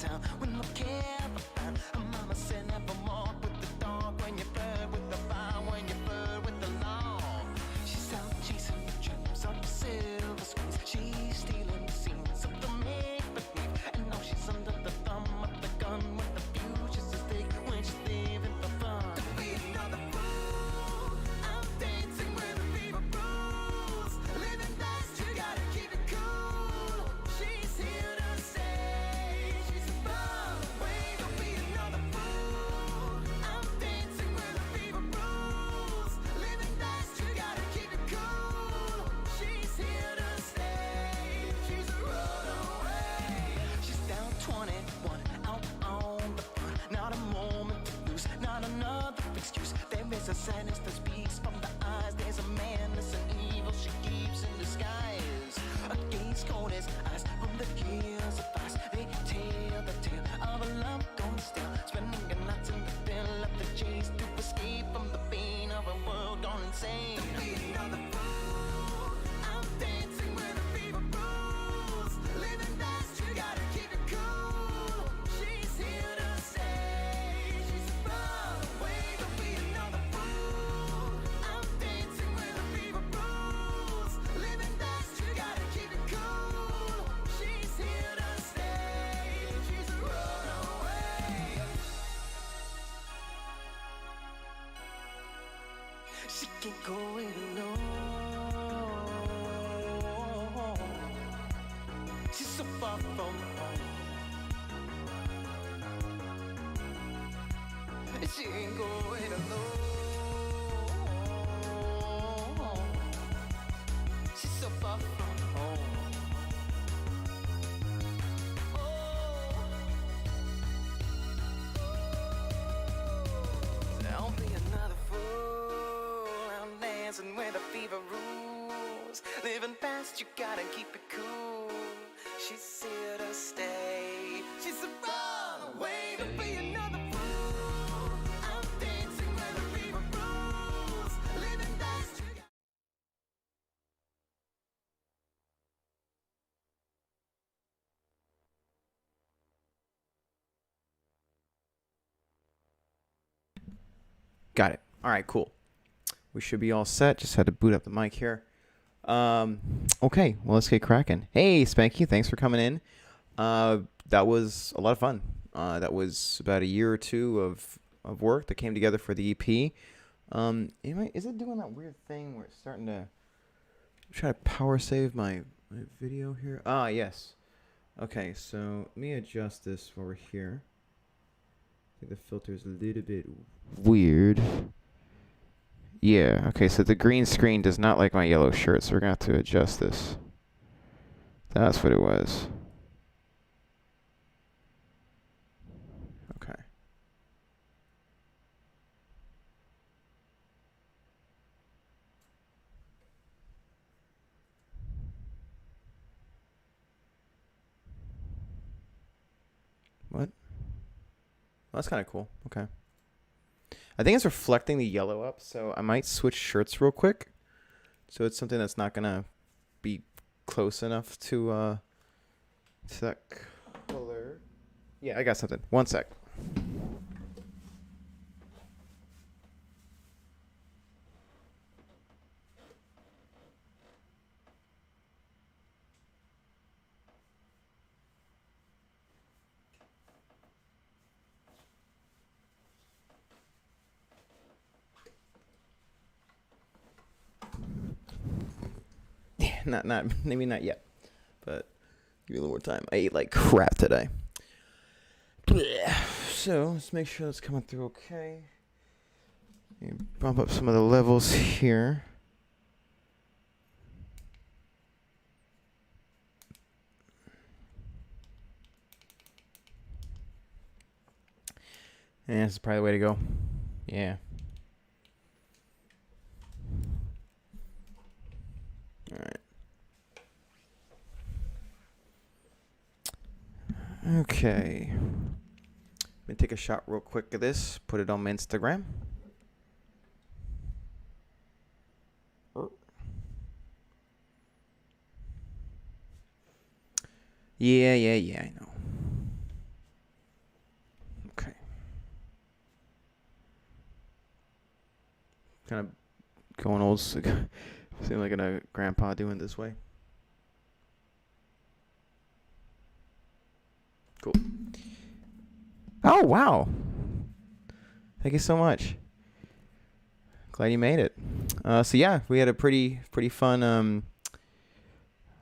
town with no care for fun. Her mama said never more with the dog when you flirt with the fire, when you flirt with the law. She's out chasing the dreams on the silver screens. She's stealing the scenes of the make-believe. And now she's under the thumb of the gun with the future's at stake when she's living for fun. To be another fool, I'm dancing with the fever rules. Living fast, you gotta keep it cool. She's here to stay. She's a runaway. Don't be another fool. I'm dancing with the fever rules. Living fast, you gotta keep it cool. She's here to stay. She's a runaway. She's down 21, out on the front. Not a moment to lose, not another excuse. There is a sadness that speaks from the eyes. There's a madness and evil she keeps in disguise. Against coldest eyes from the years of ice. They tell the tale of a love gone stale. Spending the nights in the fill of the chase to escape from the pain of a world gone insane. To be another fool, I'm dancing with the fever rules. Living fast, you gotta keep it cool. She's here to stay. She's a runaway. Don't be another fool. I'm dancing with the fever rules. Living fast, you gotta keep it cool. She's here to stay. She's a runaway. She can't go it alone. She's so far from home. She ain't going alone. She's so far from home. I'll be another fool. I'm dancing with the fever rules. Living fast, you gotta keep it cool. She's here to stay. She's a runaway. To be another fool. I'm dancing with the fever rules. Living fast, you gotta. Got it. All right, cool. We should be all set. Just had to boot up the mic here. Okay, well, let's get cracking. Hey, Spanky, thanks for coming in. That was a lot of fun. That was about a year or two of work that came together for the EP. Anyway, is it doing that weird thing where it's starting to try to power save my video here? Ah, yes. Okay, so let me adjust this while we're here. I think the filter is a little bit weird. Yeah, okay, so the green screen does not like my yellow shirt, so we're going to have to adjust this. That's what it was. Okay. What? Well, that's kind of cool. Okay. I think it's reflecting the yellow up, so I might switch shirts real quick. So it's something that's not gonna be close enough to that color. Yeah, I got something. One sec. Not maybe not yet, but give me a little more time. I ate like crap today. So let's make sure that's coming through okay. Bump up some of the levels here. And this is probably the way to go. Yeah. All right. Okay. Let me take a shot real quick of this. Put it on my Instagram. Yeah, I know. Kind of going old. Seem like a grandpa doing it this way. Cool. Oh, wow. Thank you so much. Glad you made it. So yeah, we had a pretty fun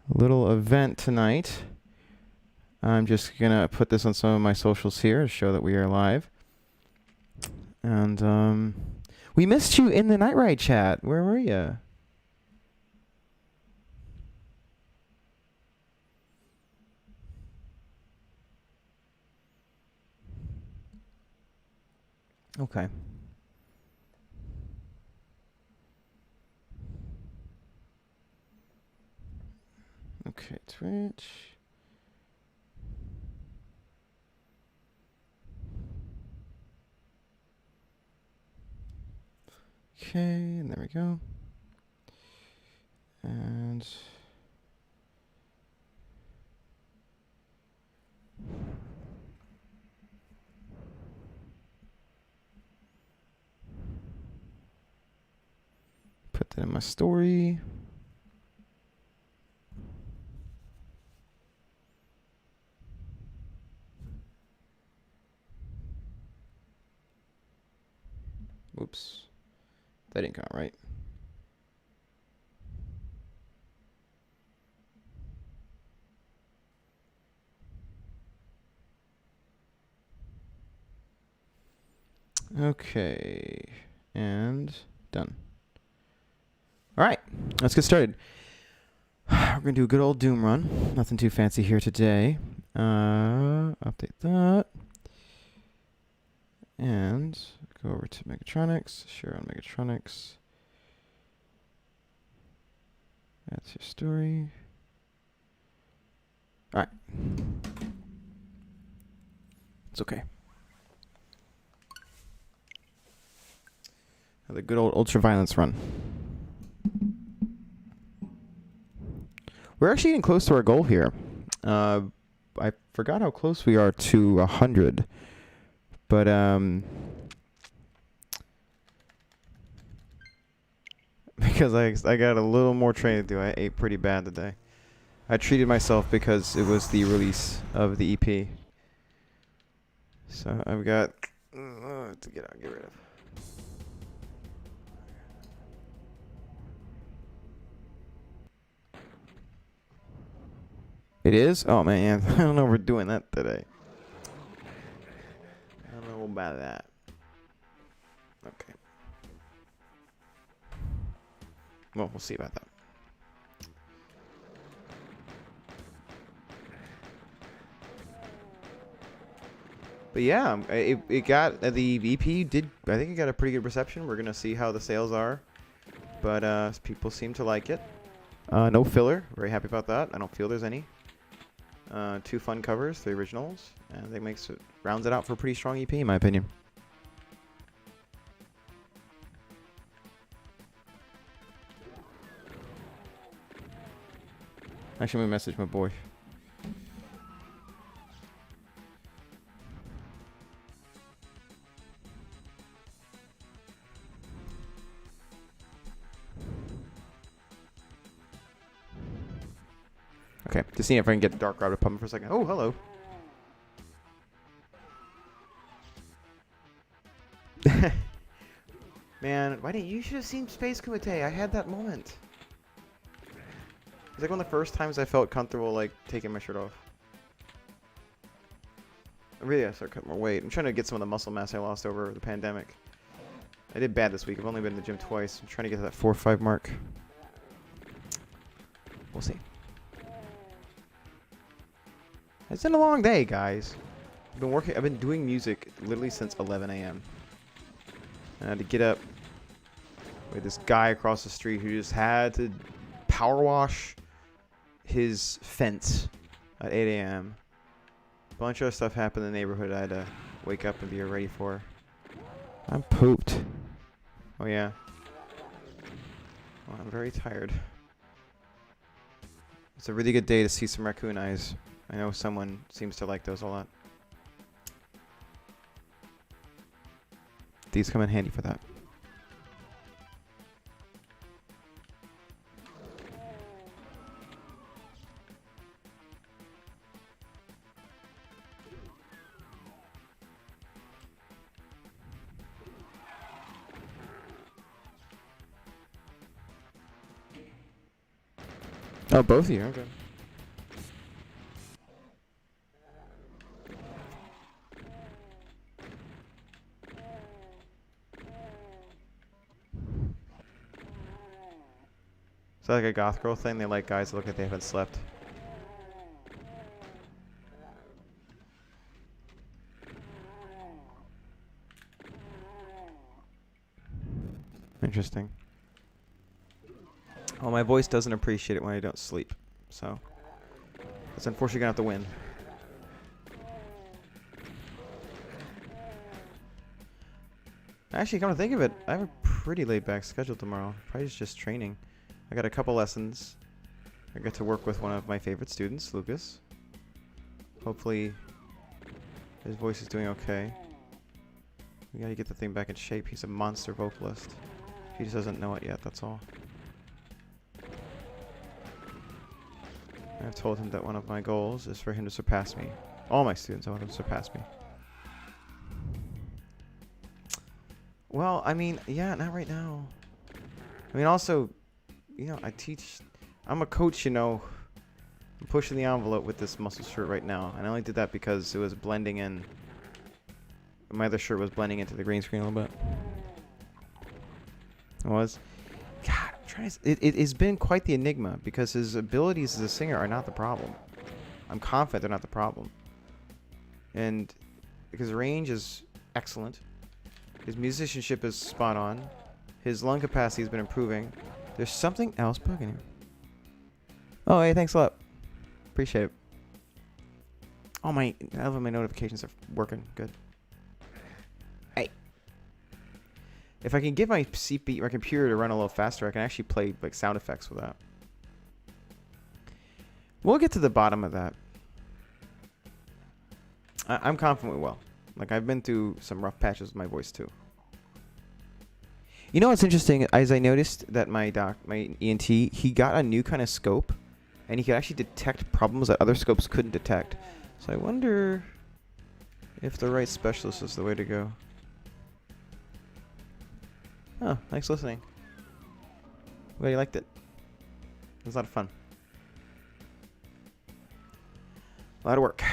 little event tonight. I'm just gonna put this on some of my socials here to show that we are live. And we missed you in the Night Ride chat. Where were you? Okay. Okay, Twitch. Okay, and there we go. And put that in my story. Whoops. That didn't come out right. Okay. And done. All right. Let's get started. We're going to do a good old Doom run. Nothing too fancy here today. Update that. And go over to Megatronics. Share on Megatronics. That's your story. All right. It's okay. The good old ultra-violence run. We're actually getting close to our goal here. I forgot how close we are to 100. But, because I got a little more training to do. I ate pretty bad today. I treated myself because it was the release of the EP. So I've got to get rid of. It is? Oh man, I don't know if we're doing that today. I don't know about that. Okay. Well, we'll see about that. But yeah, it got the EP did. I think it got a pretty good reception. We're gonna see how the sales are, but people seem to like it. No filler. Very happy about that. I don't feel there's any. 2 fun covers, 3 originals, and that makes it rounds it out for a pretty strong EP in my opinion. Actually, I'm gonna message my boy. Okay, just seeing if I can get Dark Rabbit pumping for a second. Oh, hello. Man, why didn't you should have seen Space Kumite? I had that moment. It's like one of the first times I felt comfortable like taking my shirt off. I really gotta start cutting more weight. I'm trying to get some of the muscle mass I lost over the pandemic. I did bad this week. I've only been in the gym twice. I'm trying to get to that 4 or 5 mark. We'll see. It's been a long day, guys. I've been doing music literally since 11 a.m. I had to get up with this guy across the street who just had to power wash his fence at 8 a.m. A bunch of stuff happened in the neighborhood I had to wake up and be ready for. I'm pooped. Oh yeah. Well, I'm very tired. It's a really good day to see some raccoon eyes. I know someone seems to like those a lot. These come in handy for that. Oh, both of you. Okay. Is that like a goth girl thing? They like guys that look like they haven't slept. Interesting. Well, my voice doesn't appreciate it when I don't sleep, so it's unfortunately gonna have to win. Actually, come to think of it, I have a pretty laid-back schedule tomorrow. Probably just training. I got a couple lessons. I get to work with one of my favorite students, Lucas. Hopefully, his voice is doing okay. We gotta get the thing back in shape. He's a monster vocalist. He just doesn't know it yet, that's all. I've told him that one of my goals is for him to surpass me. All my students, I want them to surpass me. Well, I mean, yeah, not right now. I mean, also, you know, I'm a coach, you know. I'm pushing the envelope with this muscle shirt right now. And I only did that because it was blending in. My other shirt was blending into the green screen a little bit. It was. God, I'm trying to... It has been quite the enigma because his abilities as a singer are not the problem. I'm confident they're not the problem. And because range is excellent. His musicianship is spot on. His lung capacity has been improving. There's something else bugging him. Oh, hey, thanks a lot. Appreciate it. Oh, my notifications are working. Good. Hey. If I can get my computer to run a little faster, I can actually play like sound effects with that. We'll get to the bottom of that. I'm confident we will. Like, I've been through some rough patches with my voice, too. You know what's interesting? As I noticed that my ENT, he got a new kind of scope, and he could actually detect problems that other scopes couldn't detect. So I wonder if the right specialist is the way to go. Oh, thanks for listening. Glad you liked it. It was a lot of fun. A lot of work.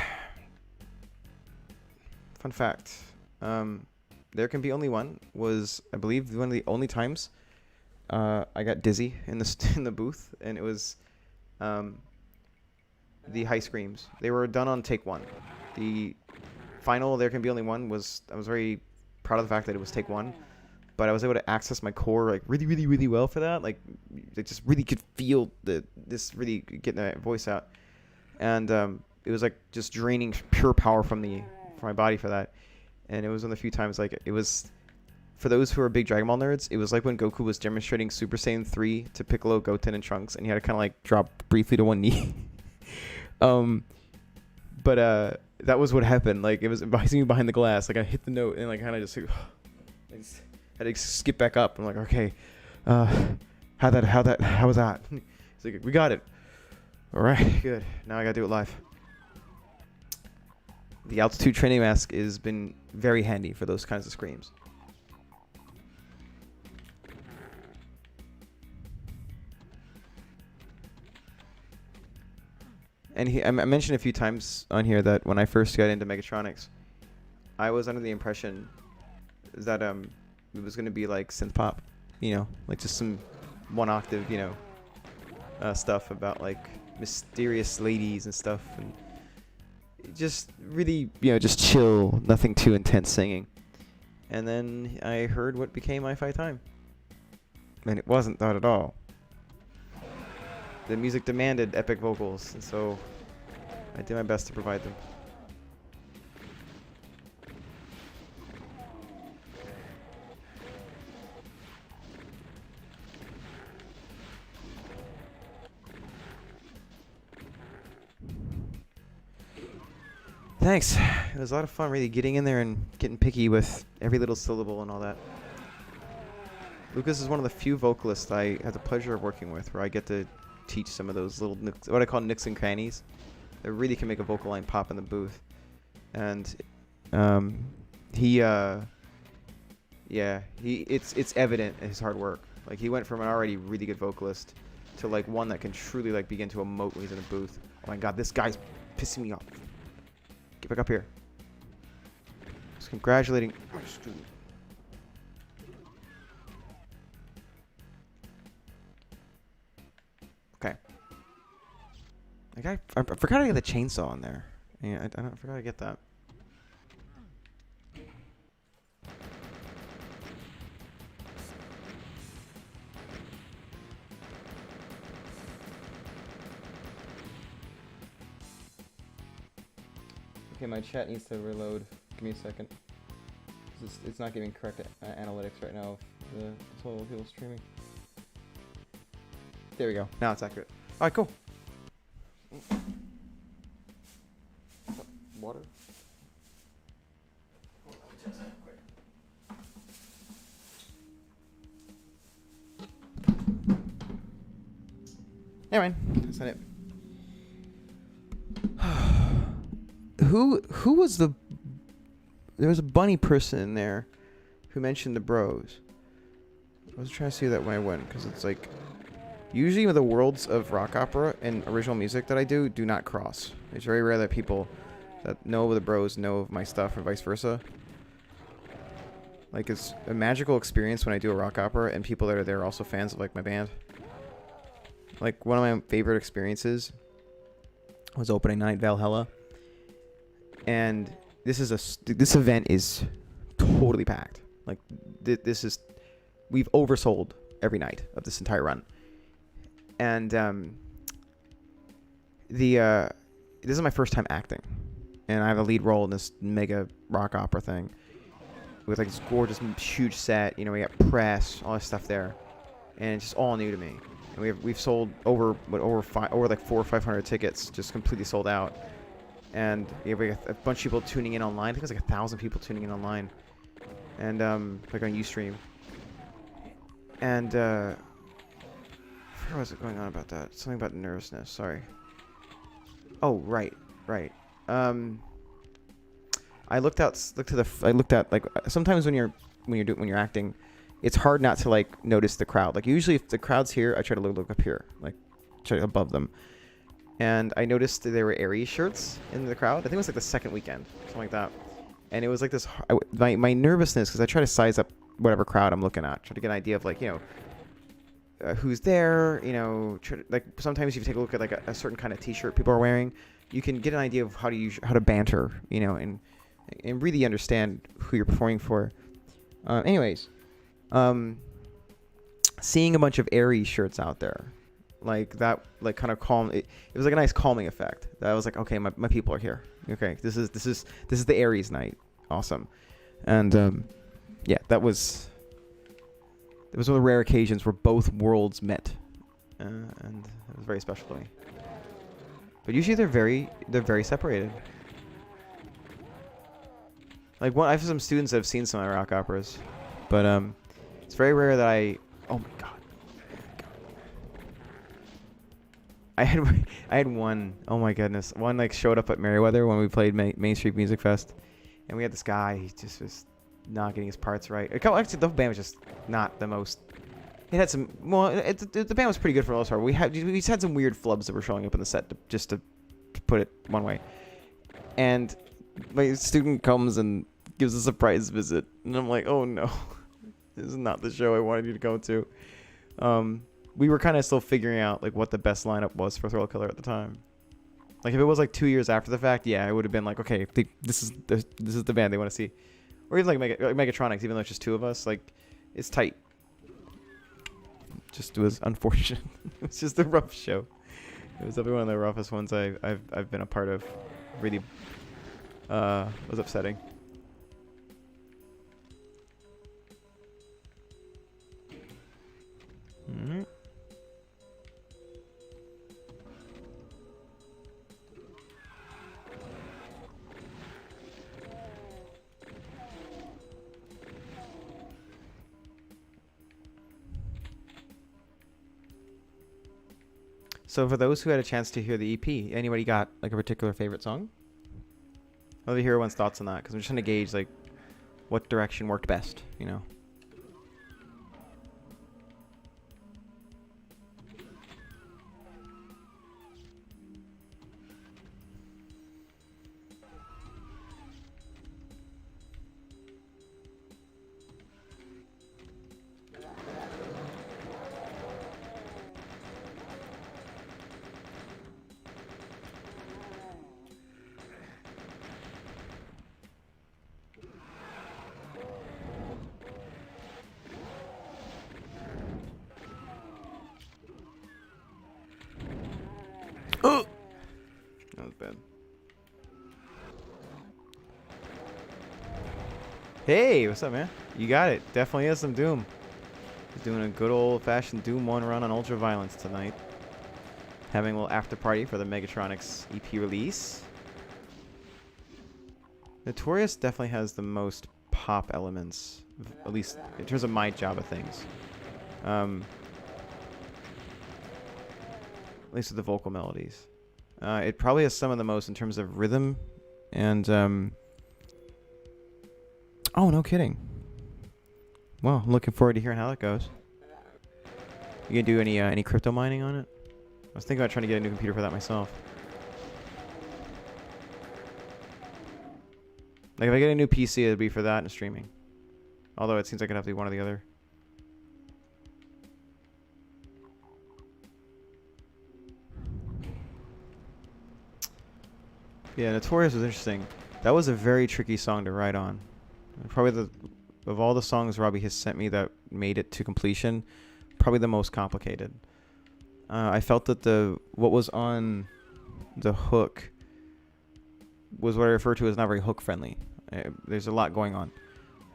Fun fact, There Can Be Only One was, I believe, one of the only times I got dizzy in the booth, and it was the high screams. They were done on take one. The final There Can Be Only One was, I was very proud of the fact that it was take one, but I was able to access my core like really well for that. Like, I just really could feel this really getting that voice out, and it was like just draining pure power from my body for that. And it was one of the few times, like, it was, for those who are big Dragon Ball nerds, it was like when Goku was demonstrating Super Saiyan 3 to Piccolo, Goten, and Trunks, and he had to kind of like drop briefly to one knee. But that was what happened. Like, it was advising me behind the glass. Like, I hit the note and like kind of just like, I just had to skip back up. I'm like, okay, how was that? He's like, we got it. All right, good. Now I gotta do it live. The altitude training mask has been very handy for those kinds of screams. And I mentioned a few times on here that when I first got into Megatronics, I was under the impression that it was going to be like synth pop, you know, like just some one octave, you know, stuff about like mysterious ladies and stuff, and just really, you know, just chill, nothing too intense singing. And then I heard what became My Fight Time, and it wasn't that at all. The music demanded epic vocals, and so I did my best to provide them. Thanks. It was a lot of fun really getting in there and getting picky with every little syllable and all that. Lucas is one of the few vocalists I have the pleasure of working with where I get to teach some of those little, what I call nicks and crannies, that really can make a vocal line pop in the booth. And it's evident in his hard work. Like, he went from an already really good vocalist to like one that can truly like begin to emote when he's in a booth. Oh my god, this guy's pissing me off. Get back up here. Just congratulating my student. Okay. Like I forgot to get the chainsaw in there. Yeah, I forgot to get that. Okay, my chat needs to reload. Give me a second. It's not giving correct analytics right now of the total people streaming. There we go. Now it's accurate. All right, cool. Water? Anyway, that's not it. Who was the... There was a bunny person in there who mentioned the bros. I was trying to see that when I went, because it's like... Usually the worlds of rock opera and original music that I do not cross. It's very rare that people that know of the bros know of my stuff or vice versa. Like, it's a magical experience when I do a rock opera and people that are there are also fans of like my band. Like, one of my favorite experiences was opening night Valhalla. And this event is totally packed. Like, we've oversold every night of this entire run. And this is my first time acting, and I have a lead role in this mega rock opera thing with like this gorgeous huge set. You know, we got press, all this stuff there, and it's just all new to me. And we've sold over like 400 or 500 tickets, just completely sold out. And yeah, we got a bunch of people tuning in online. I think it was like 1,000 people tuning in online, and like on UStream. And what was it going on about that? Something about nervousness. Sorry. Oh, right. I looked at like sometimes when you're acting, it's hard not to like notice the crowd. Like usually if the crowd's here, I try to look up here, like try above them. And I noticed that there were Aries shirts in the crowd. I think it was like the second weekend, something like that. And it was like this my nervousness, because I try to size up whatever crowd I'm looking at, try to get an idea of like, you know, who's there, you know, like sometimes if you take a look at like a certain kind of t-shirt people are wearing, you can get an idea of how to banter, you know, and really understand who you're performing for. Anyways, seeing a bunch of Aries shirts out there, like that, like kind of calm. It was like a nice calming effect. That I was like, okay, my people are here. Okay, this is the Aries night. Awesome, and yeah, that was. It was one of the rare occasions where both worlds met, and it was very special to me. But usually they're very separated. Like I have some students that have seen some of my rock operas, but it's very rare that oh my god. I had one, oh my goodness, one like showed up at Merriweather when we played Main Street Music Fest, and we had this guy. He just was not getting his parts right. Actually, the band was just not the most. It had some. Well, the band was pretty good for the most part. We just had some weird flubs that were showing up in the set, just to put it one way. And my student comes and gives a surprise visit, and I'm like, oh no, this is not the show I wanted you to go to. We were kind of still figuring out like what the best lineup was for Thrill Killer at the time. Like if it was like 2 years after the fact, yeah, it would have been like, okay, this is the band they want to see. Or even like Megatronics, even though it's just two of us, like it's tight. It was unfortunate. It was just a rough show. It was definitely one of the roughest ones I've been a part of. Really was upsetting. Mm-hmm. So for those who had a chance to hear the EP, anybody got like a particular favorite song? I'd love to hear everyone's thoughts on that, because I'm just trying to gauge like what direction worked best, you know? not bad. Hey, what's up, man? You got it. Definitely is some Doom. He's doing a good old-fashioned Doom 1 run on Ultra Violence tonight. Having a little after party for the Megatronics EP release. Notorious definitely has the most pop elements, at least in terms of my job of things. At least with the vocal melodies. It probably has some of the most in terms of rhythm and oh, no kidding. Well, I'm looking forward to hearing how that goes. You gonna do any crypto mining on it? I was thinking about trying to get a new computer for that myself. Like, if I get a new PC, it'd be for that and streaming. Although it seems like it'd have to be one or the other. Yeah, Notorious was interesting. That was a very tricky song to write on. Probably of all the songs Robbie has sent me that made it to completion, probably the most complicated. I felt that what was on the hook was what I refer to as not very hook friendly. There's a lot going on,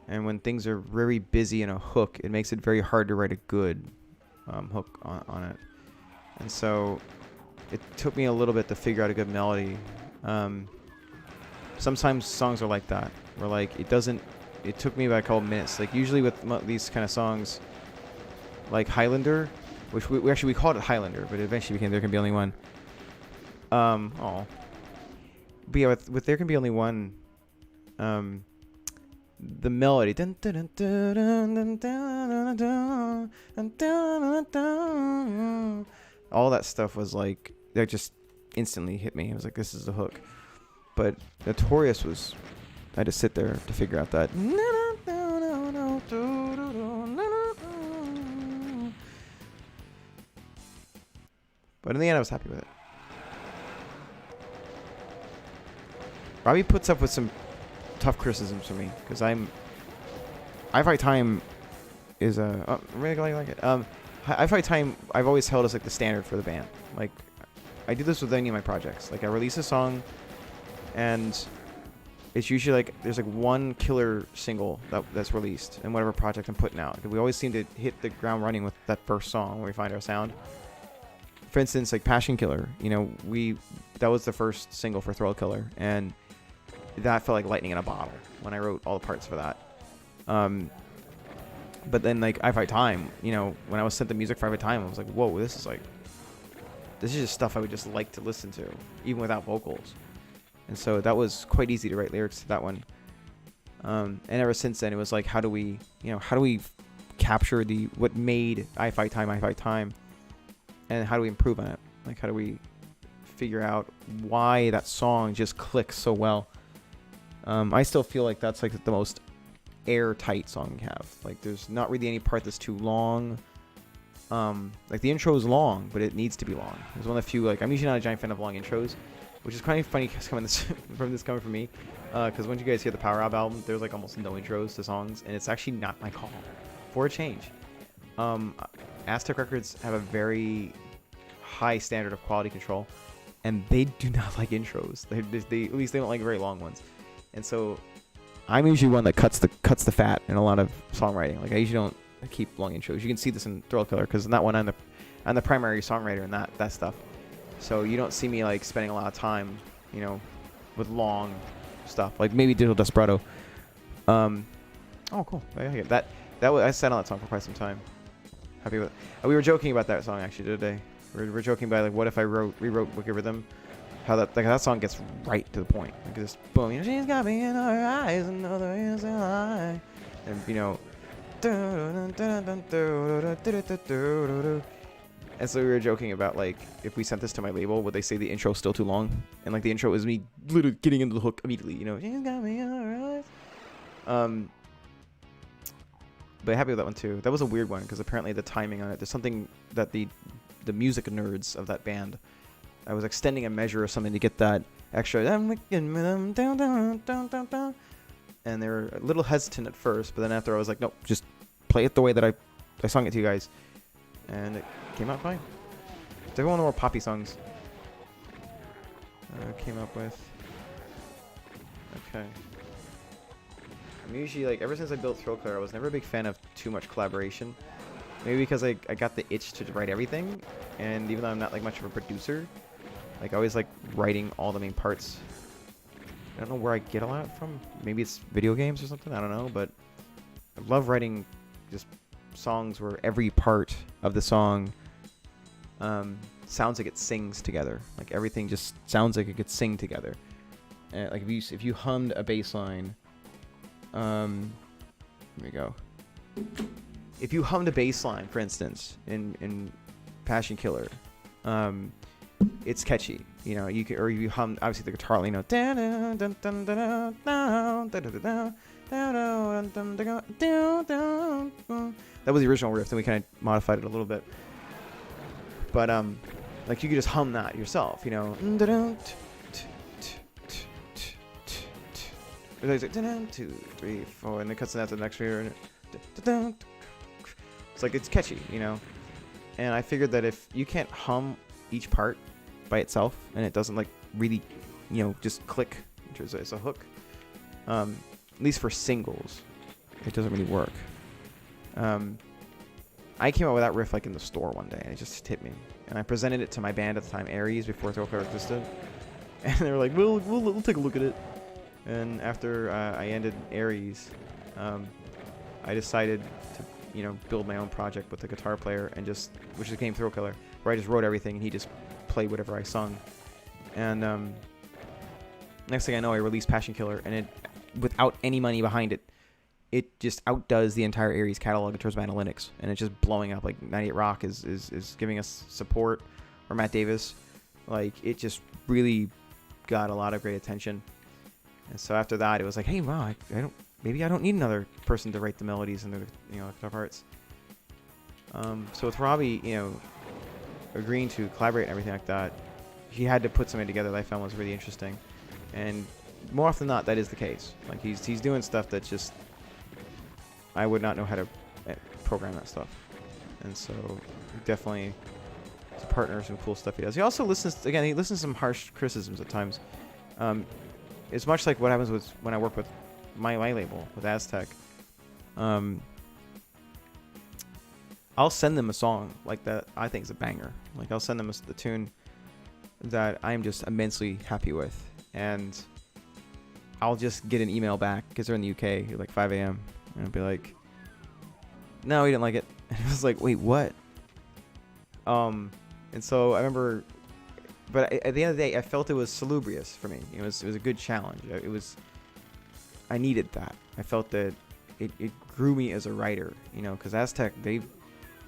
and when things are very busy in a hook, it makes it very hard to write a good hook on it. And so it took me a little bit to figure out a good melody. Sometimes songs are like that, where like it took me about a couple minutes. Like usually with these kind of songs, like Highlander, which we called it Highlander, but it eventually became There Can Be Only One. But yeah, with There Can Be Only One, the melody, all that stuff was like, that just instantly hit me. I was like, this is the hook. But Notorious was, I had to sit there to figure out that. But in the end, I was happy with it. Robbie puts up with some tough criticisms for me because Hi-Fi Time is really like it. Hi-Fi Time I've always held as like the standard for the band. Like, I do this with any of my projects. Like, I release a song, and it's usually like there's like one killer single that's released in whatever project I'm putting out. We always seem to hit the ground running with that first song when we find our sound. For instance, like Passion Killer, that was the first single for Thrill Killer, and that felt like lightning in a bottle when I wrote all the parts for that. But then like Hi-Fi Time, when I was sent the music for Hi-Fi Time, I was like, whoa, this is just stuff I would just like to listen to, even without vocals. And so that was quite easy to write lyrics to that one. And ever since then, it was like, how do we capture what made Hi-Fi Time, and how do we improve on it? Like, how do we figure out why that song just clicks so well? I still feel like that's like the most airtight song we have. Like, there's not really any part that's too long. Like, the intro is long, but it needs to be long. It's one of the few, like, I'm usually not a giant fan of long intros, which is kind of funny coming from me. Because once you guys hear the Power Up album, there's like almost no intros to songs, and it's actually not my call for a change. Aztec Records have a very high standard of quality control, and they do not like intros. They at least they don't like very long ones. And so I'm usually one that cuts the fat in a lot of songwriting. Like, I usually don't keep long intros. You can see this in Thrill Killer, because in that one I'm the primary songwriter in that stuff. So you don't see me like spending a lot of time, with long stuff. Like maybe Digital Desperado. Oh, cool. I sat on that song for quite some time. Happy with it. We were joking about that song actually today. We're joking about like, what if I rewrote Wicked Rhythm? How that song gets right to the point. Like this boom, she's got me in her eyes, another is a lie. And and so we were joking about like, if we sent this to my label, would they say the intro's still too long? And like the intro is me literally getting into the hook immediately, she's got me in her eyes. But happy with that one too. That was a weird one because apparently the timing on it, there's something that the music nerds of that band, I was extending a measure or something to get that extra, and they were a little hesitant at first, but then after I was like, nope, just play it the way that I sung it to you guys, and it came out fine. It's every one of the more poppy songs. came up with. Okay. I'm usually like, ever since I built Thrillclear, I was never a big fan of too much collaboration. Maybe because I got the itch to write everything, and even though I'm not like much of a producer, like I always like writing all the main parts. I don't know where I get a lot from. Maybe it's video games or something. I don't know, but I love writing just songs where every part of the song sounds like it sings together. Like everything just sounds like it could sing together. Like if you hummed a bass line, here we go. If you hummed a bass line, for instance, in Passion Killer, it's catchy. You know, you can, or you hum obviously the guitar, you know, that was the original riff, and we kind of modified it a little bit. But like you could just hum that yourself, you know. It's like 2, 3, 4, and it cuts out to the next year. It's like it's catchy, you know. And I figured that if you can't hum each part by itself, and it doesn't like really, you know, just click as a hook, at least for singles, it doesn't really work. I came up with that riff like in the store one day, and it just hit me. And I presented it to my band at the time, Aries, before Thrillclear existed, and they were like, "We'll take a look at it." And after I ended Aries, I decided to, you know, build my own project with a guitar player, and which became Thrillkiller, where I just wrote everything and he just played whatever I sung. And next thing I know, I released Passion Killer, and it, without any money behind it, it just outdoes the entire Aries catalog in terms of analytics, and it's just blowing up. Like 98 Rock is giving us support, or Matt Davis. Like it just really got a lot of great attention. And so after that, it was like, hey, wow, maybe I don't need another person to write the melodies and the, you know, guitar parts. So with Robbie, you know, agreeing to collaborate and everything like that, he had to put something together that I found was really interesting. And more often than not, that is the case. Like he's doing stuff that's just, I would not know how to program that stuff. And so definitely he's a partner in some cool stuff he does. He also listens to some harsh criticisms at times. It's much like what happens with when I work with my label, with Aztec. I'll send them a song like that I think is a banger. Like I'll send them the tune that I'm just immensely happy with, and I'll just get an email back because they're in the UK at like 5 a.m. and I'll be like, "No, we didn't like it." And it was like, "Wait, what?" And so I remember. But at the end of the day, I felt it was salubrious for me. It was a good challenge. I needed that. I felt that it grew me as a writer, you know, because Aztec,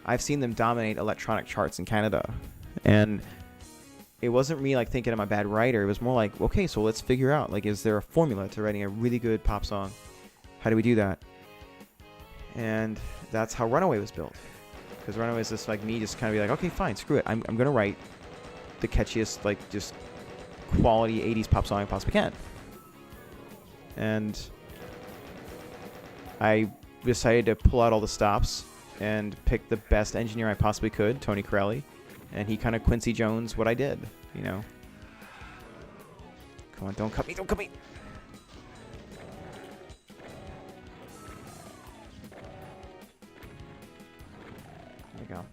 I've seen them dominate electronic charts in Canada. And it wasn't me like thinking I'm a bad writer. It was more like, okay, so let's figure out, like, is there a formula to writing a really good pop song? How do we do that? And that's how Runaway was built. Because Runaway is just like me just kind of be like, okay, fine, screw it. I'm going to write the catchiest, like, just quality 80s pop song I possibly can. And I decided to pull out all the stops and pick the best engineer I possibly could, Tony Corelli, and he kind of Quincy Jones what I did, you know. Come on, don't cut me, don't cut me. There you go.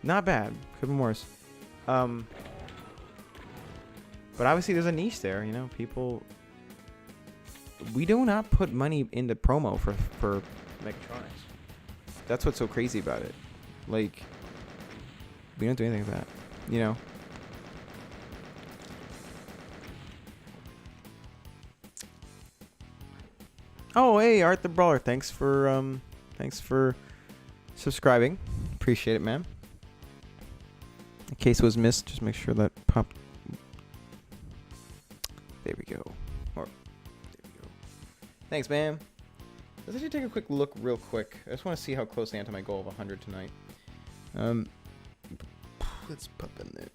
Not bad, could be worse. But obviously there's a niche there, you know, people, we do not put money into promo for Mechatronics. That's what's so crazy about it. Like, we don't do anything with that, you know. Oh, hey, Art the Brawler, thanks for subscribing. Appreciate it, man. In case it was missed, just make sure that popped. There we go. Or, there we go. Thanks, man. Let's actually take a quick look real quick. I just want to see how close I am to my goal of 100 tonight. Let's pop in there.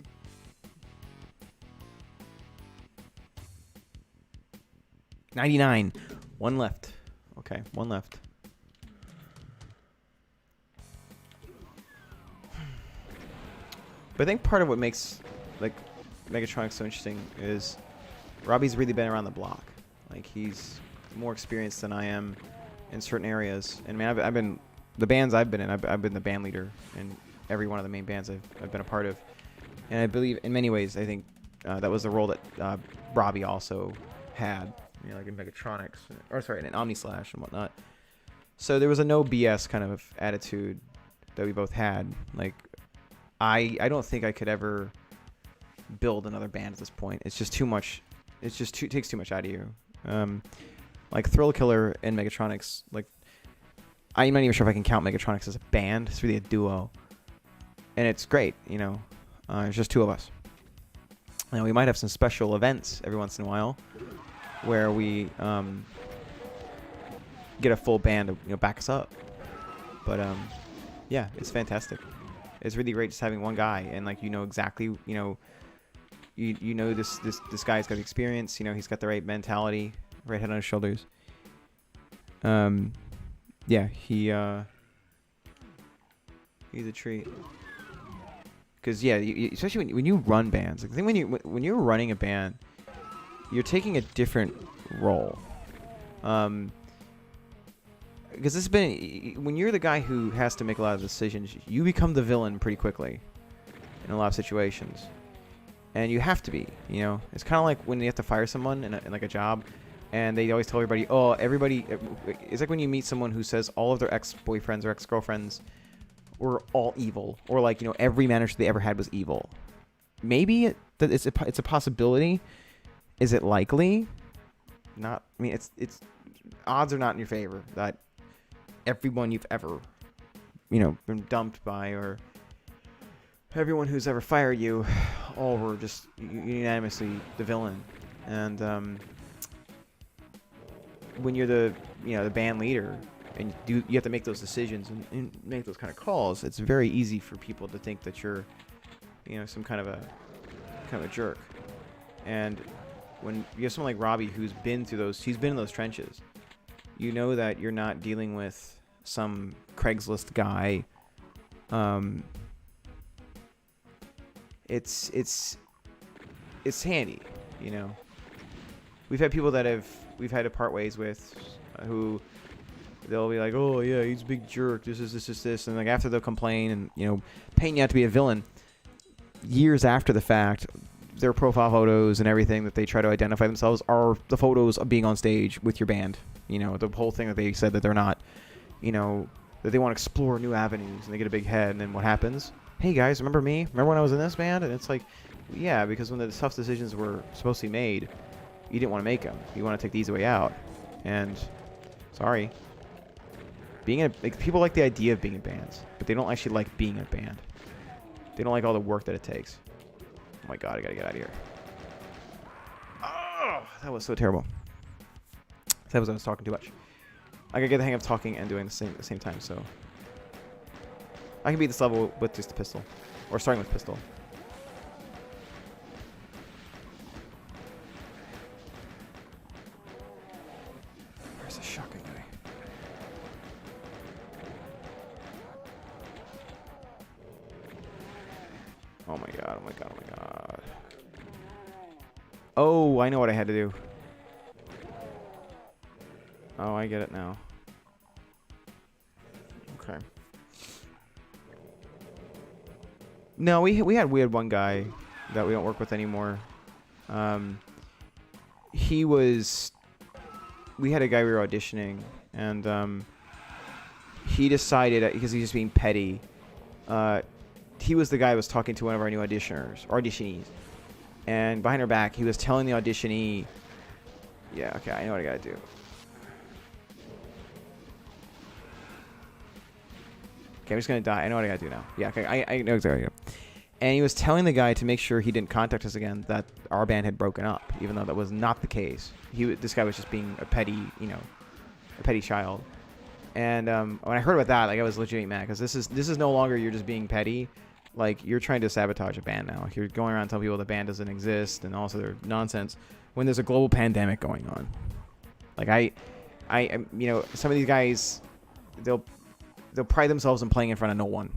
$99. One left. Okay, one left. But I think part of what makes, like, Megatronic's so interesting is Robbie's really been around the block. Like, he's more experienced than I am in certain areas. And man, I've been the bands I've been in. I've been the band leader in every one of the main bands I've been a part of. And I believe in many ways, I think that was the role that Robbie also had. You know, like in Megatronics, or sorry, in Omnislash and whatnot. So there was a no BS kind of attitude that we both had. Like, I don't think I could ever build another band at this point. It's just too much. It's just takes too much out of you. Like Thrill Killer and Megatronics. Like, I'm not even sure if I can count Megatronics as a band. It's really a duo, and it's great. You know, it's just two of us. Now we might have some special events every once in a while, where we get a full band to back us up. But yeah, it's fantastic. It's really great just having one guy, and like exactly this guy's got experience. He's got the right mentality, right head on his shoulders. Yeah, he's a treat. Because yeah, especially when you run bands, like, I think when you're running a band, you're taking a different role. Because when you're the guy who has to make a lot of decisions, you become the villain pretty quickly in a lot of situations, and you have to be. It's kind of like when you have to fire someone in like a job, and they always tell everybody, it's like when you meet someone who says all of their ex-boyfriends or ex-girlfriends were all evil, or like every manager they ever had was evil. Maybe it's a possibility. Is it likely? Not. I mean, it's odds are not in your favor that everyone you've ever been dumped by, or everyone who's ever fired you, all were just unanimously the villain. And when you're the band leader, and you have to make those decisions and make those kind of calls, it's very easy for people to think that you're some kind of a jerk. And when you have someone like Robbie who's been through he's been in those trenches, that you're not dealing with some Craigslist guy. It's handy. We've had people that we've had to part ways with, who they'll be like, oh yeah, he's a big jerk, this, and like after they'll complain and paint you out to be a villain. Years after the fact, their profile photos and everything that they try to identify themselves are the photos of being on stage with your band. The whole thing that they said that they're not, that they want to explore new avenues, and they get a big head, and then what happens? Hey guys, remember me? Remember when I was in this band? And it's like, yeah, because when the tough decisions were supposed to be made, you didn't want to make them. You want to take the easy way out. And sorry, people like the idea of being in bands, but they don't actually like being in a band. They don't like all the work that it takes. Oh my god, I gotta get out of here. Oh, that was so terrible. That was I was talking too much. I gotta get the hang of talking and doing the same time, so I can beat this level with just the pistol, or starting with pistol. Where's the shotgun guy? Oh my god! Oh my god! Oh my god! Oh, I know what I had to do. Oh, I get it now. Okay. No, we had one guy that we don't work with anymore. We had a guy we were auditioning, and he decided, because he's just being petty, he was the guy who was talking to one of our new auditionees, and behind her back he was telling the auditionee, yeah, okay, I know what I gotta do. Okay, I'm just gonna die. I know what I gotta do now. Yeah, okay, I know exactly what I gotta do. And he was telling the guy to make sure he didn't contact us again, that our band had broken up, even though that was not the case. This guy was just being a petty, a petty child. And when I heard about that, like, I was legitimately mad, because this is no longer you're just being petty. Like, you're trying to sabotage a band now. Like, you're going around telling people the band doesn't exist and also their nonsense when there's a global pandemic going on. Like, I some of these guys, they'll pride themselves in playing in front of no one,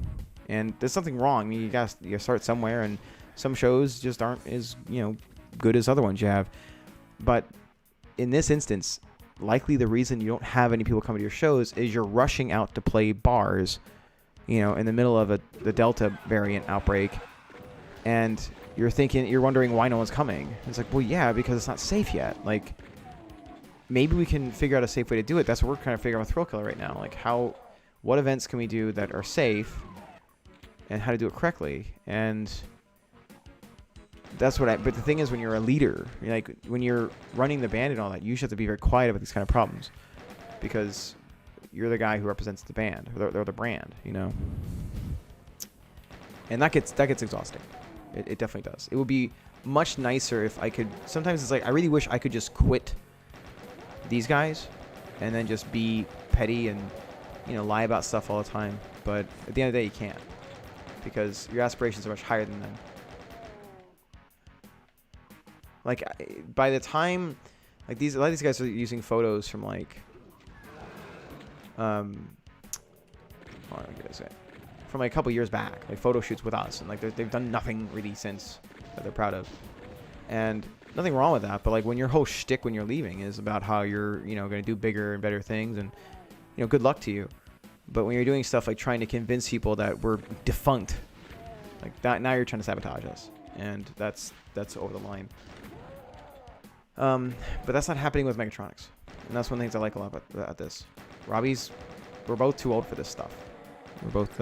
and there's something wrong. I mean, you gotta start somewhere, and Some shows just aren't as, good as other ones you have. But in this instance, likely the reason you don't have any people coming to your shows is you're rushing out to play bars, in the middle of the Delta variant outbreak, and you're wondering why no one's coming. It's like, well, yeah, because it's not safe yet. Like, maybe we can figure out a safe way to do it. That's what we're trying to figure out with Thrill Killer right now. Like, what events can we do that are safe, and how to do it correctly. And that's but the thing is, when you're a leader, when you're running the band and all that, you should have to be very quiet about these kind of problems, because you're the guy who represents the band, or the brand, And that gets exhausting. It definitely does. It would be much nicer if I could. Sometimes it's like, I really wish I could just quit these guys and then just be petty and, lie about stuff all the time. But at the end of the day, you can't, because your aspirations are much higher than them. Like, by the time, a lot of these guys are using photos from from a couple years back, like photo shoots with us, and they've done nothing really since that they're proud of, and nothing wrong with that. But when your whole shtick when you're leaving is about how you're going to do bigger and better things, and good luck to you. But when you're doing stuff like trying to convince people that we're defunct, like that, now you're trying to sabotage us, and that's over the line. But that's not happening with Megatronics, and that's one of the things I like a lot about this. We're both too old for this stuff. We're both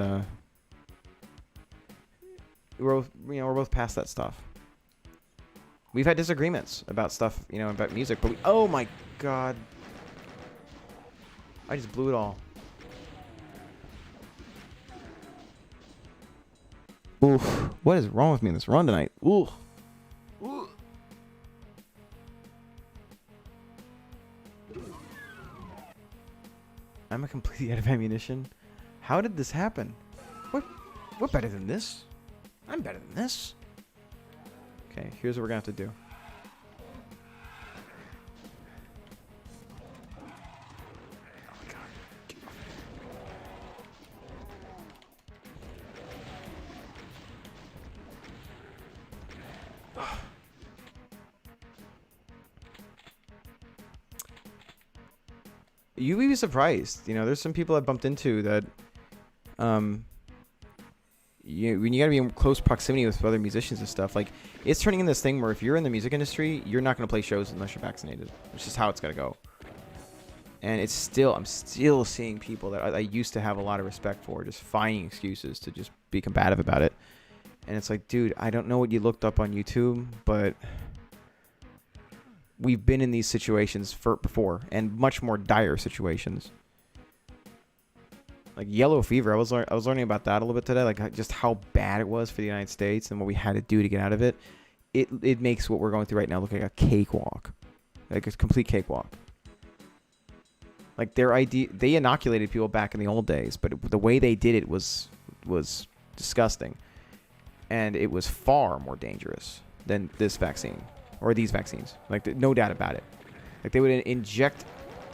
past that stuff. We've had disagreements about stuff, about music, but oh my god, I just blew it all. Oof, what is wrong with me in this run tonight? Ooh. Ooh. I'm completely out of ammunition. How did this happen? We're better than this. I'm better than this. Okay, here's what we're gonna have to do. Oh my god. Get off me. You'd be surprised. There's some people I bumped into that, when you gotta be in close proximity with other musicians and stuff, it's turning into this thing where if you're in the music industry, you're not gonna play shows unless you're vaccinated. It's just how it's gotta go. And I'm still seeing people that I used to have a lot of respect for just finding excuses to just be combative about it. And it's like, dude, I don't know what you looked up on YouTube, but we've been in these situations before, and much more dire situations. Like yellow fever, I was learning about that a little bit today, just how bad it was for the United States and what we had to do to get out of it. It makes what we're going through right now look like a cakewalk, like a complete cakewalk. Like they inoculated people back in the old days, but the way they did it was disgusting, and it was far more dangerous than this vaccine. Or these vaccines, no doubt about it. They would inject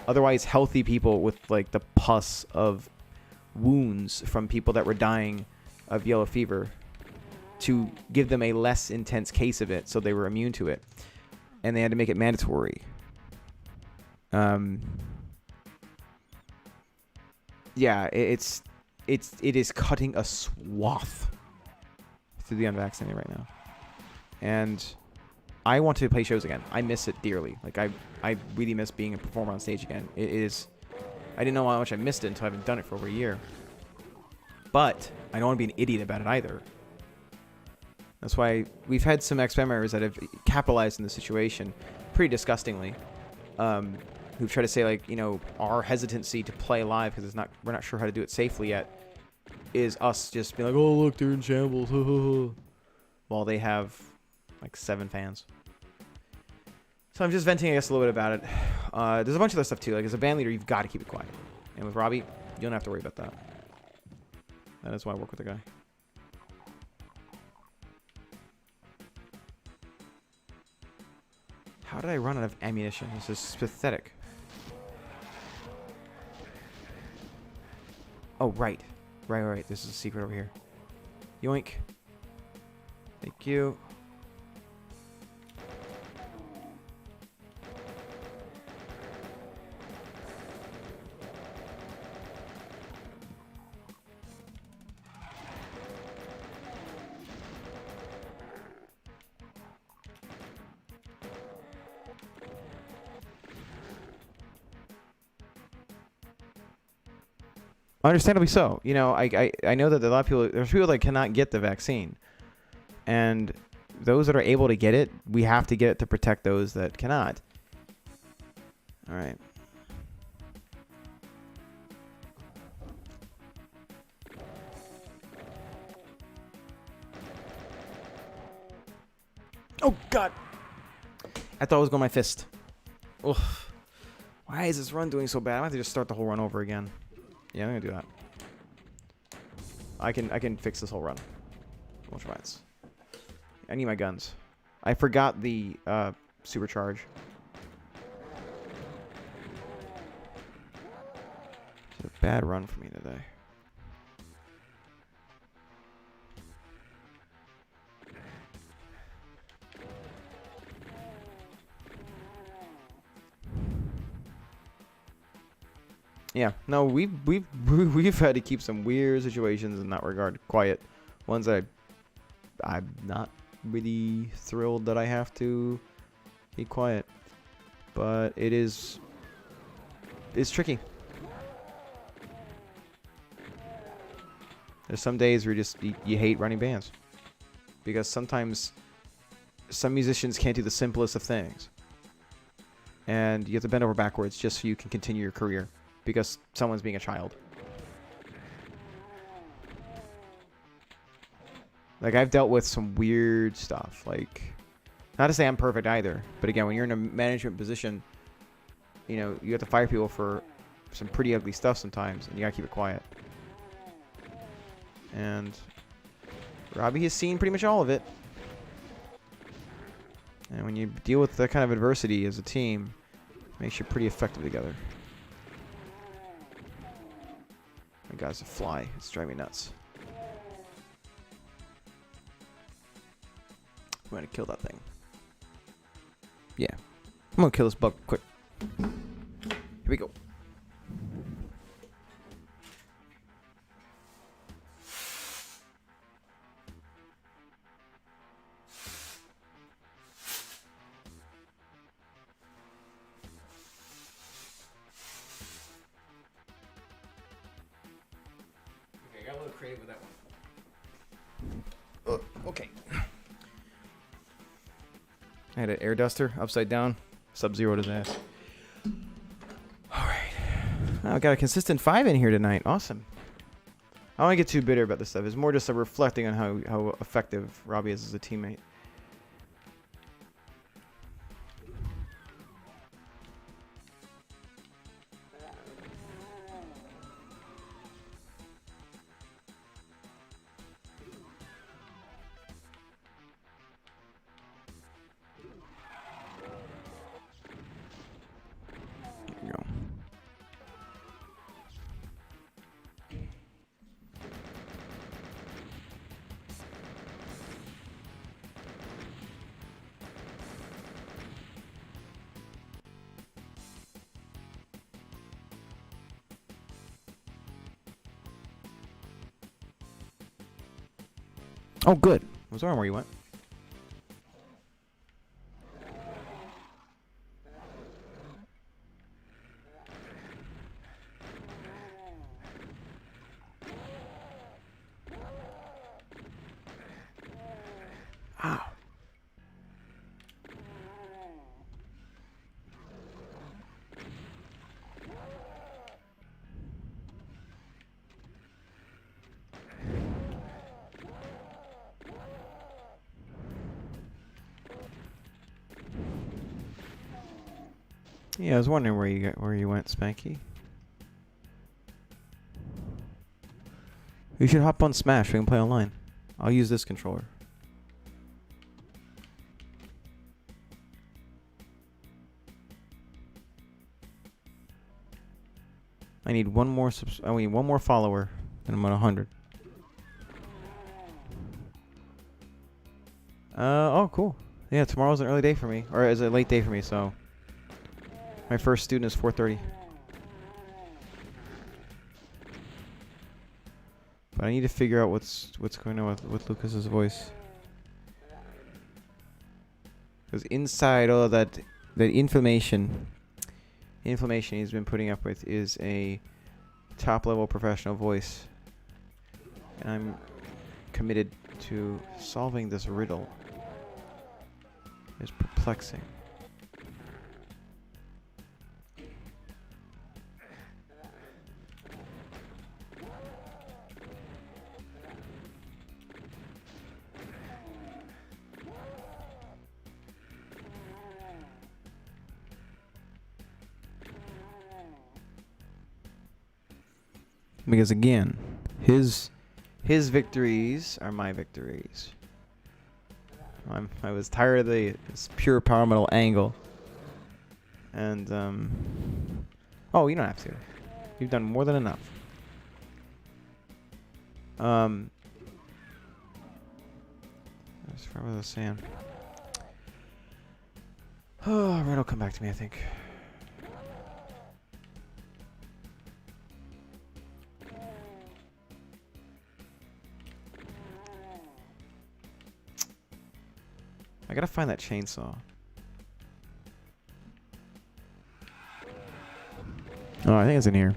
otherwise healthy people with the pus of wounds from people that were dying of yellow fever to give them a less intense case of it, so they were immune to it, and they had to make it mandatory. Yeah, it is cutting a swath through the unvaccinated right now, and I want to play shows again. I miss it dearly. I really miss being a performer on stage again. It is. I didn't know how much I missed it until I haven't done it for over a year. But I don't want to be an idiot about it either. That's why we've had some ex-band members that have capitalized in the situation pretty disgustingly. Who've tried to say our hesitancy to play live because we're not sure how to do it safely yet, is us just being like, oh look, they're in shambles, while they have 7 fans. So I'm just venting, I guess, a little bit about it. There's a bunch of other stuff too. As a band leader, you've got to keep it quiet. And with Robbie, you don't have to worry about that. That is why I work with the guy. How did I run out of ammunition? This is pathetic. Oh, right. Right. This is a secret over here. Yoink. Thank you. Understandably so. You know, I know that a lot of people, there's people that cannot get the vaccine. And those that are able to get it, we have to get it to protect those that cannot. All right. Oh, God. I thought I was going my fist. Ugh. Why is this run doing so bad? I'm going to have to just start the whole run over again. Yeah, I'm going to do that. I can fix this whole run. Ultraviolence. I need my guns. I forgot the supercharge. It's a bad run for me today. Yeah, no, we've had to keep some weird situations in that regard quiet. Ones that I'm not really thrilled that I have to be quiet, but it's tricky. There's some days where you hate running bands because sometimes some musicians can't do the simplest of things, and you have to bend over backwards just so you can continue your career because someone's being a child. Like, I've dealt with some weird stuff. Like, not to say I'm perfect either, but again, when you're in a management position, you know, you have to fire people for some pretty ugly stuff sometimes, and you gotta keep it quiet. And Robbie has seen pretty much all of it. And when you deal with that kind of adversity as a team, it makes you pretty effective together. My guy's a fly. It's driving me nuts. I'm gonna kill that thing. Yeah. I'm gonna kill this bug quick. Here we go. Okay, I got a little creative with that one. Okay. I had an air duster upside down. Sub-Zero his ass. Alright. I got a consistent 5 in here tonight. Awesome. I don't want to get too bitter about this stuff. It's more just a reflecting on how effective Robbie is as a teammate. There you go. Oh, good. I was wondering where you went. Ow. Yeah, I was wondering where you went, Spanky. You should hop on Smash. We can play online. I'll use this controller. I need one more follower, and I'm at 100. Oh, cool. Yeah, tomorrow's an early day for me, or is it a late day for me? So my first student is 4:30. But I need to figure out what's going on with Lucas's voice. Because inside all of that inflammation he's been putting up with is a top-level professional voice. And I'm committed to solving this riddle. It's perplexing. Because again, his victories are my victories. I was tired of this pure power metal angle. And oh, you don't have to. You've done more than enough. As far as I was saying. Oh, Red will come back to me, I think. I gotta find that chainsaw. Oh, I think it's in here.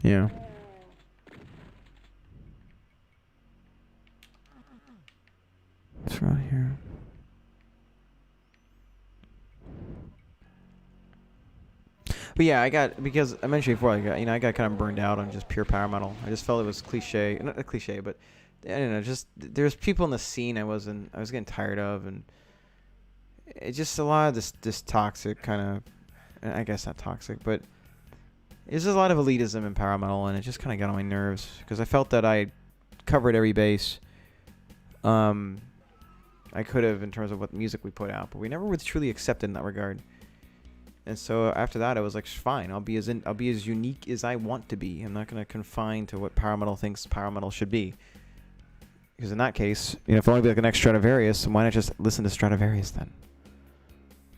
Yeah. It's right here. But yeah, because I mentioned before, I got kind of burned out on just pure power metal. I just felt it was cliche, not a cliche, but I don't know, just there's people in the scene I was getting tired of, and it's just a lot of this toxic kind of, I guess not toxic, but it's just a lot of elitism in power metal, and it just kind of got on my nerves because I felt that I covered every base I could have in terms of what music we put out, but we never were truly accepted in that regard. And so after that, I was like, fine, I'll be as unique as I want to be. I'm not going to confine to what power metal thinks power metal should be. Because in that case, if I want to be like the next Stradivarius, why not just listen to Stradivarius then?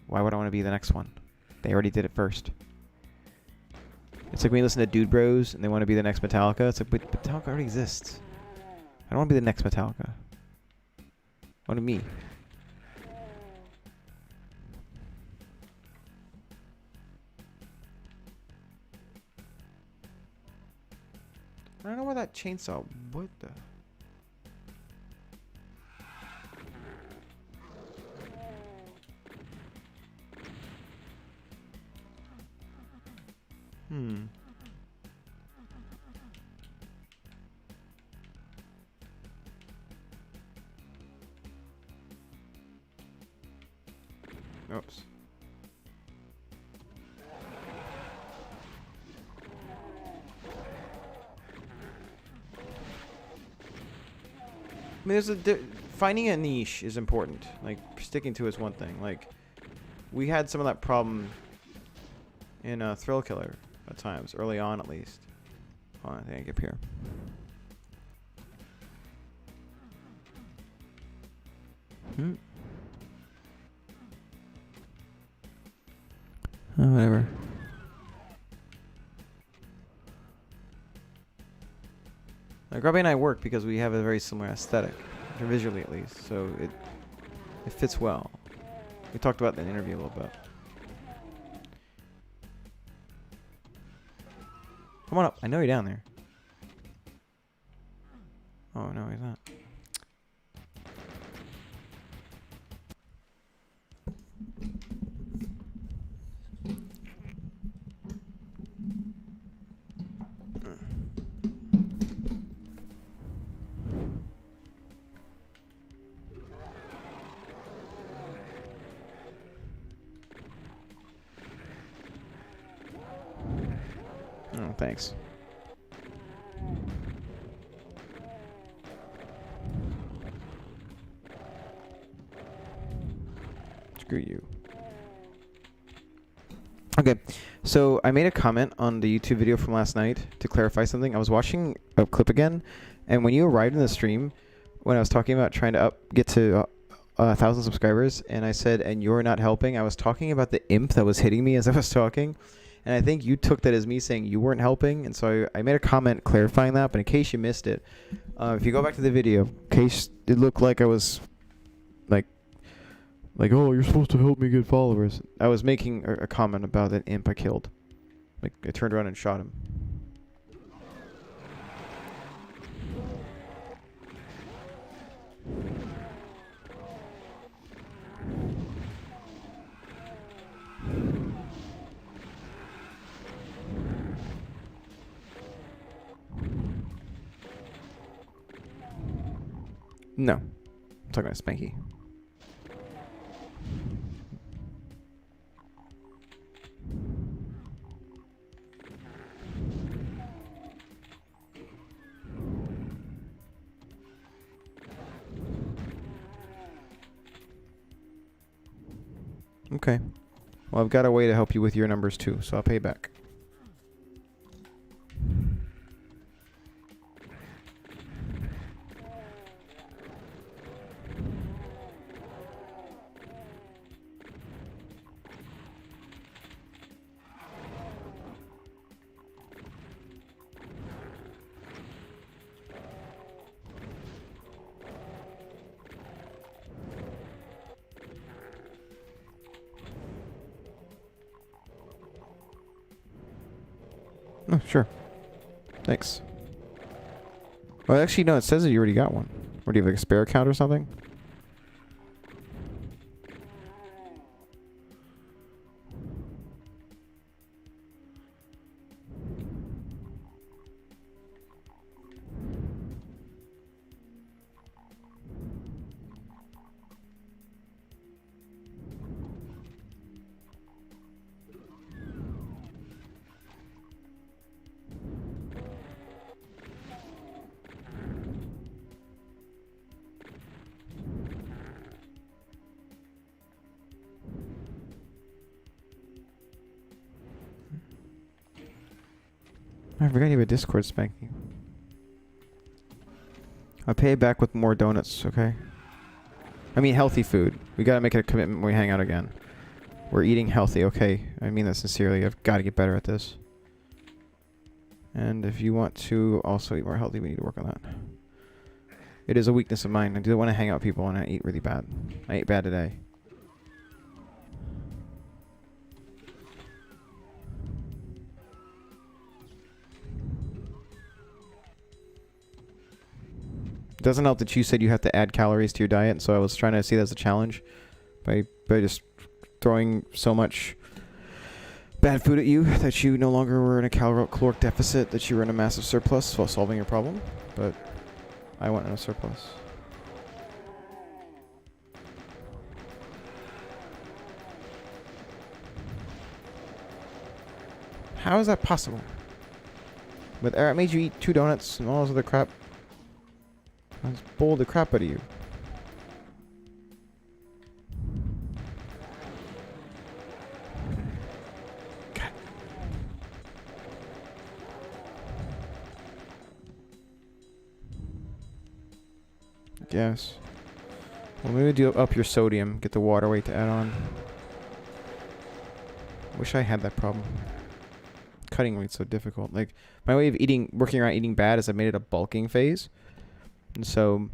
Why would I want to be the next one? They already did it first. It's like when you listen to Dude Bros and they want to be the next Metallica. It's like, but Metallica already exists. I don't want to be the next Metallica. I want to be me. I don't know where that chainsaw. What the? Oops. I mean, finding a niche is important. Like, sticking to it's one thing. Like, we had some of that problem in Thrill Killer at times, early on at least. Hold on, I think I get up here. Oh, whatever. Grubby and I work because we have a very similar aesthetic, visually at least, so it fits well. We talked about that in the interview a little bit. Come on up. I know you're down there. Oh, no, he's not. Oh, thanks. Screw you. Okay, so I made a comment on the YouTube video from last night to clarify something. I was watching a clip again, and when you arrived in the stream, when I was talking about trying to get to 1,000 subscribers, and I said, "And you're not helping." I was talking about the imp that was hitting me as I was talking, and I think you took that as me saying you weren't helping, and so I made a comment clarifying that. But in case you missed it, if you go back to the video, in case it looked like I was like, oh, you're supposed to help me get followers. I was making a comment about that imp I killed. Like, I turned around and shot him. No. I'm talking about Spanky. Okay. Well, I've got a way to help you with your numbers too, so I'll pay back. Oh, sure. Thanks. Well, actually, no, it says that you already got one. Or do you have like a spare account or something? I forgot you have a Discord, Spanky. I'll pay it back with more donuts, okay? I mean healthy food. We gotta make it a commitment when we hang out again. We're eating healthy, okay? I mean that sincerely. I've got to get better at this. And if you want to also eat more healthy, we need to work on that. It is a weakness of mine. I do want to hang out with people and I eat really bad. I ate bad today. Doesn't help that you said you have to add calories to your diet, so I was trying to see that as a challenge by just throwing so much bad food at you that you no longer were in a caloric deficit, that you were in a massive surplus while solving your problem. But I went in a surplus. How is that possible? But I made you eat 2 donuts and all this other crap. I just bowled the crap out of you. God. Guess. Well, maybe do up your sodium. Get the water weight to add on. Wish I had that problem. Cutting weight's so difficult. Like, my way of working around eating bad is I made it a bulking phase. And so,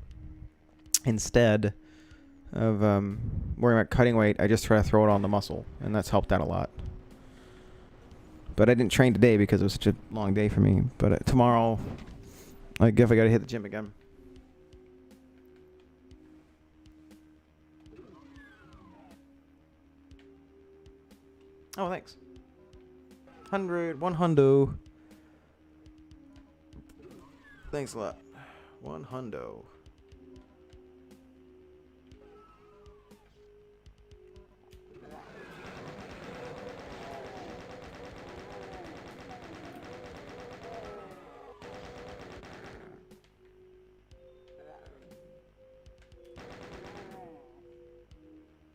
instead of worrying about cutting weight, I just try to throw it on the muscle. And that's helped out a lot. But I didn't train today because it was such a long day for me. But tomorrow, I guess I got to hit the gym again. Oh, thanks. 100. Thanks a lot. 100.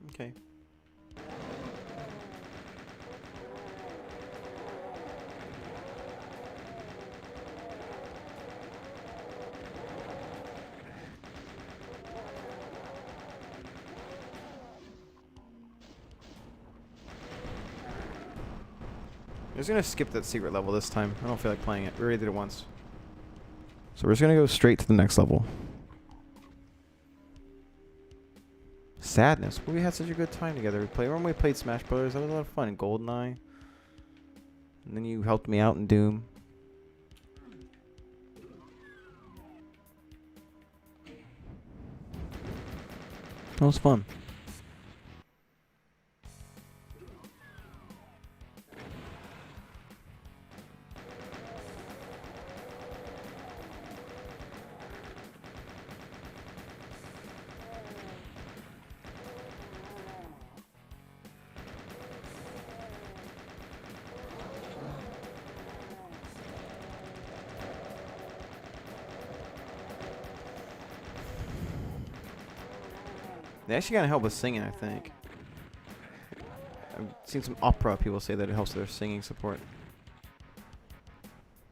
Okay. I'm just gonna skip that secret level this time. I don't feel like playing it. We already did it once. So we're just gonna go straight to the next level. Sadness. But we had such a good time together. Remember we played Smash Brothers? That was a lot of fun. GoldenEye. And then you helped me out in Doom. That was fun. They actually gotta help with singing, I think. I've seen some opera people say that it helps with their singing support.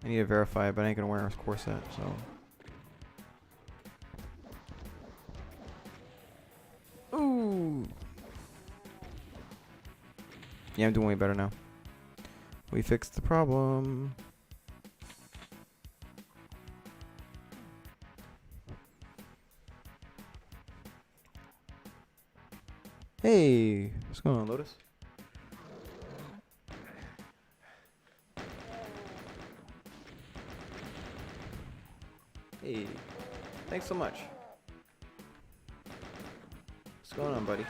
I need to verify it, but I ain't gonna wear a corset, so. Ooh. Yeah, I'm doing way better now. We fixed the problem. Hey, what's going on, Lotus? Hey, thanks so much. What's going on, buddy?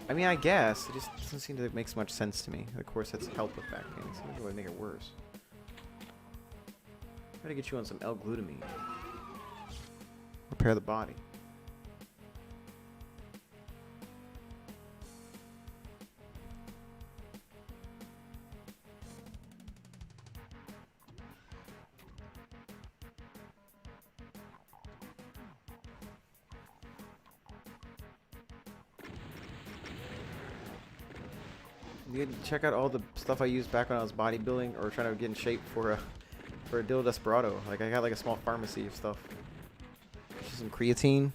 I mean, I guess. It just doesn't seem to make so much sense to me. Of course, that's help with back pain. It seems to make it worse. Try to get you on some L-glutamine. Repair the body. You can check out all the stuff I used back when I was bodybuilding or trying to get in shape for a Dildo Desperado. Like I got like a small pharmacy of stuff. Just some creatine.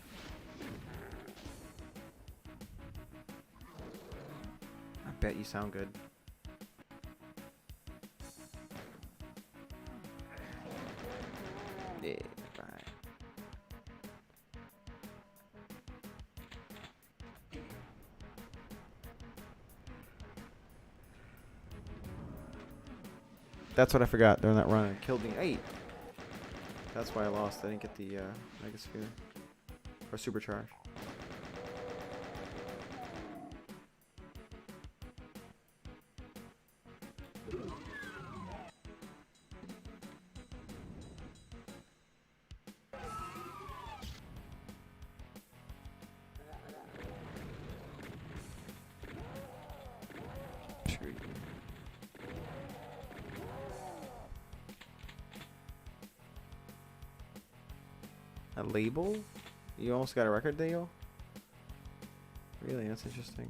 I bet you sound good. Yeah, fine. That's what I forgot during that run. It killed me. Hey! That's why I lost. I didn't get the Mega Sphere. Or Supercharge. A label? You almost got a record deal? Really? That's interesting.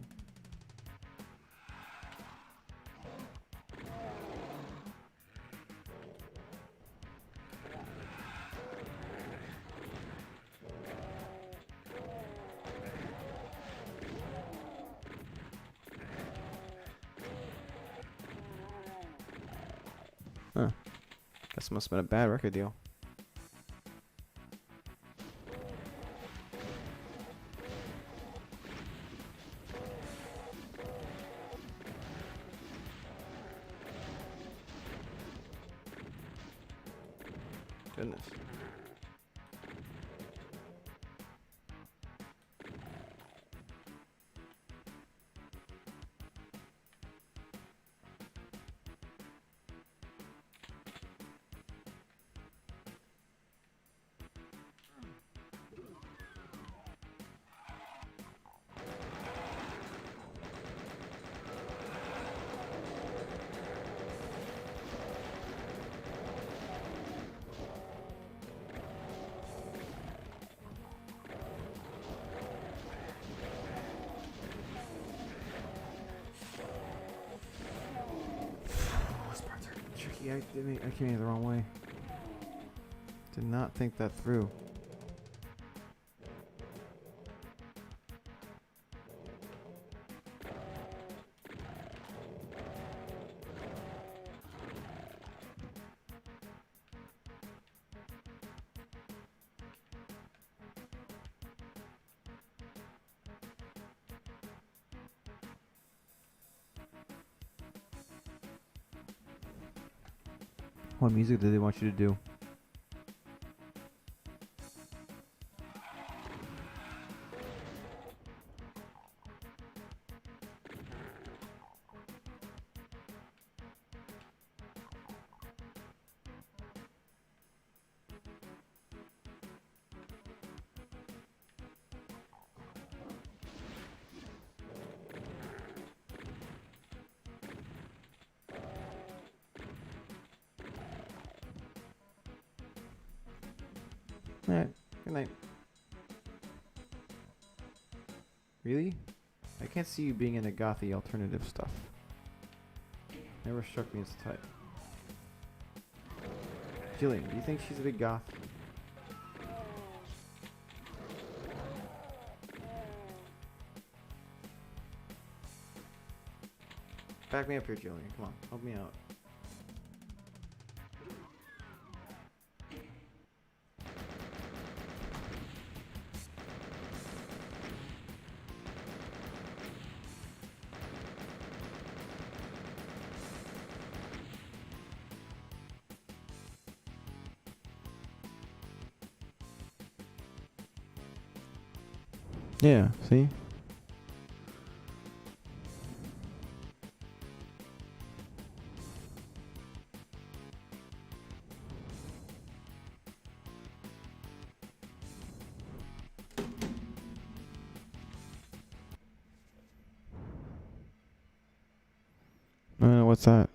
Huh. Guess it must have been a bad record deal. Goodness. I came in the wrong way. Did not think that through. What music do they want you to do? Alright, good night. Really? I can't see you being into gothy alternative stuff. Never struck me as the type. Jillian, do you think she's a big goth? Back me up here, Jillian. Come on, help me out. Yeah, see? What's that?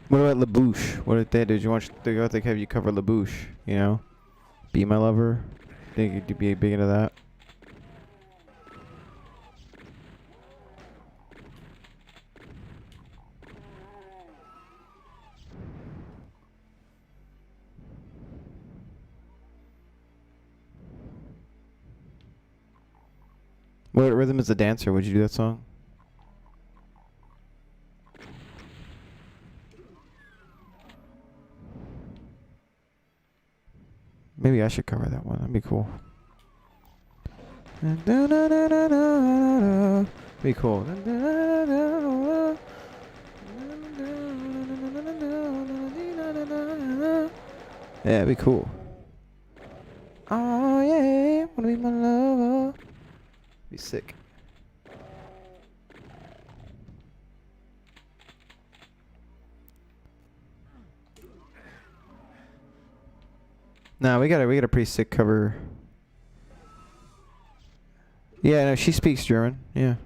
What about La Bouche? What if they did? You want to go to have you cover La Bouche? You know, Be My Lover. Think you'd be big into that? What Rhythm is a Dancer? Would you do that song? Maybe I should cover that one. That'd be cool. Be cool. Yeah, be cool. Oh yeah, wanna be my lover. Be sick. Nah, we got a pretty sick cover. Yeah, no, she speaks German. Yeah.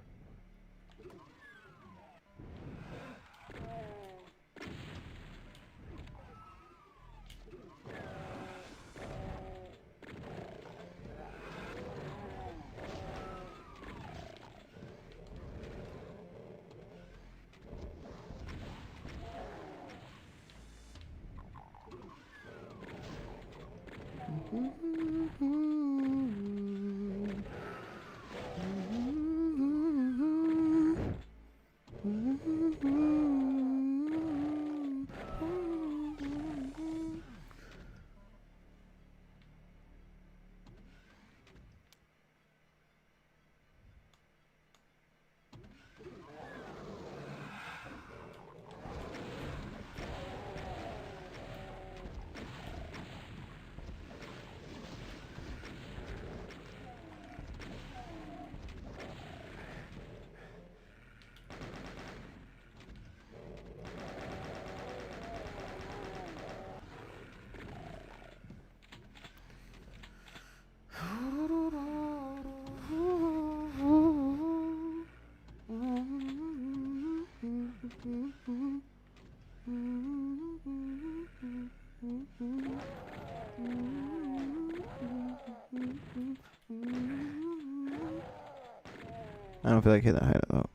I don't feel like hitting that height though.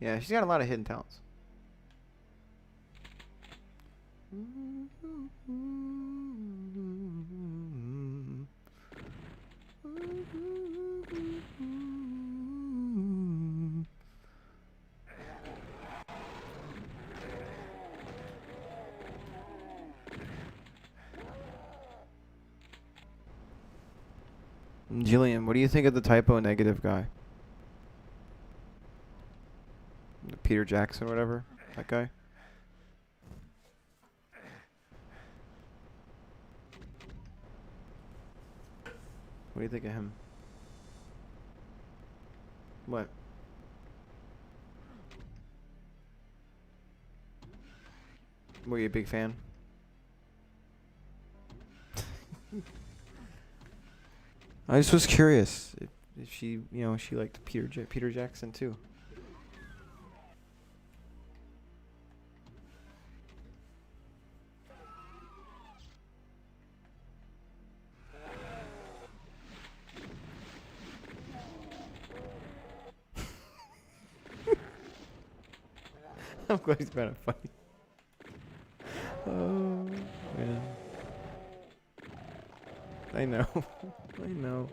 Yeah, she's got a lot of hidden talents. Jillian, what do you think of the typo negative guy? Peter Jackson, whatever. That guy. What do you think of him? What? Were you a big fan? I just was curious if she, you know, she liked Peter Jackson too. I'm glad he's kind of funny. Oh man. I know. I know.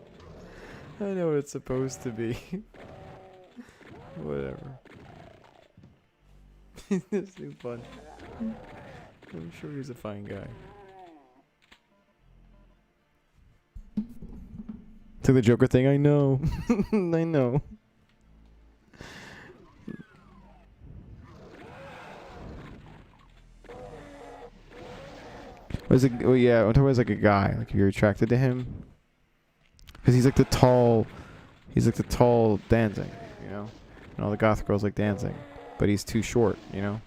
I know what it's supposed to be. Whatever. It's too fun. I'm sure he's a fine guy. To the Joker thing, I know. I know. Was it? Oh yeah, I'm talking about as like a guy. Like if you're attracted to him, because he's like the tall Danzig, you know. And all the goth girls like Danzig, but he's too short, you know.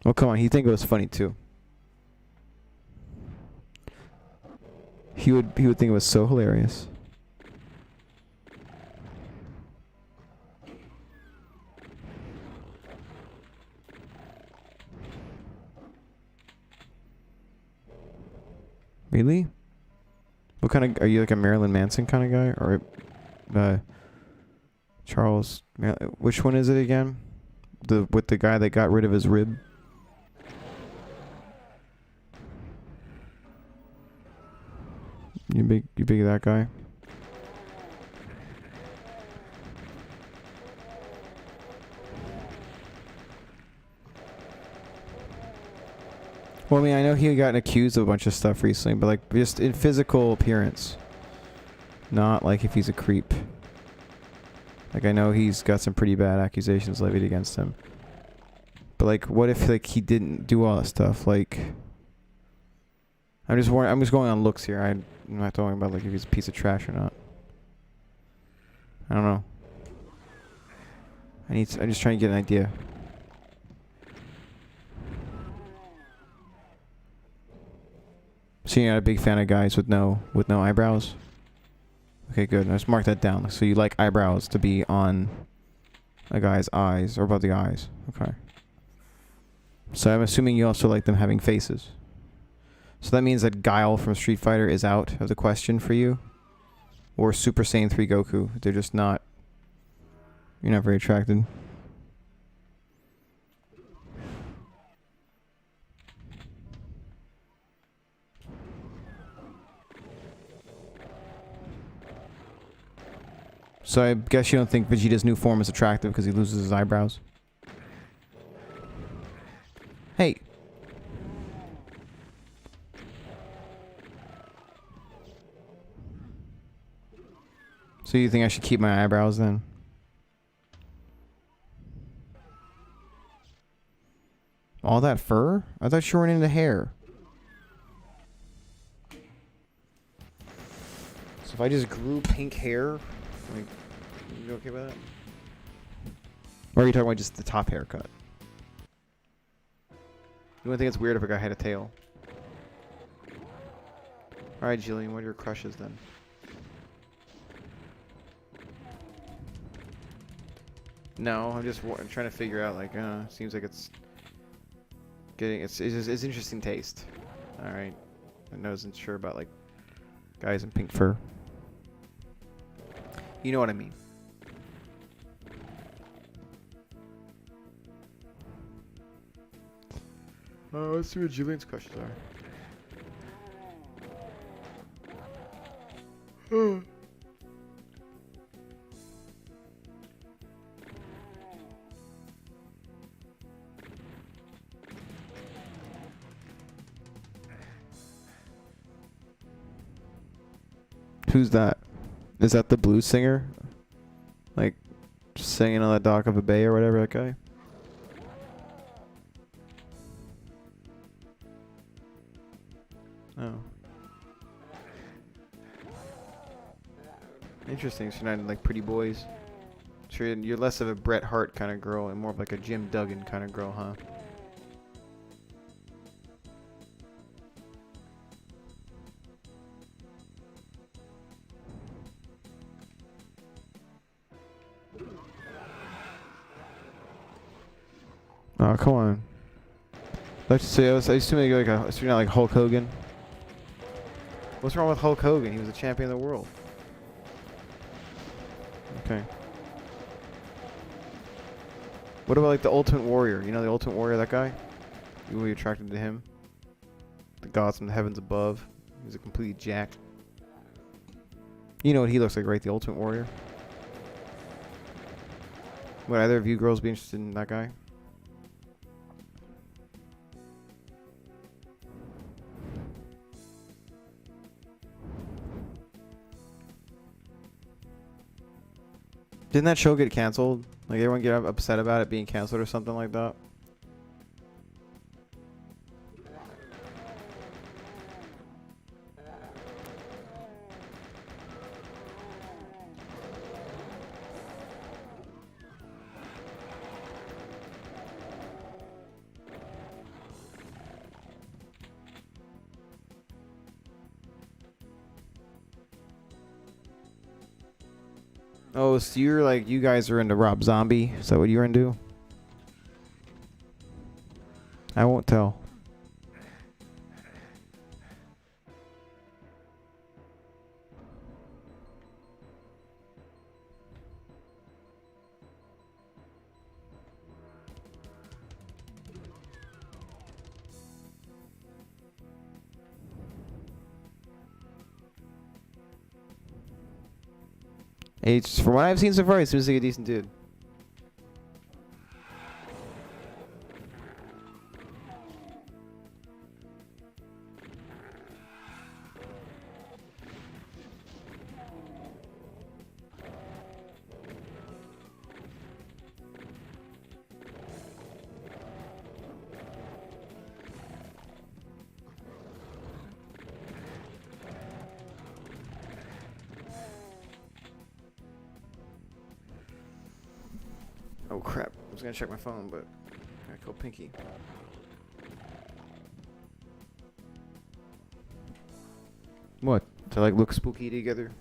Well, come on, he'd think it was funny too. He would think it was so hilarious. Really? What kind of, are you like a Marilyn Manson kind of guy, or Charles? Which one is it again? With the guy that got rid of his rib. You big that guy? Well, I mean, I know he got accused of a bunch of stuff recently, but like just in physical appearance, not like if he's a creep. Like I know he's got some pretty bad accusations levied against him. But like, what if like he didn't do all that stuff? Like, I'm just going on looks here. I'm not talking about like if he's a piece of trash or not. I don't know. I'm just trying to get an idea. So you're not a big fan of guys with no eyebrows? Okay, good. Let's mark that down. So you like eyebrows to be on a guy's eyes or above the eyes. Okay. So I'm assuming you also like them having faces. So that means that Guile from Street Fighter is out of the question for you? Or Super Saiyan 3 Goku. They're just not... You're not very attracted. So I guess you don't think Vegeta's new form is attractive because he loses his eyebrows? Hey. So you think I should keep my eyebrows then? All that fur? I thought you were into hair. So if I just grew pink hair, like, you okay with that? Or are you talking about just the top haircut? You wouldn't think it's weird if a guy had a tail. Alright, Jillian, what are your crushes then? No, I'm just trying to figure out. Like, seems like it's getting. It's interesting taste. All right, I wasn't sure about like guys in pink fur. You know what I mean. Let's see what Julian's questions are. Who's that? Is that the blues singer? Like, singing on the dock of a bay or whatever, that guy? Oh. Interesting. So you're not like Pretty Boys. So you're less of a Bret Hart kind of girl and more of like a Jim Duggan kind of girl, huh? Oh, come on. Let's say I used to make like a, so you're not like Hulk Hogan. What's wrong with Hulk Hogan? He was a champion of the world. Okay. What about like the Ultimate Warrior? You know the Ultimate Warrior, that guy? You will be attracted to him? The gods from the heavens above. He's a completely jacked. You know what he looks like, right? The Ultimate Warrior. Would either of you girls be interested in that guy? Didn't that show get canceled? Like everyone get upset about it being canceled or something like that? Oh, so you're like, you guys are into Rob Zombie? Is that what you're into? I won't tell. H, from what I've seen so far, he seems like a decent dude. Oh crap, I was gonna check my phone, but I called Pinky. What? To like look spooky together?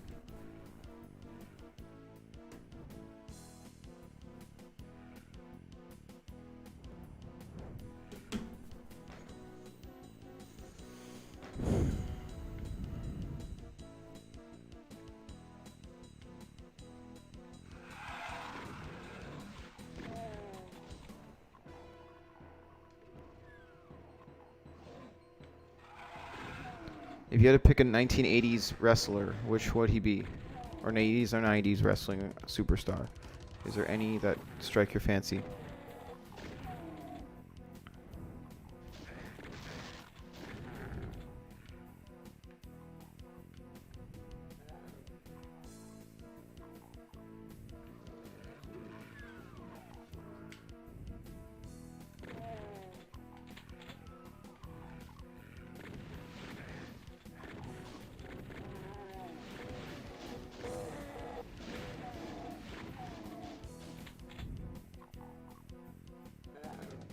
If you had to pick a 1980s wrestler, which would he be? Or an 80s or 90s wrestling superstar? Is there any that strike your fancy?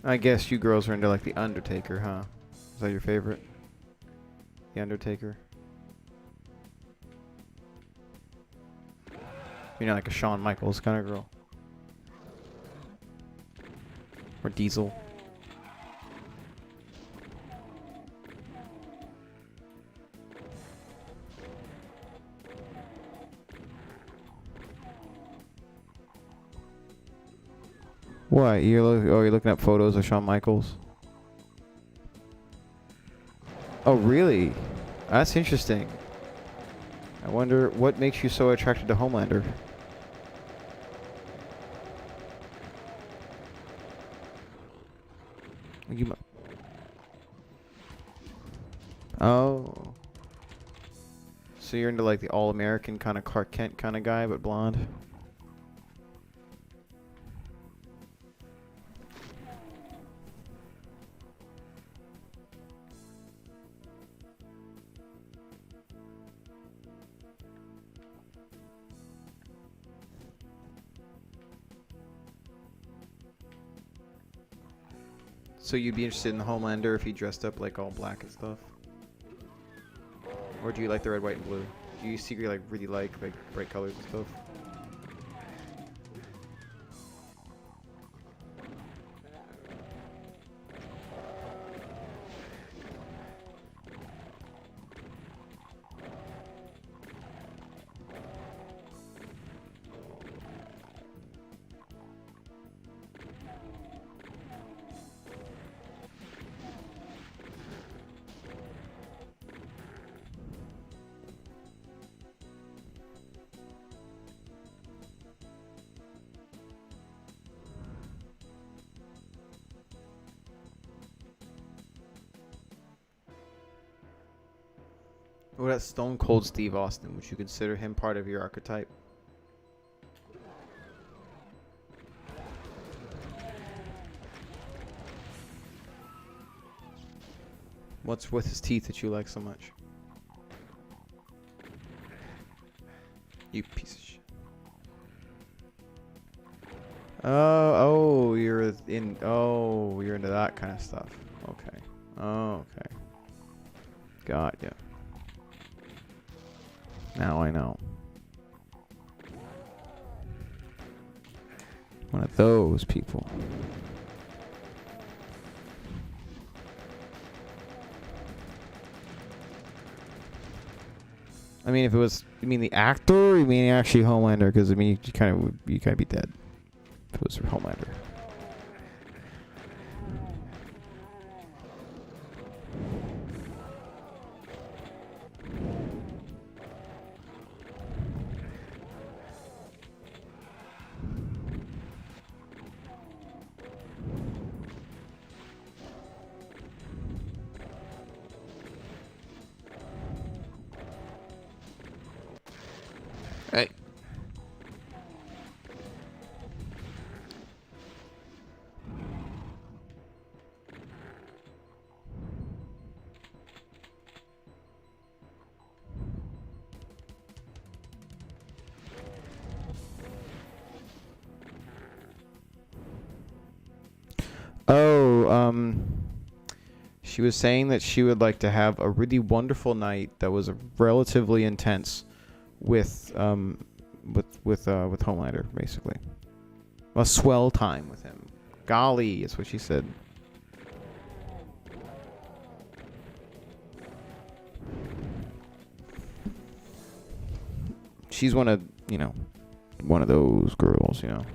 I guess you girls are into like The Undertaker, huh? Is that your favorite? The Undertaker? You're not like a Shawn Michaels kind of girl. Or Diesel. What? You're looking up photos of Shawn Michaels? Oh, really? That's interesting. I wonder what makes you so attracted to Homelander. Oh. So you're into like the all-American kind of Clark Kent kind of guy, but blonde? So you'd be interested in the Homelander if he dressed up like all black and stuff? Or do you like the red, white, and blue? Do you secretly like really like bright colors and stuff? What about Stone Cold Steve Austin? Would you consider him part of your archetype? What's with his teeth that you like so much? You piece of shit. You're into that kind of stuff. Okay. Oh, okay. Got ya. Now I know. One of those people. I mean, if it was, you mean the actor, or you mean actually Homelander? Because I mean, you kind of be dead if it was Homelander. Hey. She was saying that she would like to have a really wonderful night that was relatively intense with Homelander, basically. A swell time with him. Golly, is what she said. She's one of those girls, you know.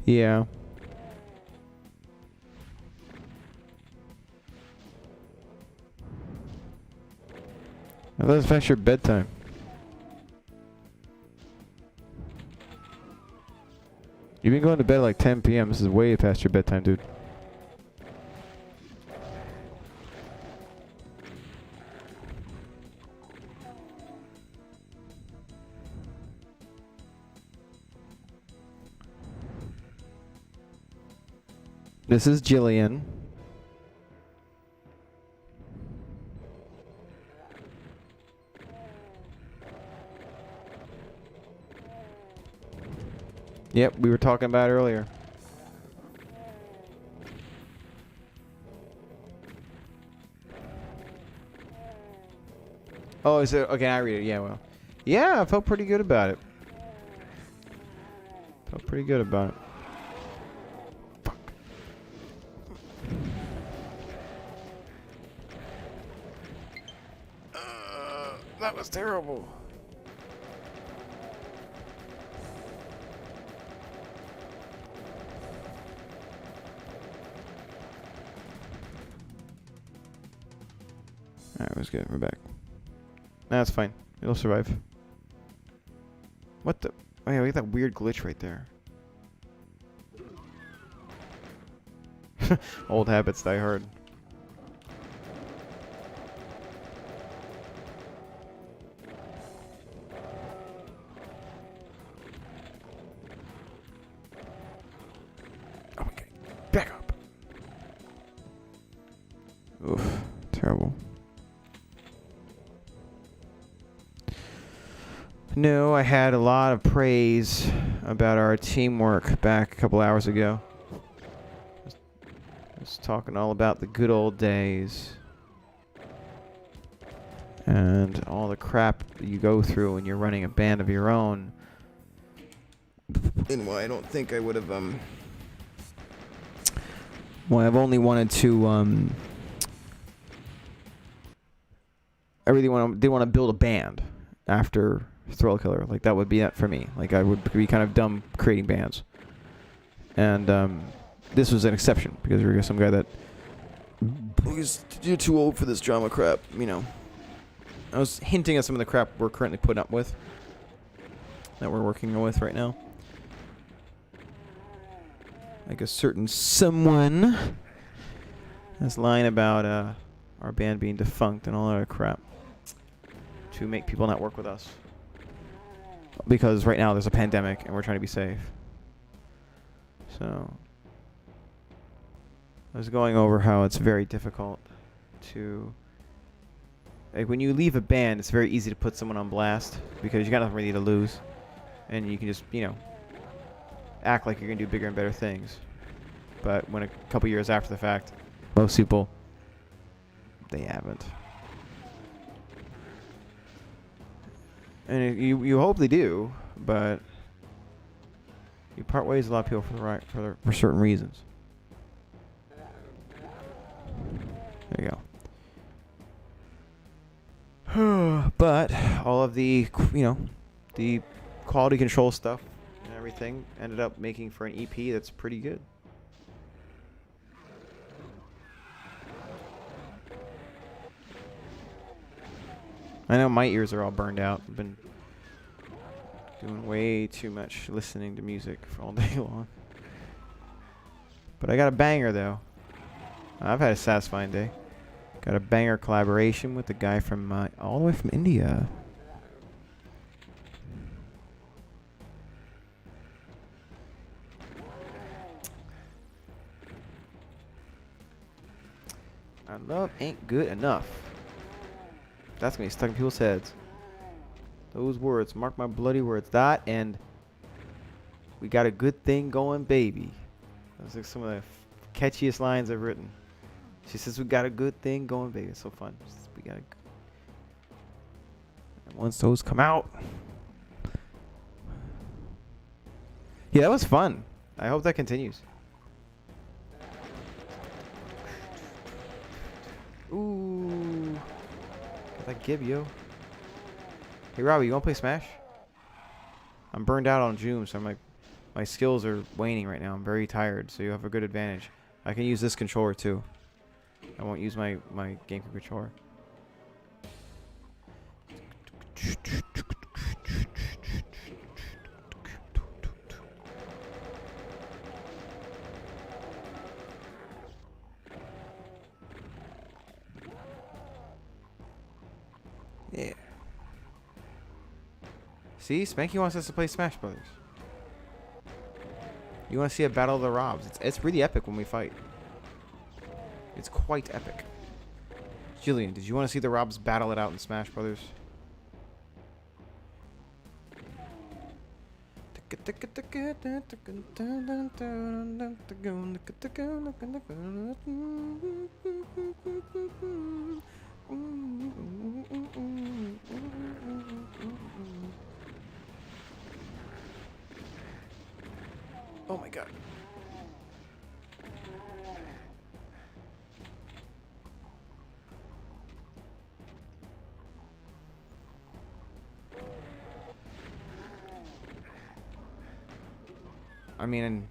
Yeah. I thought it's past your bedtime. You've been going to bed at like 10 p.m. This is way past your bedtime, dude. This is Jillian. Yep, we were talking about it earlier. Oh, is it? Okay, I read it. Yeah, well. Yeah, I felt pretty good about it. Felt pretty good about it. Fuck. That was terrible. Alright, was good. We're back. That's fine. It'll survive. What the? Oh yeah, we got that weird glitch right there. Old habits die hard. Okay, back up. Oof, terrible. No, I had a lot of praise about our teamwork back a couple hours ago. I was talking all about the good old days. And all the crap that you go through when you're running a band of your own. And why I don't think I would have, well, I've only wanted to, I really didn't want to build a band after Thrill Killer. Like, that would be it for me. Like, I would be kind of dumb creating bands. And this was an exception because you're some guy that you're too old for this drama crap, you know. I was hinting at some of the crap we're currently putting up with, that we're working with right now. Like a certain someone is lying about our band being defunct and all that other crap to make people not work with us. Because right now there's a pandemic and we're trying to be safe. So I was going over how it's very difficult to, like, when you leave a band, it's very easy to put someone on blast because you got nothing really to lose, and you can just, you know, act like you're gonna do bigger and better things. But when a couple years after the fact, most people, they haven't. And you hope they do, but you part ways with a lot of people for certain reasons. There you go. But all of the, you know, the quality control stuff and everything ended up making for an EP that's pretty good. I know my ears are all burned out. I've been doing way too much listening to music for all day long. But I got a banger, though. I've had a satisfying day. Got a banger collaboration with the guy from all the way from India. Our love ain't good enough. That's gonna be stuck in people's heads. Those words, mark my bloody words. That and we got a good thing going, baby. Those are some of the catchiest lines I've written. She says we got a good thing going, baby. It's so fun. We got a. And once those come out, yeah, that was fun. I hope that continues. Ooh. Got that gib, yo. Hey, Robbie, you want to play Smash? I'm burned out on Zoom, so I'm like, my skills are waning right now. I'm very tired, so you have a good advantage. I can use this controller, too. I won't use my GameCube controller. Yeah. See, Spanky wants us to play Smash Brothers. You want to see a battle of the Robs? It's really epic when we fight. It's quite epic. Jillian, did you want to see the Robs battle it out in Smash Brothers? Oh my god. I mean,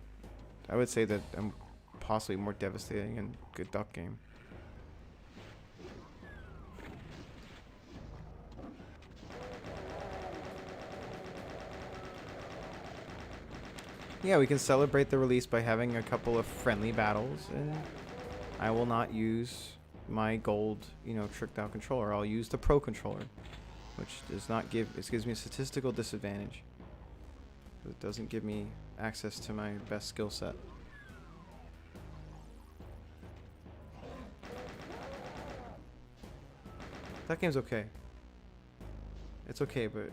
I would say that I'm possibly more devastating in good duck game. Yeah, we can celebrate the release by having a couple of friendly battles, and I will not use my gold, tricked out controller. I'll use the pro controller, which does not it gives me a statistical disadvantage. It doesn't give me access to my best skill set. That game's okay. It's okay, but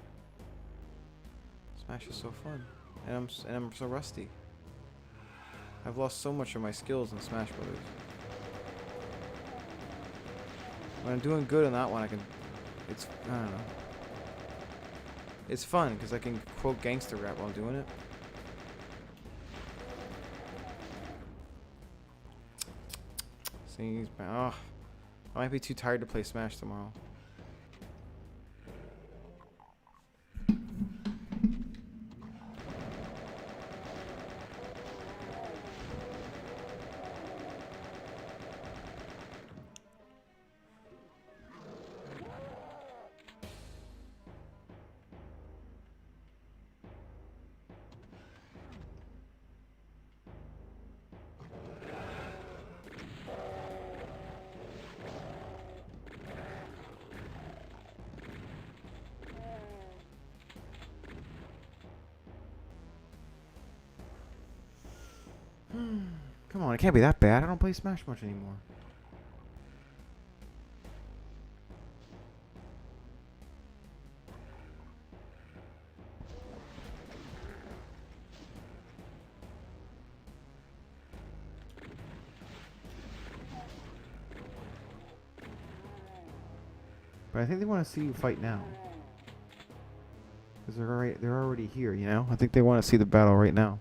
Smash is so fun, and I'm so rusty. I've lost so much of my skills in Smash Brothers. When I'm doing good on that one, I don't know. It's fun because I can quote gangster rap while doing it. See, I might be too tired to play Smash tomorrow. Come on, it can't be that bad. I don't play Smash much anymore. But I think they want to see you fight now. Because they're already here, I think they want to see the battle right now.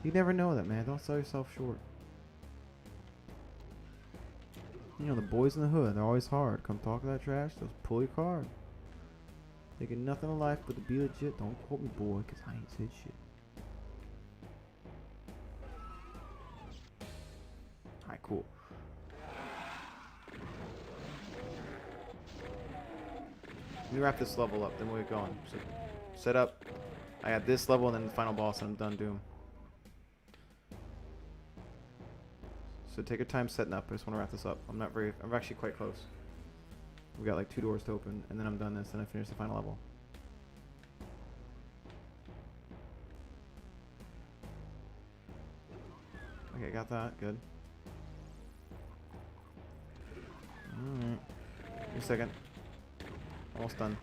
You never know that, man. Don't sell yourself short. The boys in the hood, they're always hard. Come talk that trash, they'll pull your card. They get nothing in life but to be legit. Don't quote me, boy, because I ain't said shit. Alright, cool. Let me wrap this level up, then we'll get going. So, set up. I got this level and then the final boss, and I'm done Doom. So take your time setting up. I just want to wrap this up. I'm actually quite close. We got like 2 doors to open, and then I'm done this, and I finish the final level. Okay, got that. Good. Alright. Give me a second. Almost done.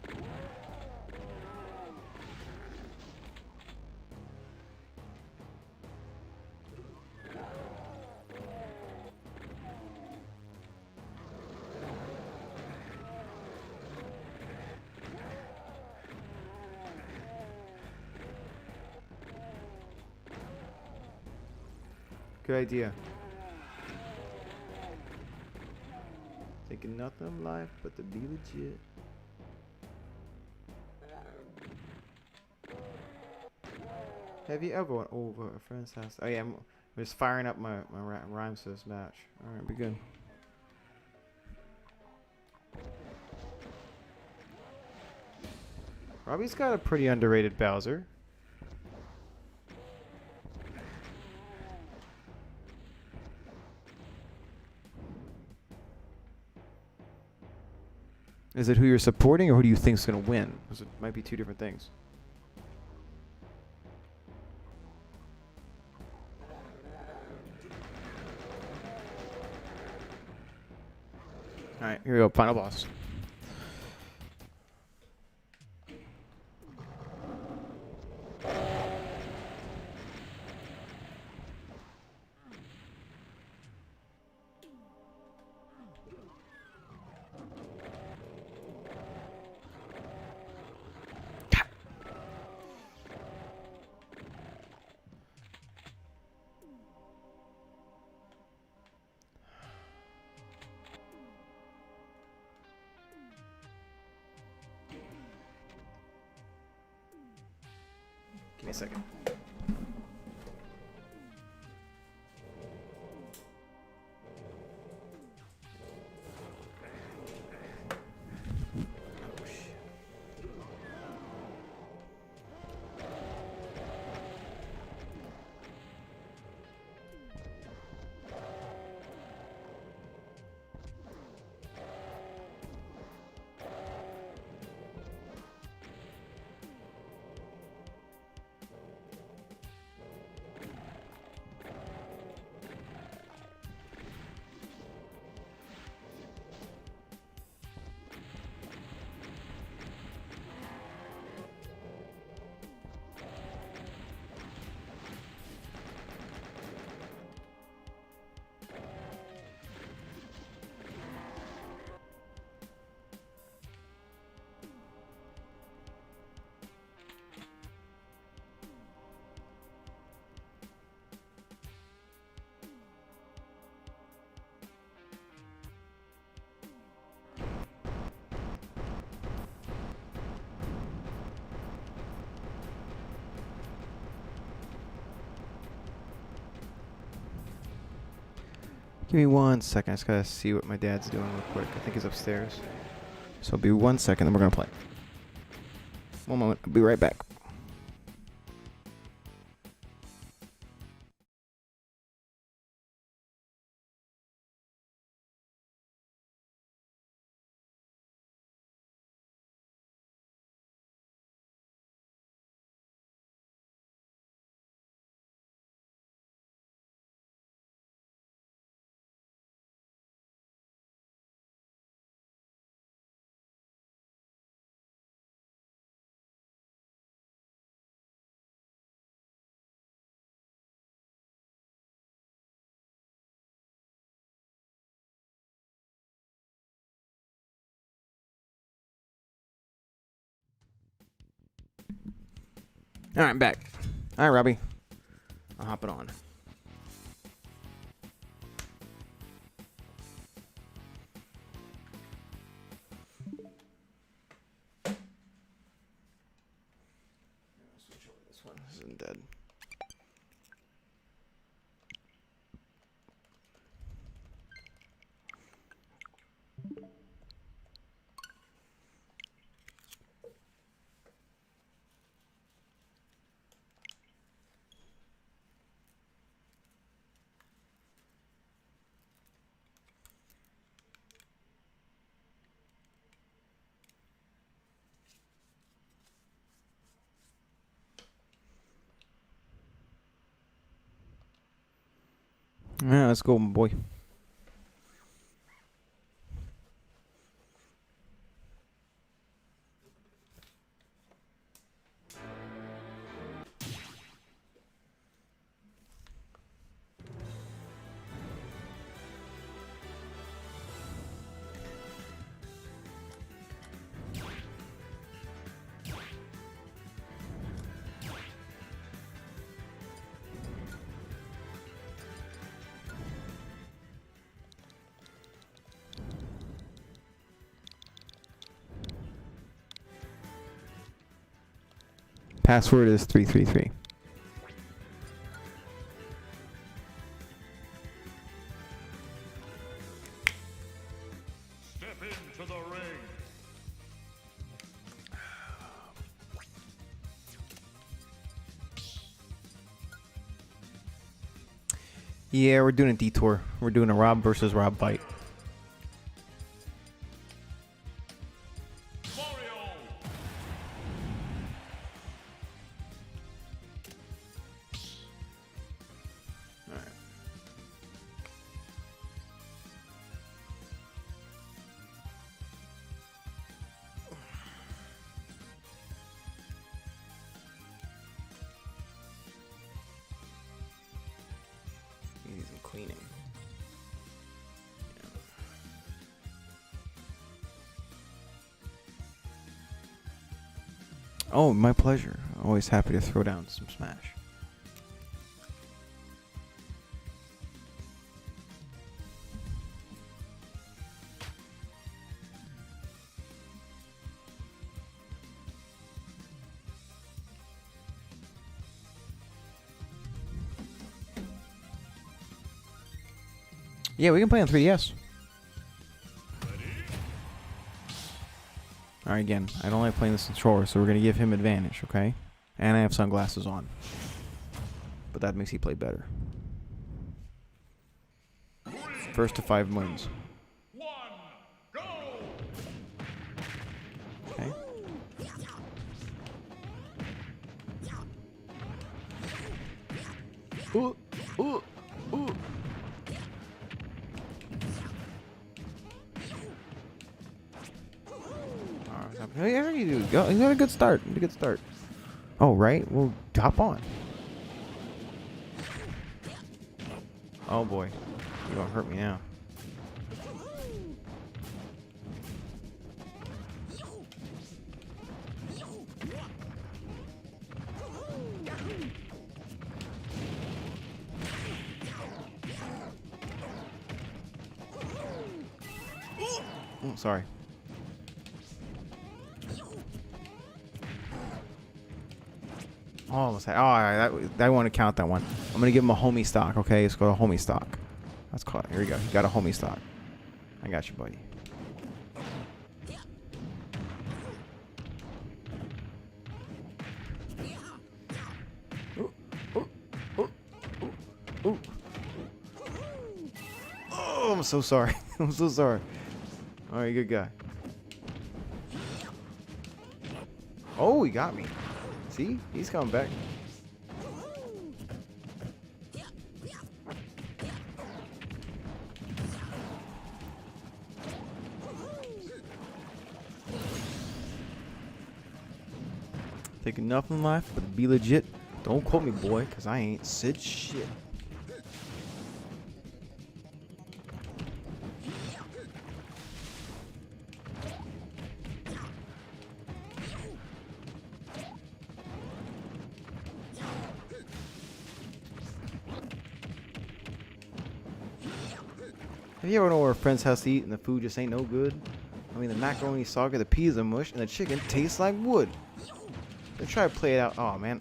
Good idea. Thinking nothing of life but to be legit. Have you ever went over a friend's house? Oh yeah, I'm just firing up my rhymes for this match. Alright, be good. Robbie's got a pretty underrated Bowser. Is it who you're supporting or who do you think is going to win? Because it might be 2 different things. Alright, here we go. Final boss. Give me a second. Give me 1 second. I just gotta see what my dad's doing real quick. I think he's upstairs. So it'll be 1 second, then we're gonna play. One moment. I'll be right back. All right, I'm back. All right, Robbie. I'll hop it on. Switch over this one. This isn't dead. Yeah, let's go, my boy. Password is 333. Step into the ring. Yeah, we're doing a detour. We're doing a Rob versus Rob fight. Mario. All right. Needs some cleaning. Yeah. Oh, my pleasure. Always happy to throw down some Smash. Yeah, we can play on 3DS. Alright, again, I don't like playing this controller, so we're going to give him advantage, okay? And I have sunglasses on. But that makes he play better. First to 5 wins. Okay. Ooh, ooh, ooh. Yeah, you got a good start. You got a good start. Oh, right. Well, hop on. Oh boy, you're gonna hurt me now. Oh, sorry. Oh, almost had. Oh, I want to count that one. I'm gonna give him a homie stock. Okay, let's go to homie stock. Let's call it. Here we go. You got a homie stock. I got you, buddy. Ooh, ooh, ooh, ooh, ooh. Oh, I'm so sorry. I'm so sorry. All right, good guy. Oh, he got me. See? He's coming back. Taking nothing in life but to be legit. Don't quote me, boy, because I ain't said shit. Have you ever know where a friend's house to eat and the food just ain't no good? I mean, the macaroni saga, the peas are mush, and the chicken tastes like wood. They try to play it out. Oh, man.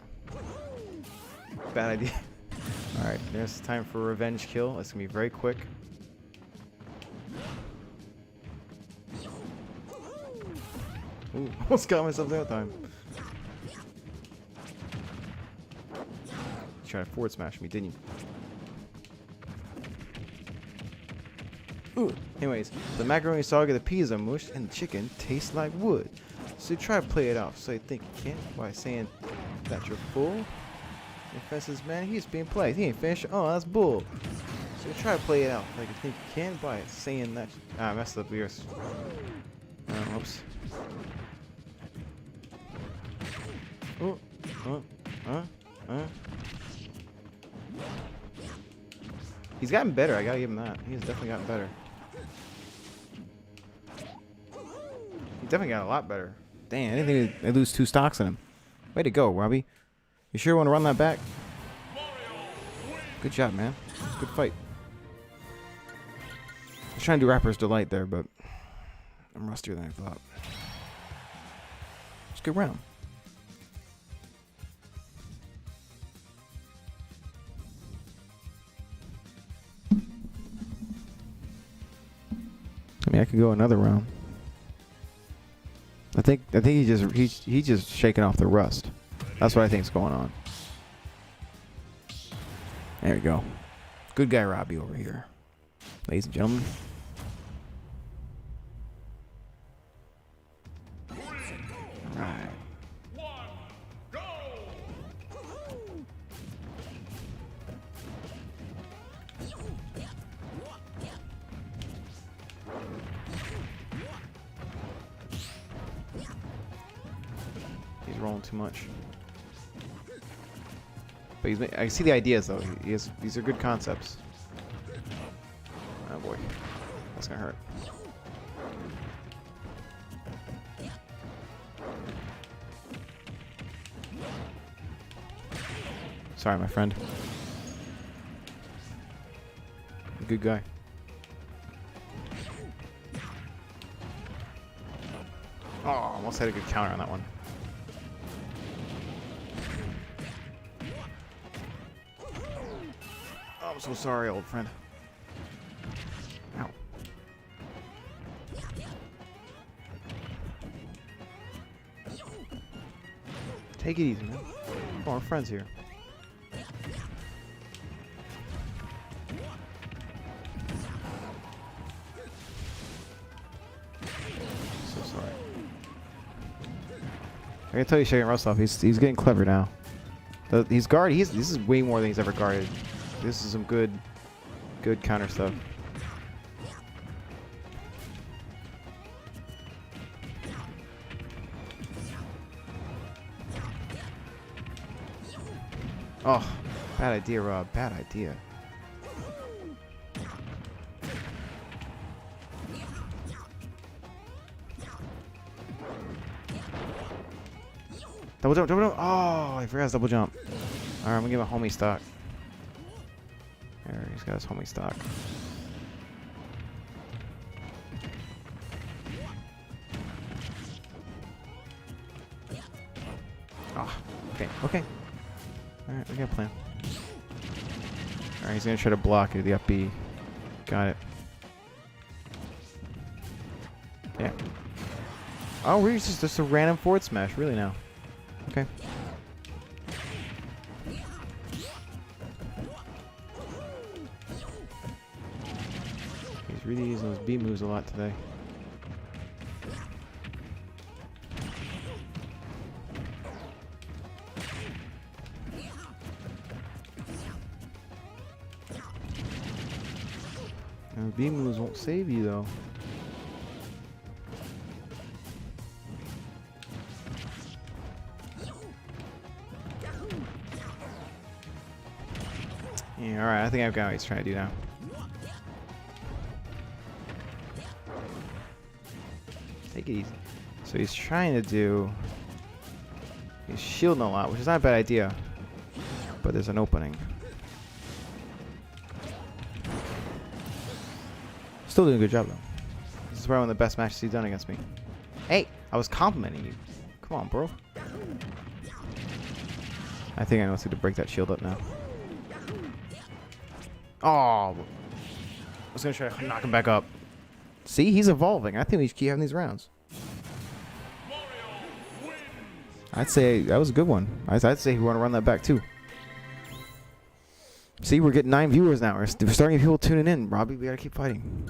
Bad idea. Alright, there's time for a revenge kill. It's going to be very quick. Ooh, almost got myself that time. You tried to forward smash me, didn't you? Ooh. Anyways, the macaroni saga, the peas are mushed, and the chicken tastes like wood. So you try to play it off so you think you can by saying that you're full. The fences, man, he's being played. He ain't finished. Oh, that's bull. So you try to play it out like you think you can by saying that. Ah, I messed up yours. Oops. Oh, He's gotten better. I gotta give him that. He's definitely gotten better. He definitely got a lot better. Dang, I didn't think I'd lose 2 stocks in him. Way to go, Robbie. You sure want to run that back? Good job, man. Good fight. I was trying to do Rapper's Delight there, but I'm rustier than I thought. It's a good round. I mean, I could go another round. I think he's just shaking off the rust. That's what I think is going on. There we go. Good guy Robbie over here. Ladies and gentlemen. Alright. He's rolling too much. But I see the ideas though. These are good concepts. Oh boy, that's gonna hurt. Sorry, my friend. Good guy. Oh, almost had a good counter on that one. I'm so sorry, old friend. Take it easy, man. Come on, we're friends here. So sorry. I can tell you, shaking Rust off. He's getting clever now. He's guarded. This is way more than he's ever guarded. This is some good counter stuff. Oh, bad idea, Rob. Bad idea. Double jump, double jump. Oh, I forgot his double jump. Alright, I'm gonna give him a homie stock. There, he's got his homie stock. Oh, okay, okay. Alright, we got a plan. Alright, he's gonna try to block it, the up B. Got it. Yeah. Oh, we're just a random forward smash, really now. Okay. He's really using those B moves a lot today. B moves won't save you though. Yeah, alright, I think I've got what he's trying to do now. Take it easy. So he's trying to do... He's shielding a lot, which is not a bad idea. But there's an opening. Still doing a good job though. This is probably one of the best matches he's done against me. Hey, I was complimenting you. Come on, bro. I think I know how to break that shield up now. Oh, I was gonna try to knock him back up. See, he's evolving. I think we should keep having these rounds. I'd say that was a good one. I'd say we want to run that back too. See, we're getting 9 viewers now. We're starting to get people tuning in. Robbie, we gotta keep fighting.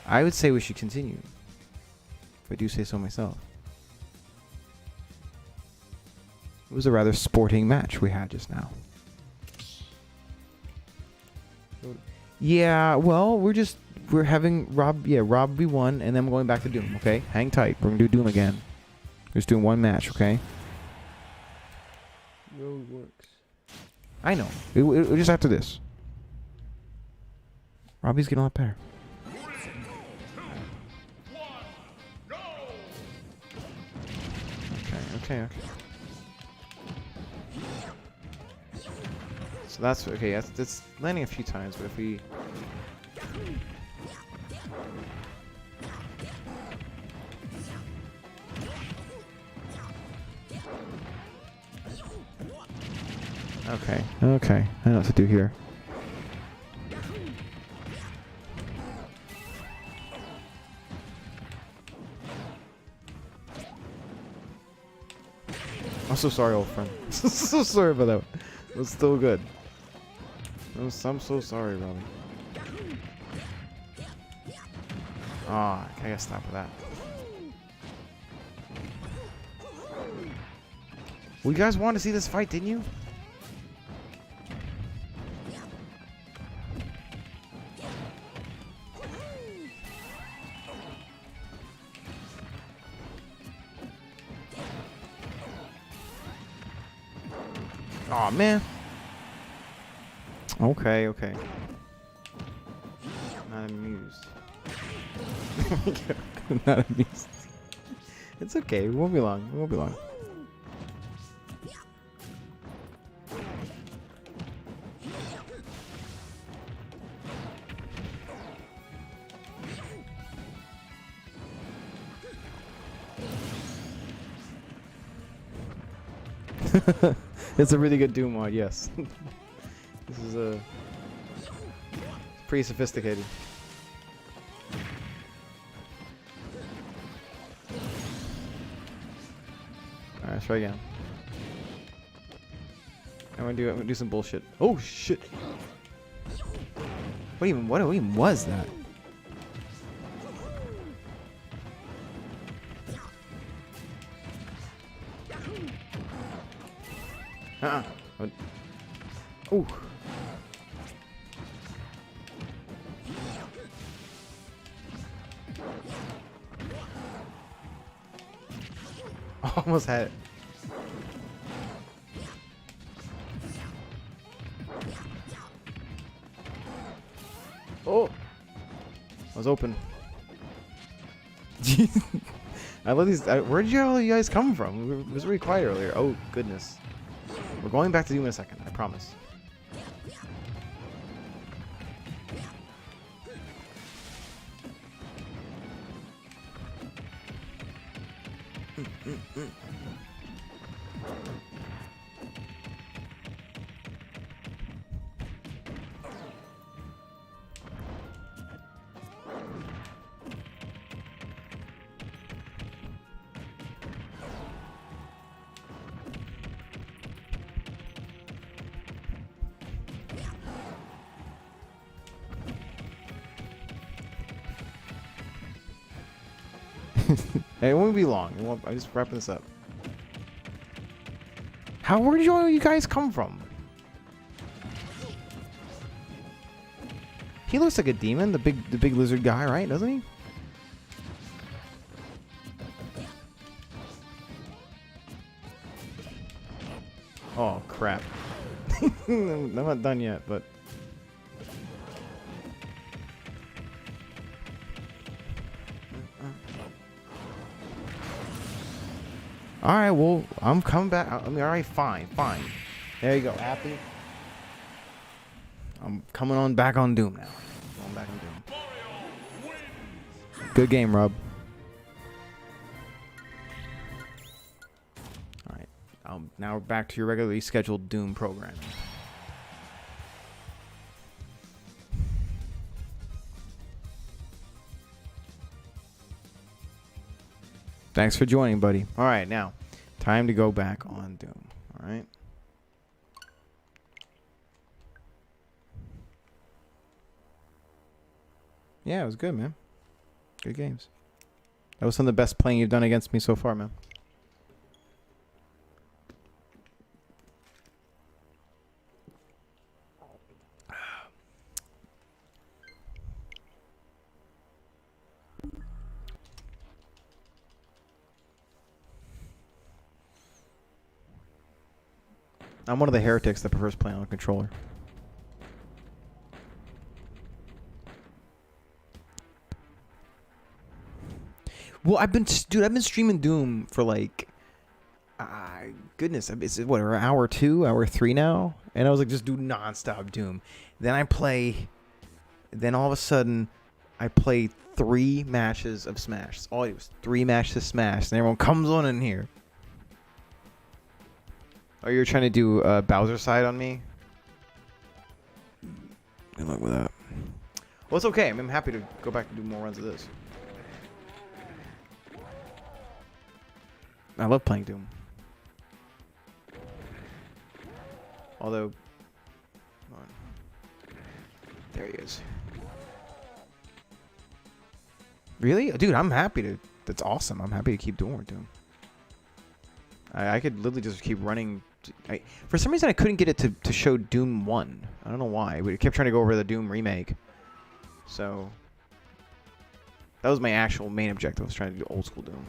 I would say we should continue. If I do say so myself. It was a rather sporting match we had just now. Yeah, well, we're having Rob be one, and then we're going back to Doom, okay? Hang tight. We're gonna do Doom again. We're just doing one match, okay? Road works. I know. It just after this. Robbie's getting a lot better. Okay. So that's okay. That's landing a few times, but if we okay, I know what to do here. I'm so sorry, old friend. So sorry about that. It was still good. I'm so sorry, Robbie. Ah, I gotta stop with that. Well, you guys wanted to see this fight, didn't you? Aw, man. Okay. Not amused. Not amused. It's okay. It won't be long. It's a really good Doom mod, yes. This is pretty sophisticated. let's try again. I'm gonna do some bullshit. Oh shit! What even was that? Ooh. Almost had it. Oh, I was open. I love these. Where did all you guys come from? It was really quiet earlier. Oh goodness. We're going back to Doom in a second. I promise. Hey, it won't be long. I'm just wrapping this up. Where did you guys come from? He looks like a demon, the big lizard guy, right? Doesn't he? Oh crap! I'm not done yet, but. Alright, well, I'm coming back. I mean, alright, fine. There you go, happy. I'm coming on back on Doom now. Going back on Doom. Good game, Rob. Alright, now we're back to your regularly scheduled Doom programming. Thanks for joining, buddy. All right, now, time to go back on Doom. All right. Yeah, it was good, man. Good games. That was some of the best playing you've done against me so far, man. I'm one of the heretics that prefers playing on a controller. Well, I've been streaming Doom for like, goodness, it's what, hour 2, hour 3 now, and I was like, just do nonstop Doom. Then all of a sudden, I play 3 matches of Smash. All it was 3 matches of Smash, and everyone comes on in here. Oh, you're trying to do Bowser side on me? Good luck with that. Well, it's okay. I'm happy to go back and do more runs of this. I love playing Doom. Although, come on. There he is. Really? Dude, I'm happy to... That's awesome. I'm happy to keep doing Doom. I could literally just keep running. For some reason, I couldn't get it to show Doom 1. I don't know why. We kept trying to go over the Doom remake. So, that was my actual main objective. I was trying to do old school Doom.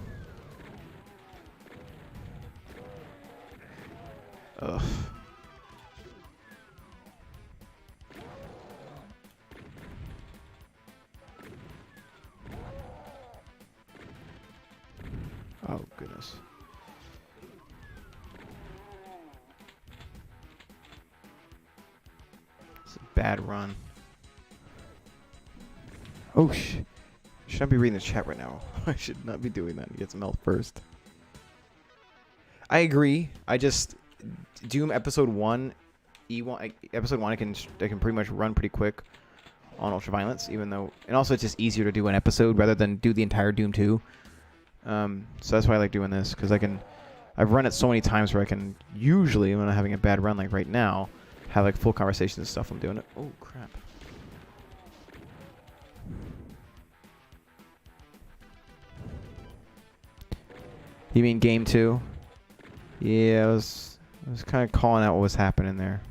Ugh. Oh, goodness. It's a bad run. Oh, should I be reading the chat right now? I should not be doing that. Get some health first. I agree. Doom episode 1, E1, episode 1, I can pretty much run pretty quick on Ultraviolence, even though, and also it's just easier to do an episode rather than do the entire Doom 2. So that's why I like doing this, because I can I've run it so many times where I can usually, when I'm having a bad run like right now, have like full conversations and stuff. I'm doing it. Oh crap. You mean game 2? Yeah, I was kind of calling out what was happening there.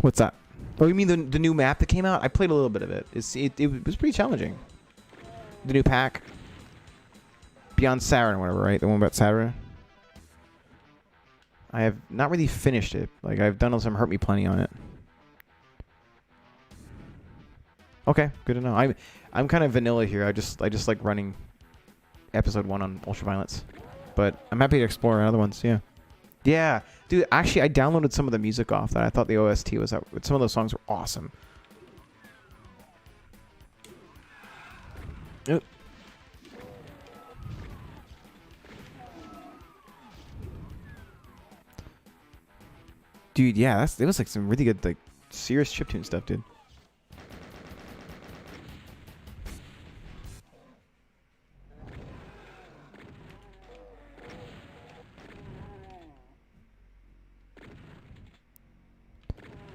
What's that? Oh, you mean the new map that came out? I played a little bit of it. It was pretty challenging. The new pack. Beyond Saturn, whatever, right? The one about Saturn. I have not really finished it. Like, I've done some Hurt Me Plenty on it. Okay, good to know. I'm kind of vanilla here. I just like running episode 1 on Ultraviolence. But I'm happy to explore other ones, yeah. Yeah, dude, actually, I downloaded some of the music off that. I thought the OST was out. Some of those songs were awesome. Yep. Dude, yeah, it was like some really good, like, serious chiptune stuff, dude.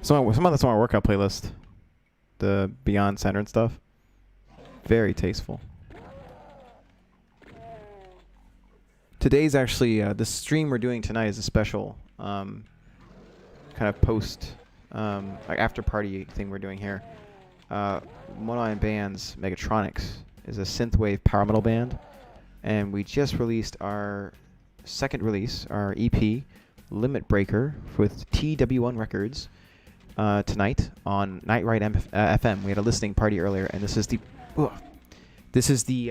Some of that's on our workout playlist. The Beyond Saturn stuff. Very tasteful. Today's actually, the stream we're doing tonight is a special kind of post, like after party thing we're doing here. Monoline Band's Megatronics is a synthwave power metal band. And we just released our second release, our EP, Limit Breaker, with TW1 Records. Tonight on Night Ride FM. We had a listening party earlier, and this is the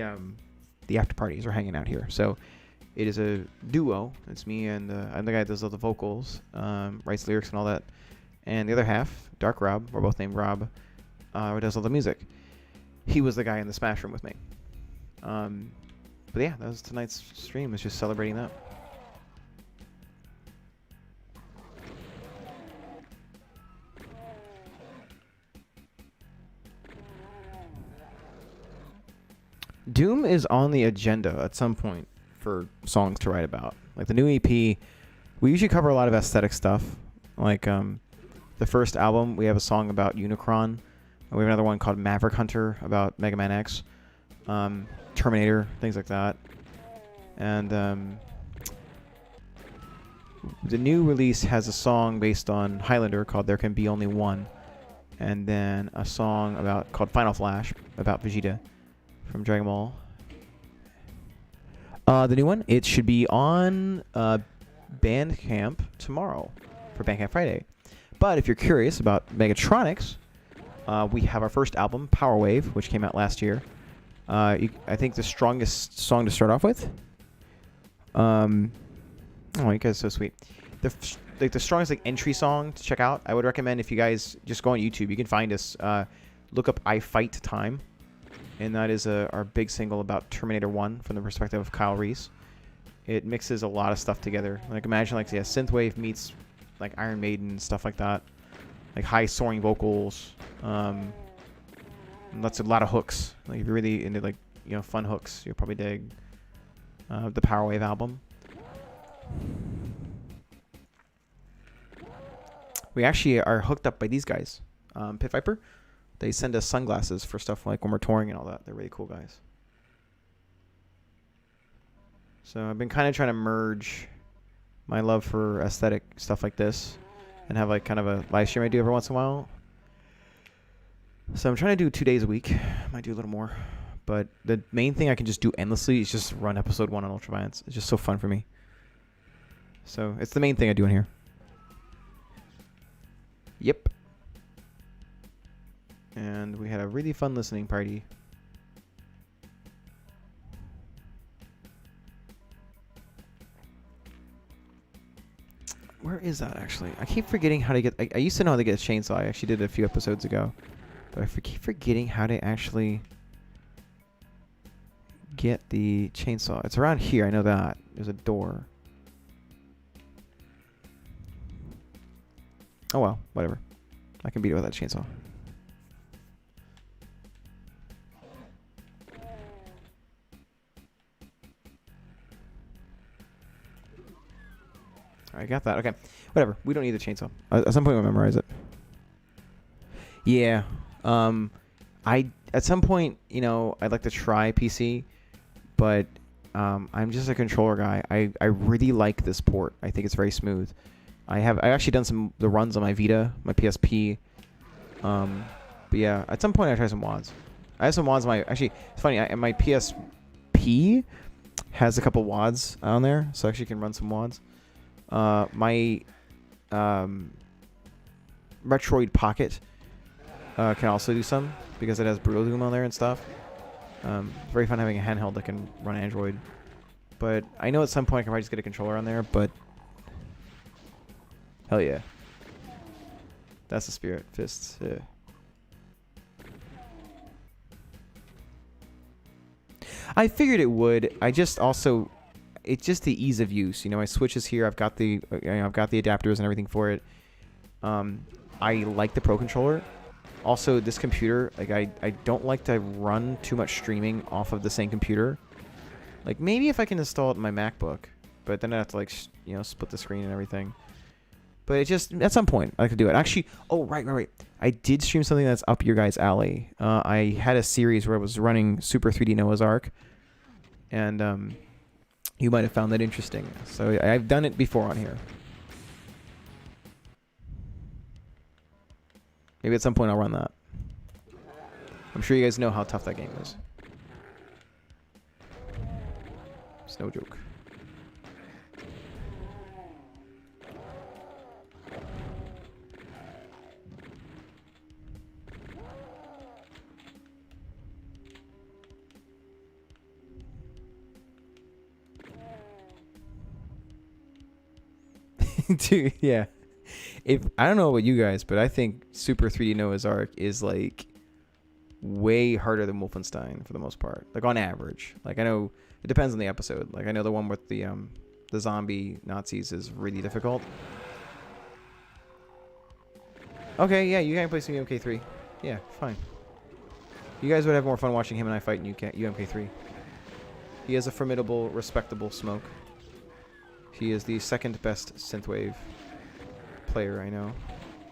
after parties. We're hanging out here, so it is a duo. It's me and I'm the guy that does all the vocals, writes lyrics and all that, and the other half, Dark Rob. We're both named Rob. Who does all the music. He was the guy in the Smash Room with me. But yeah, that was tonight's stream. Was just celebrating that. Doom is on the agenda at some point for songs to write about. Like the new EP, we usually cover a lot of aesthetic stuff. Like the first album, we have a song about Unicron. And we have another one called Maverick Hunter about Mega Man X. Terminator, things like that. And the new release has a song based on Highlander called There Can Be Only One. And then a song called Final Flash about Vegeta from Dragon Ball. The new one, it should be on Bandcamp tomorrow for Bandcamp Friday. But if you're curious about Megatronics, we have our first album, Power Wave, which came out last year. I think the strongest song to start off with. Oh, you guys are so sweet. The strongest entry song to check out, I would recommend if you guys just go on YouTube, you can find us. Look up I Fight Time. And that is our big single about Terminator 1 from the perspective of Kyle Reese. It mixes a lot of stuff together. Like imagine synthwave meets like Iron Maiden, stuff like that. Like high soaring vocals. And that's a lot of hooks. Like if you're really into fun hooks, you'll probably dig the Powerwave album. We actually are hooked up by these guys, Pit Viper. They send us sunglasses for stuff like when we're touring and all that. They're really cool guys. So I've been kind of trying to merge my love for aesthetic stuff like this and have kind of a live stream I do every once in a while. So I'm trying to do 2 days a week. Might do a little more. But the main thing I can just do endlessly is just run episode 1 on Ultraviolence. It's just so fun for me. So it's the main thing I do in here. Yep. And we had a really fun listening party. Where is that actually? I keep forgetting how to get... I used to know how to get a chainsaw. I actually did it a few episodes ago. But I keep forgetting how to actually get the chainsaw. It's around here. I know that. There's a door. Oh well, whatever. I can beat it with that chainsaw. I got that. Okay. Whatever. We don't need the chainsaw. At some point we'll memorize it. Yeah. At some point, you know, I'd like to try PC, but I'm just a controller guy. I really like this port. I think it's very smooth. I've actually done the runs on my Vita, my PSP. But yeah, at some point I try some WADs. I have some WADs on actually, it's funny, my PSP has a couple WADs on there, so I actually can run some WADs. My Metroid Pocket can also do some, because it has Brutal Doom on there and stuff. Very fun having a handheld that can run Android. But I know at some point I can probably just get a controller on there, but hell yeah. That's the spirit. Fists. Yeah. I figured it would. I just also, it's just the ease of use. You know, my Switch is here. I've got the adapters and everything for it. I like the Pro Controller. Also, this computer, like I don't like to run too much streaming off of the same computer. Like maybe if I can install it in my MacBook, but then I have to like split the screen and everything. But it just, at some point, I could do it. Actually, oh, right. I did stream something that's up your guys' alley. I had a series where I was running Super 3D Noah's Ark. And you might have found that interesting. So I've done it before on here. Maybe at some point I'll run that. I'm sure you guys know how tough that game is. It's no joke. Dude, yeah. I don't know about you guys, but I think Super 3D Noah's Ark is like way harder than Wolfenstein for the most part. Like on average. Like I know it depends on the episode. Like I know the one with the zombie Nazis is really difficult. Okay, yeah, you can play some UMK3. Yeah, fine. You guys would have more fun watching him and I fight in UMK3. He has a formidable, respectable smoke. He is the second best synthwave player I know.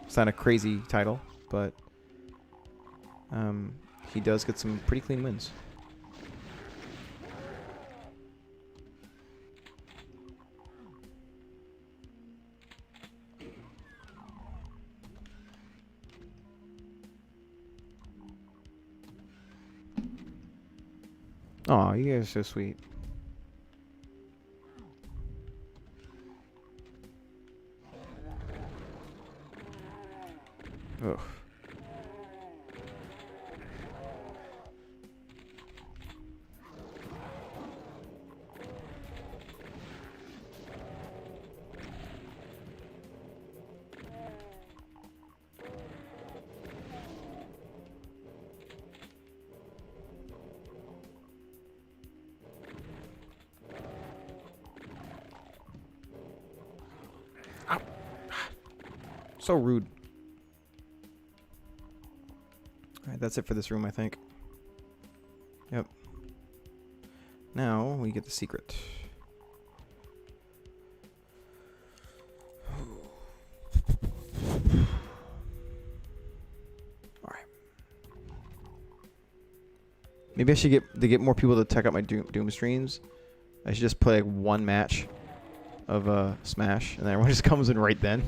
It's not a crazy title, but he does get some pretty clean wins. Aw, you guys are so sweet. Ugh. Ow. So rude. Alright, that's it for this room, I think. Yep. Now we get the secret. Alright. Maybe I should get more people to check out my Doom streams. I should just play like one match of Smash, and then everyone just comes in right then.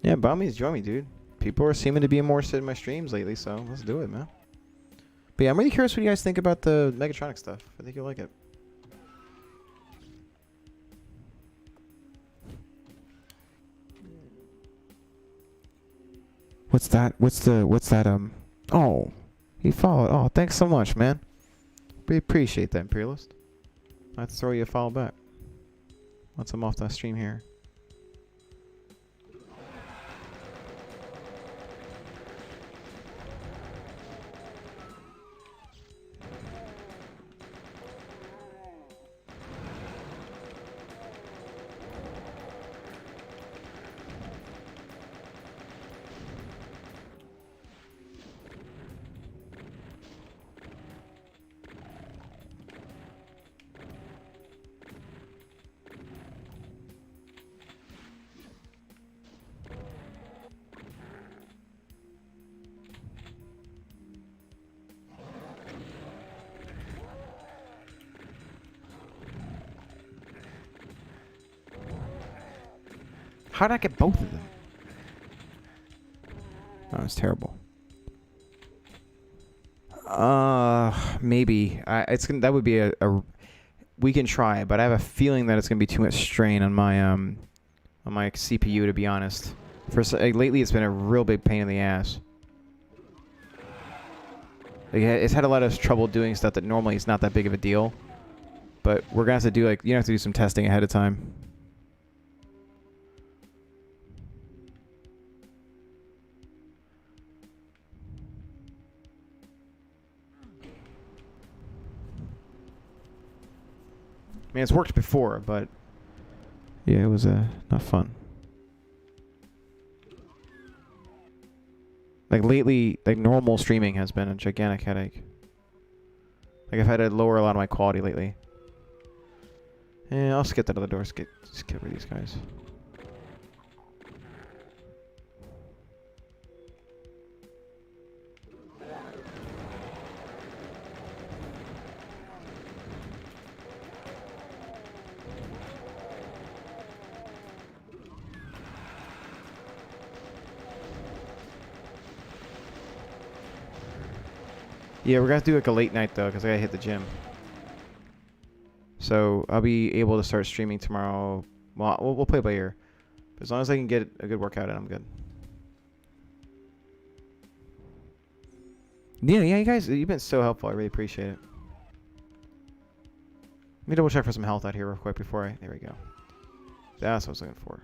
Yeah, Bummies, join me, dude. People are seeming to be more interested in my streams lately, so let's do it, man. But yeah, I'm really curious what you guys think about the Megatronic stuff. I think you'll like it. What's that? What's that? Oh, he followed. Oh, thanks so much, man. We appreciate that, Imperialist. I'll throw you a follow back once I'm off the stream here. How did I get both of them? Oh, it's terrible. Maybe. That would be a we can try, but I have a feeling that it's gonna be too much strain on my CPU, to be honest. Lately, it's been a real big pain in the ass. Like, it's had a lot of trouble doing stuff that normally is not that big of a deal. But we're gonna have to do you have to do some testing ahead of time. I mean, it's worked before, but yeah, it was not fun. Like lately, like normal streaming has been a gigantic headache. Like I've had to lower a lot of my quality lately. Yeah, I'll skip that other door. Just get rid of these guys. Yeah, we're gonna have to do like a late night though, because I gotta hit the gym. So I'll be able to start streaming tomorrow. Well, we'll play by ear. But as long as I can get a good workout in, I'm good. Yeah, you guys, you've been so helpful. I really appreciate it. Let me double check for some health out here real quick before there we go. That's what I was looking for.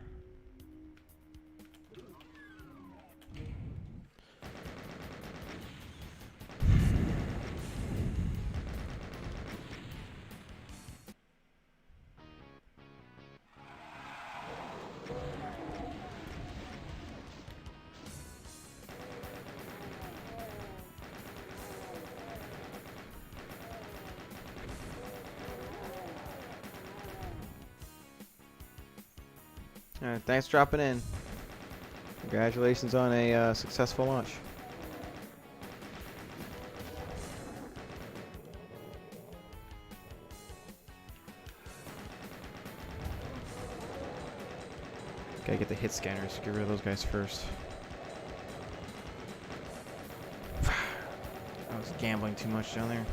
Alright, thanks for dropping in. Congratulations on a successful launch. Gotta get the hit scanners. Get rid of those guys first. I was gambling too much down there.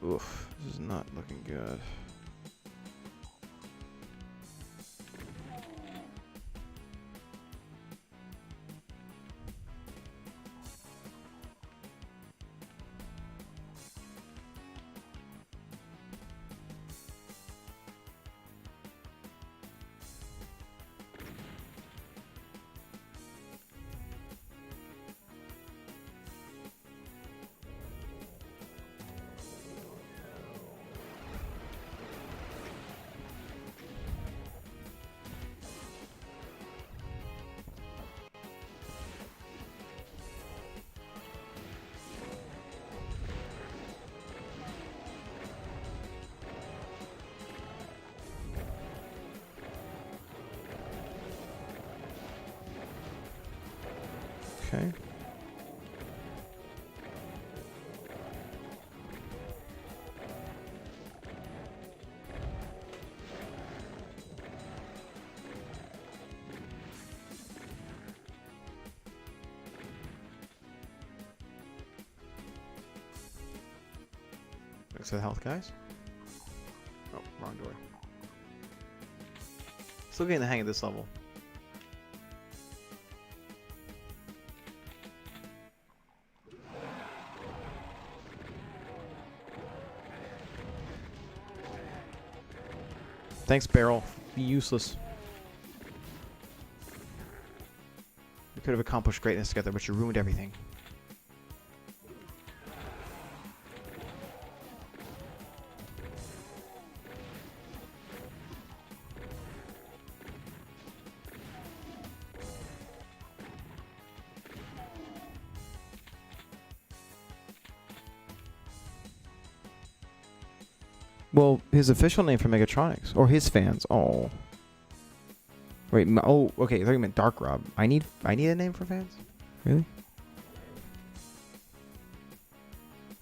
Oof, this is not looking good. Okay. Thanks for the health, guys. Oh, wrong door. Still getting the hang of this level. Thanks, Barrel. Be useless. We could have accomplished greatness together, but you ruined everything. Well, his official name for Megatronics, or his fans. Oh, wait. Oh, okay. I thought you meant Dark Rob. I need a name for fans. Really?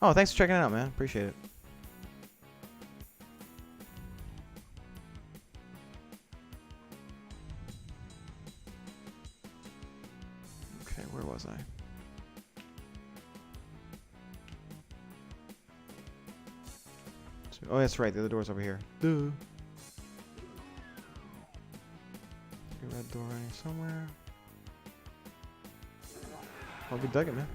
Oh, thanks for checking it out, man. Appreciate it. Okay, where was I? Oh, that's right. The other door's over here. Duh. Red door running somewhere. I'll be dug it, man.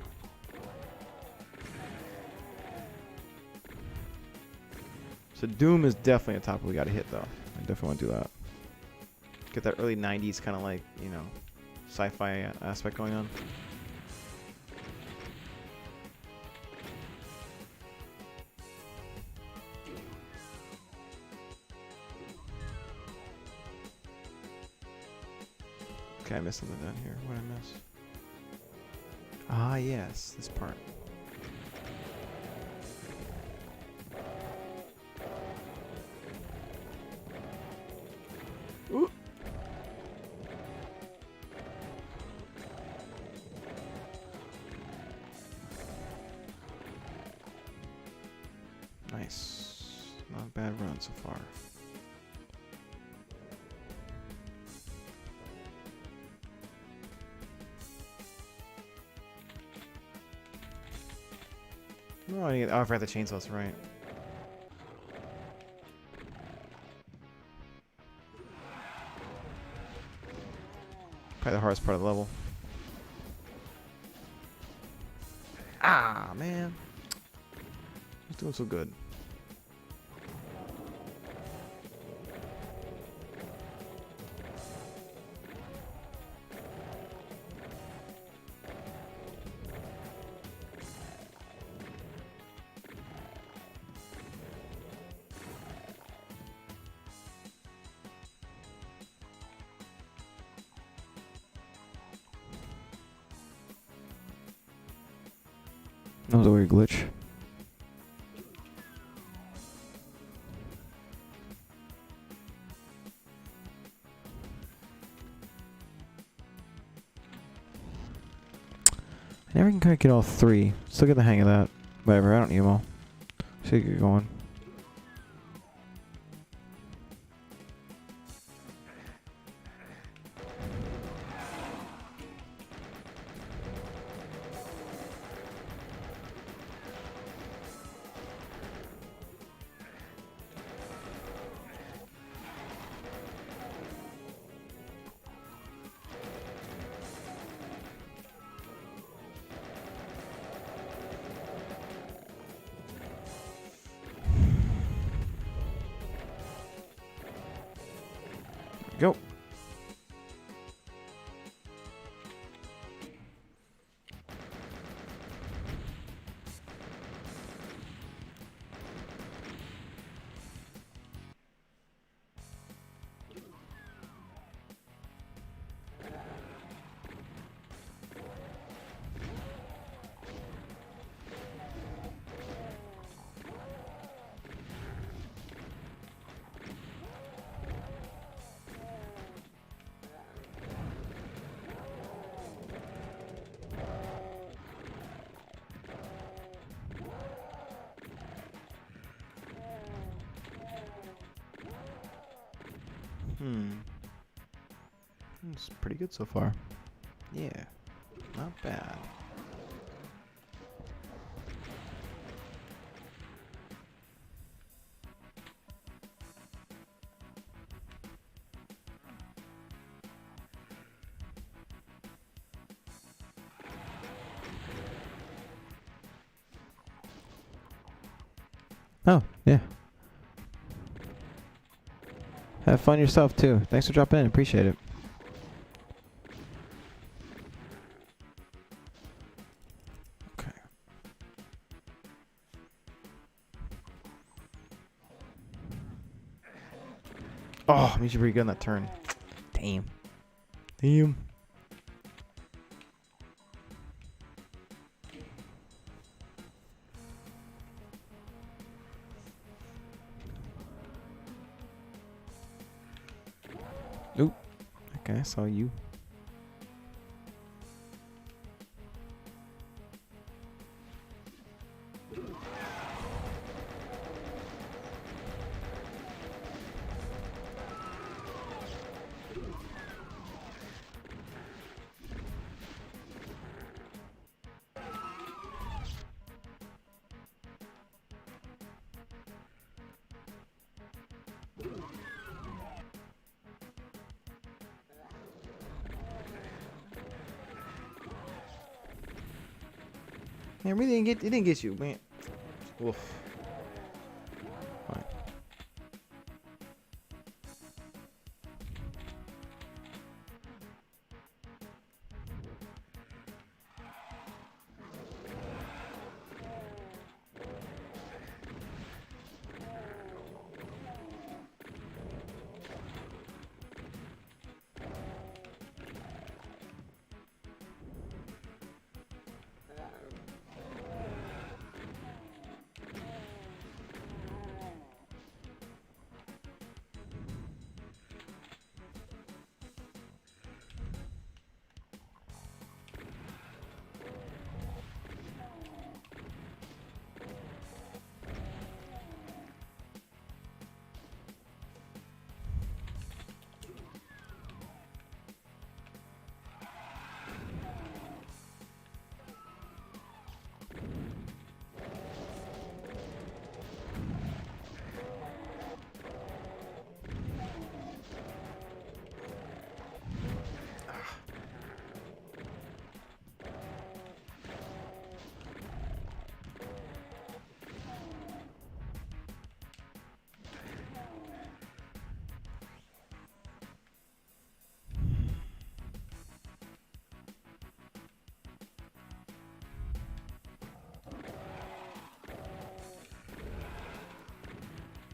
So Doom is definitely a topic we gotta hit, though. I definitely want to do that. Get that early 90s kind of like, you know, sci-fi aspect going on. Okay, I missed something down here. What did I miss? Ah, yes, this part. Ooh. Nice. Not a bad run so far. Oh, I forgot the chainsaws, right. Probably the hardest part of the level. Ah, man. He's doing so good. That was a weird glitch. I never can quite get all three. Still get the hang of that. Whatever, I don't need them all. Should get going. Go. It's pretty good so far. Yeah, not bad. Oh, yeah. Have fun yourself, too. Thanks for dropping in. Appreciate it. Okay. Oh, I'm usually pretty good on that turn. Damn. Damn. Oop. Okay, I saw you. Yeah, really didn't get you, man. Oof. Fine.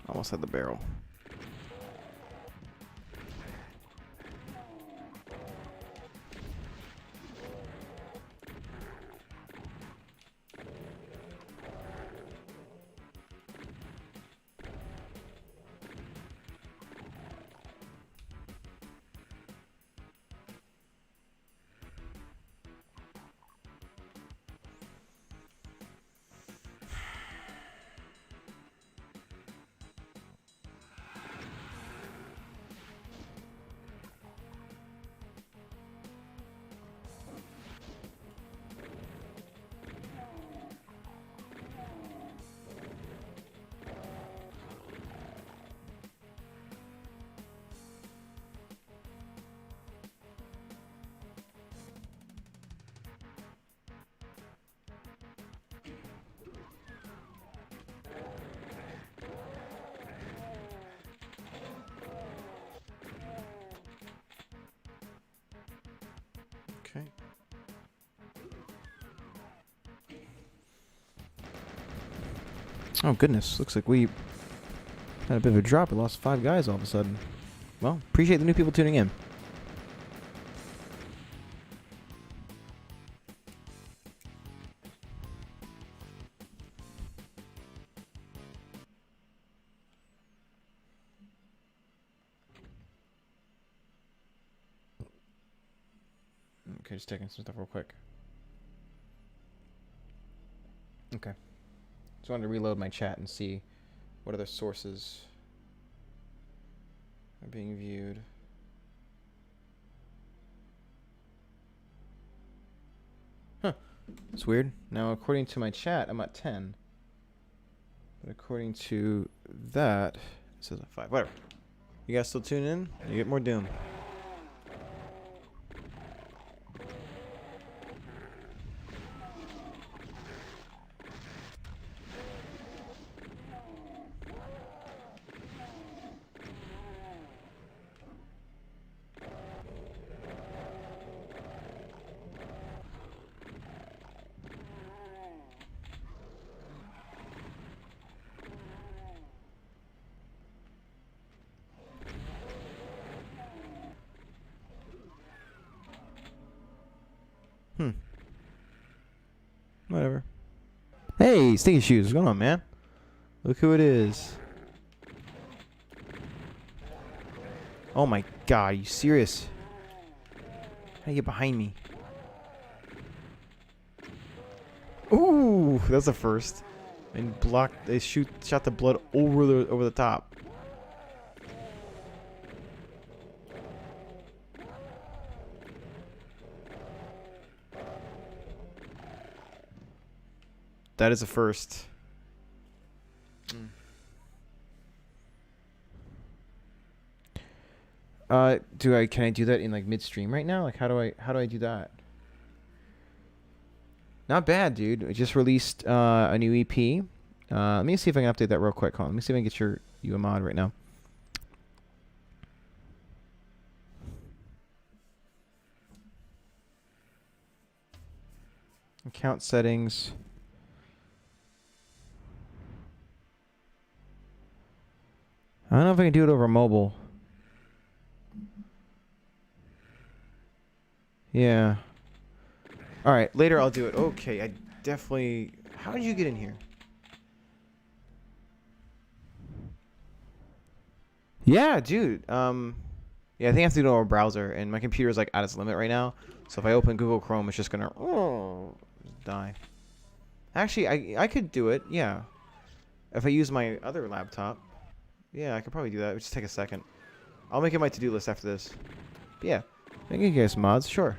Almost had the barrel. Okay. Oh, goodness. Looks like we had a bit of a drop. We lost 5 guys all of a sudden. Well, appreciate the new people tuning in. Okay, just taking some stuff real quick. Okay. Just wanted to reload my chat and see what other sources are being viewed. Huh. It's weird. Now, according to my chat, I'm at 10. But according to that, it says at 5. Whatever. You guys still tune in? You get more Doom. Hey, Stinky Shoes, what's going on, man? Look who it is. Oh my god, are you serious? How do you get behind me? Ooh, that's a first. And blocked. They shot the blood over the top. That is a first. Can I do that in like midstream right now? Like how do I do that? Not bad, dude. I just released a new EP. Let me see if I can update that real quick. Hold on. Let me see if I can get you a mod right now. Account settings. I don't know if I can do it over mobile. Yeah. All right, later I'll do it. Okay, I definitely... How did you get in here? Yeah, dude. Yeah, I think I have to do it over browser, and my computer's like at its limit right now. So if I open Google Chrome, it's just gonna die. Actually, I could do it. Yeah. If I use my other laptop, yeah, I could probably do that. It would just take a second. I'll make it my to-do list after this. But yeah, I can give you guys mods, sure.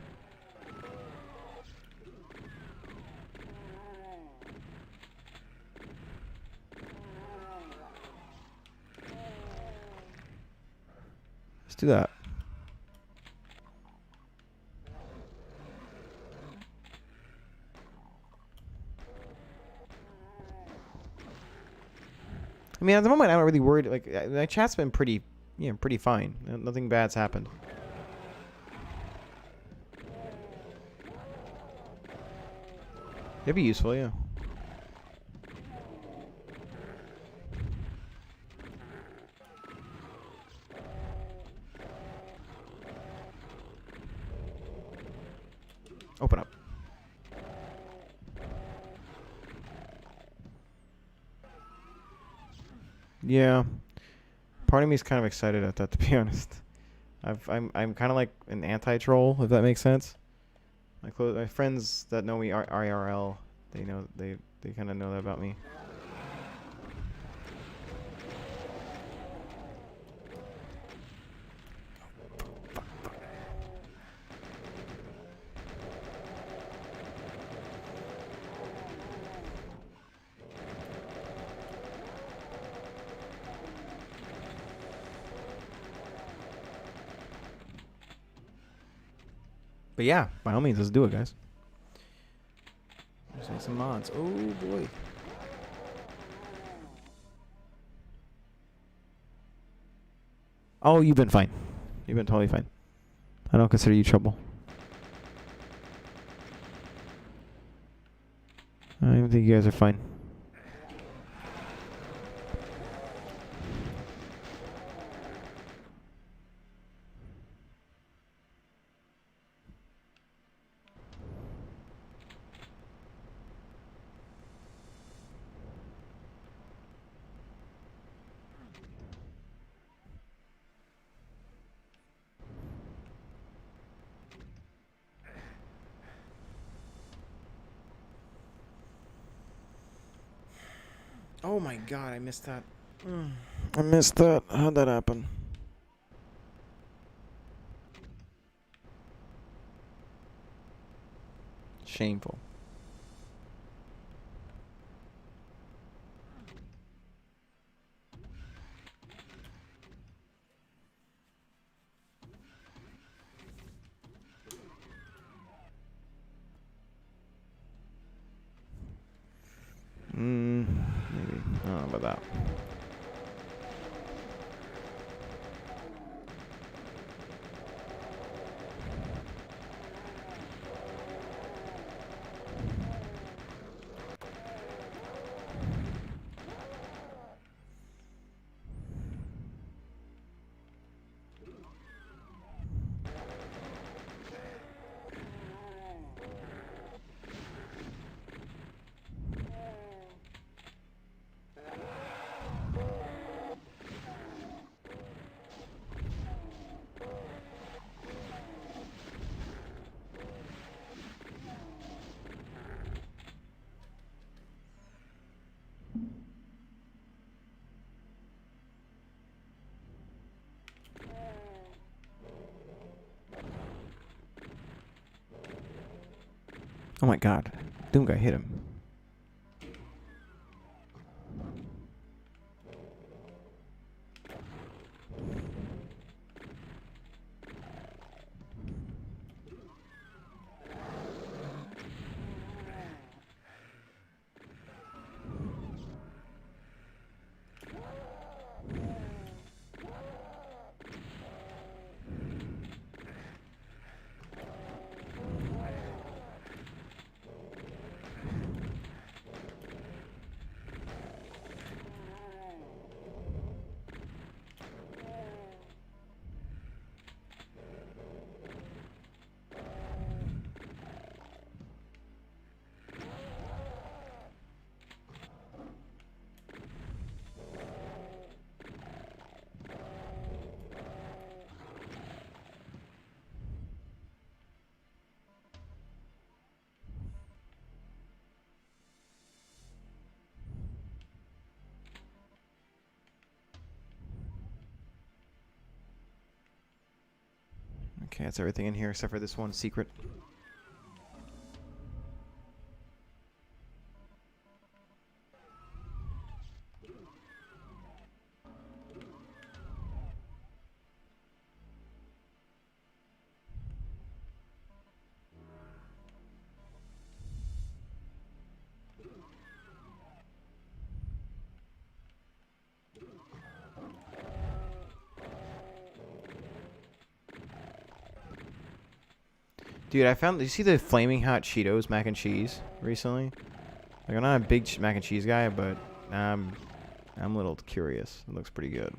Let's do that. I mean, at the moment, I'm not really worried. Like, my chat's been pretty fine. Nothing bad's happened. It'd be useful, yeah. Open up. Yeah. Part of me is kind of excited at that, to be honest. I'm kind of like an anti-troll, if that makes sense. My friends that know me IRL, they kind of know that about me. But yeah, by all means, let's do it, guys. Let's make some mods. Oh boy. Oh, you've been fine. You've been totally fine. I don't consider you trouble. I think you guys are fine. Oh my god, I missed that. I missed that. How'd that happen? Shameful. Maybe. I don't know about that. Oh my god. Doom guy hit him. Okay, that's everything in here except for this one secret. Dude, I found. Did you see the flaming hot Cheetos mac and cheese recently? Like, I'm not a big mac and cheese guy, but I'm a little curious. It looks pretty good.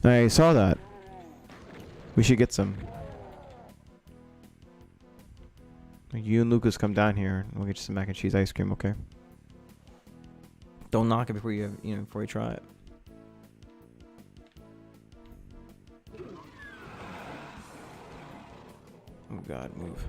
I saw that. We should get some. You and Lucas come down here. We'll get you some mac and cheese ice cream, okay? Don't knock it before before you try it. Oh God, move.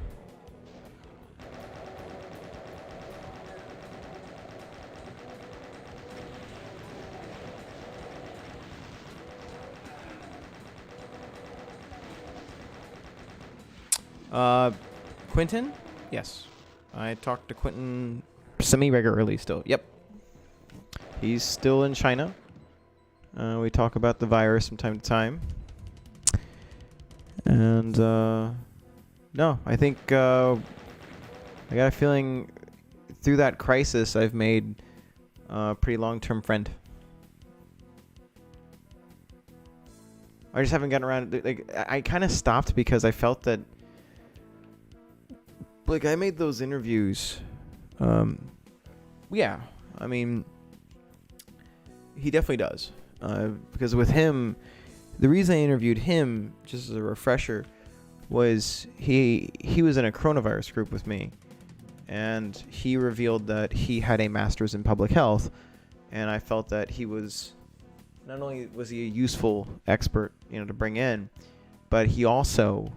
Quentin? Yes. I talked to Quentin semi-regularly still. Yep. He's still in China. We talk about the virus from time to time. And, no, I think, I got a feeling through that crisis I've made a pretty long-term friend. I just haven't gotten around, like, I kind of stopped because I felt that, like, I made those interviews. Yeah, I mean, he definitely does. Because with him, the reason I interviewed him, just as a refresher, was he was in a coronavirus group with me, and he revealed that he had a master's in public health, and I felt that he was, not only was he a useful expert, to bring in, but he also,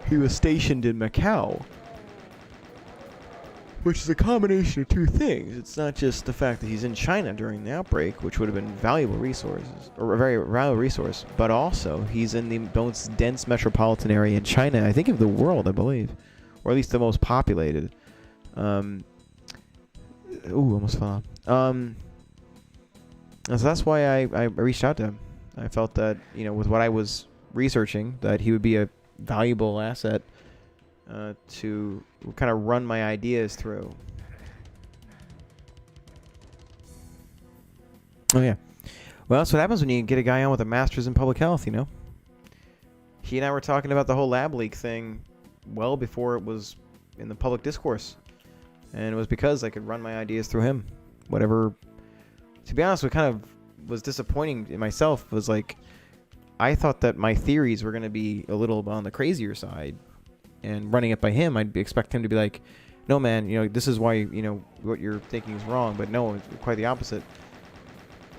he was stationed in Macau, which is a combination of two things. It's not just the fact that he's in China during the outbreak, which would have been valuable resources, or a very valuable resource, but also he's in the most dense metropolitan area in China, I think of the world, I believe, or at least the most populated. Almost fell off. So that's why I reached out to him. I felt that, with what I was researching, that he would be a valuable asset to kind of run my ideas through. Oh yeah. Well, that's what happens when you get a guy on with a master's in public health. You know. He and I were talking about the whole lab leak thing well before it was in the public discourse, and it was because I could run my ideas through him. Whatever. To be honest, what kind of was disappointing in myself was like, I thought that my theories were going to be a little on the crazier side, and running it by him, I'd expect him to be like, no man, this is why, what you're thinking is wrong. But no, it's quite the opposite.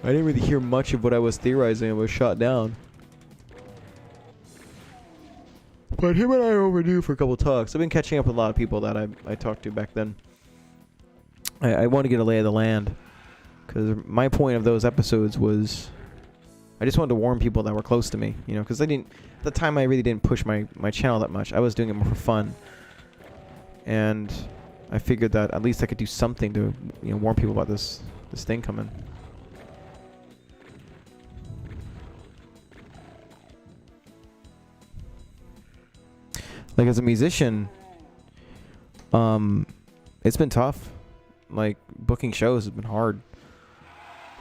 I didn't really hear much of what I was theorizing. I was shot down. But him and I are overdue for a couple talks. I've been catching up with a lot of people that I talked to back then. I want to get a lay of the land, because my point of those episodes was I just wanted to warn people that were close to me, because at the time I really didn't push my channel that much. I was doing it more for fun, and I figured that at least I could do something to warn people about this thing coming. Like, as a musician, it's been tough. Like, booking shows has been hard.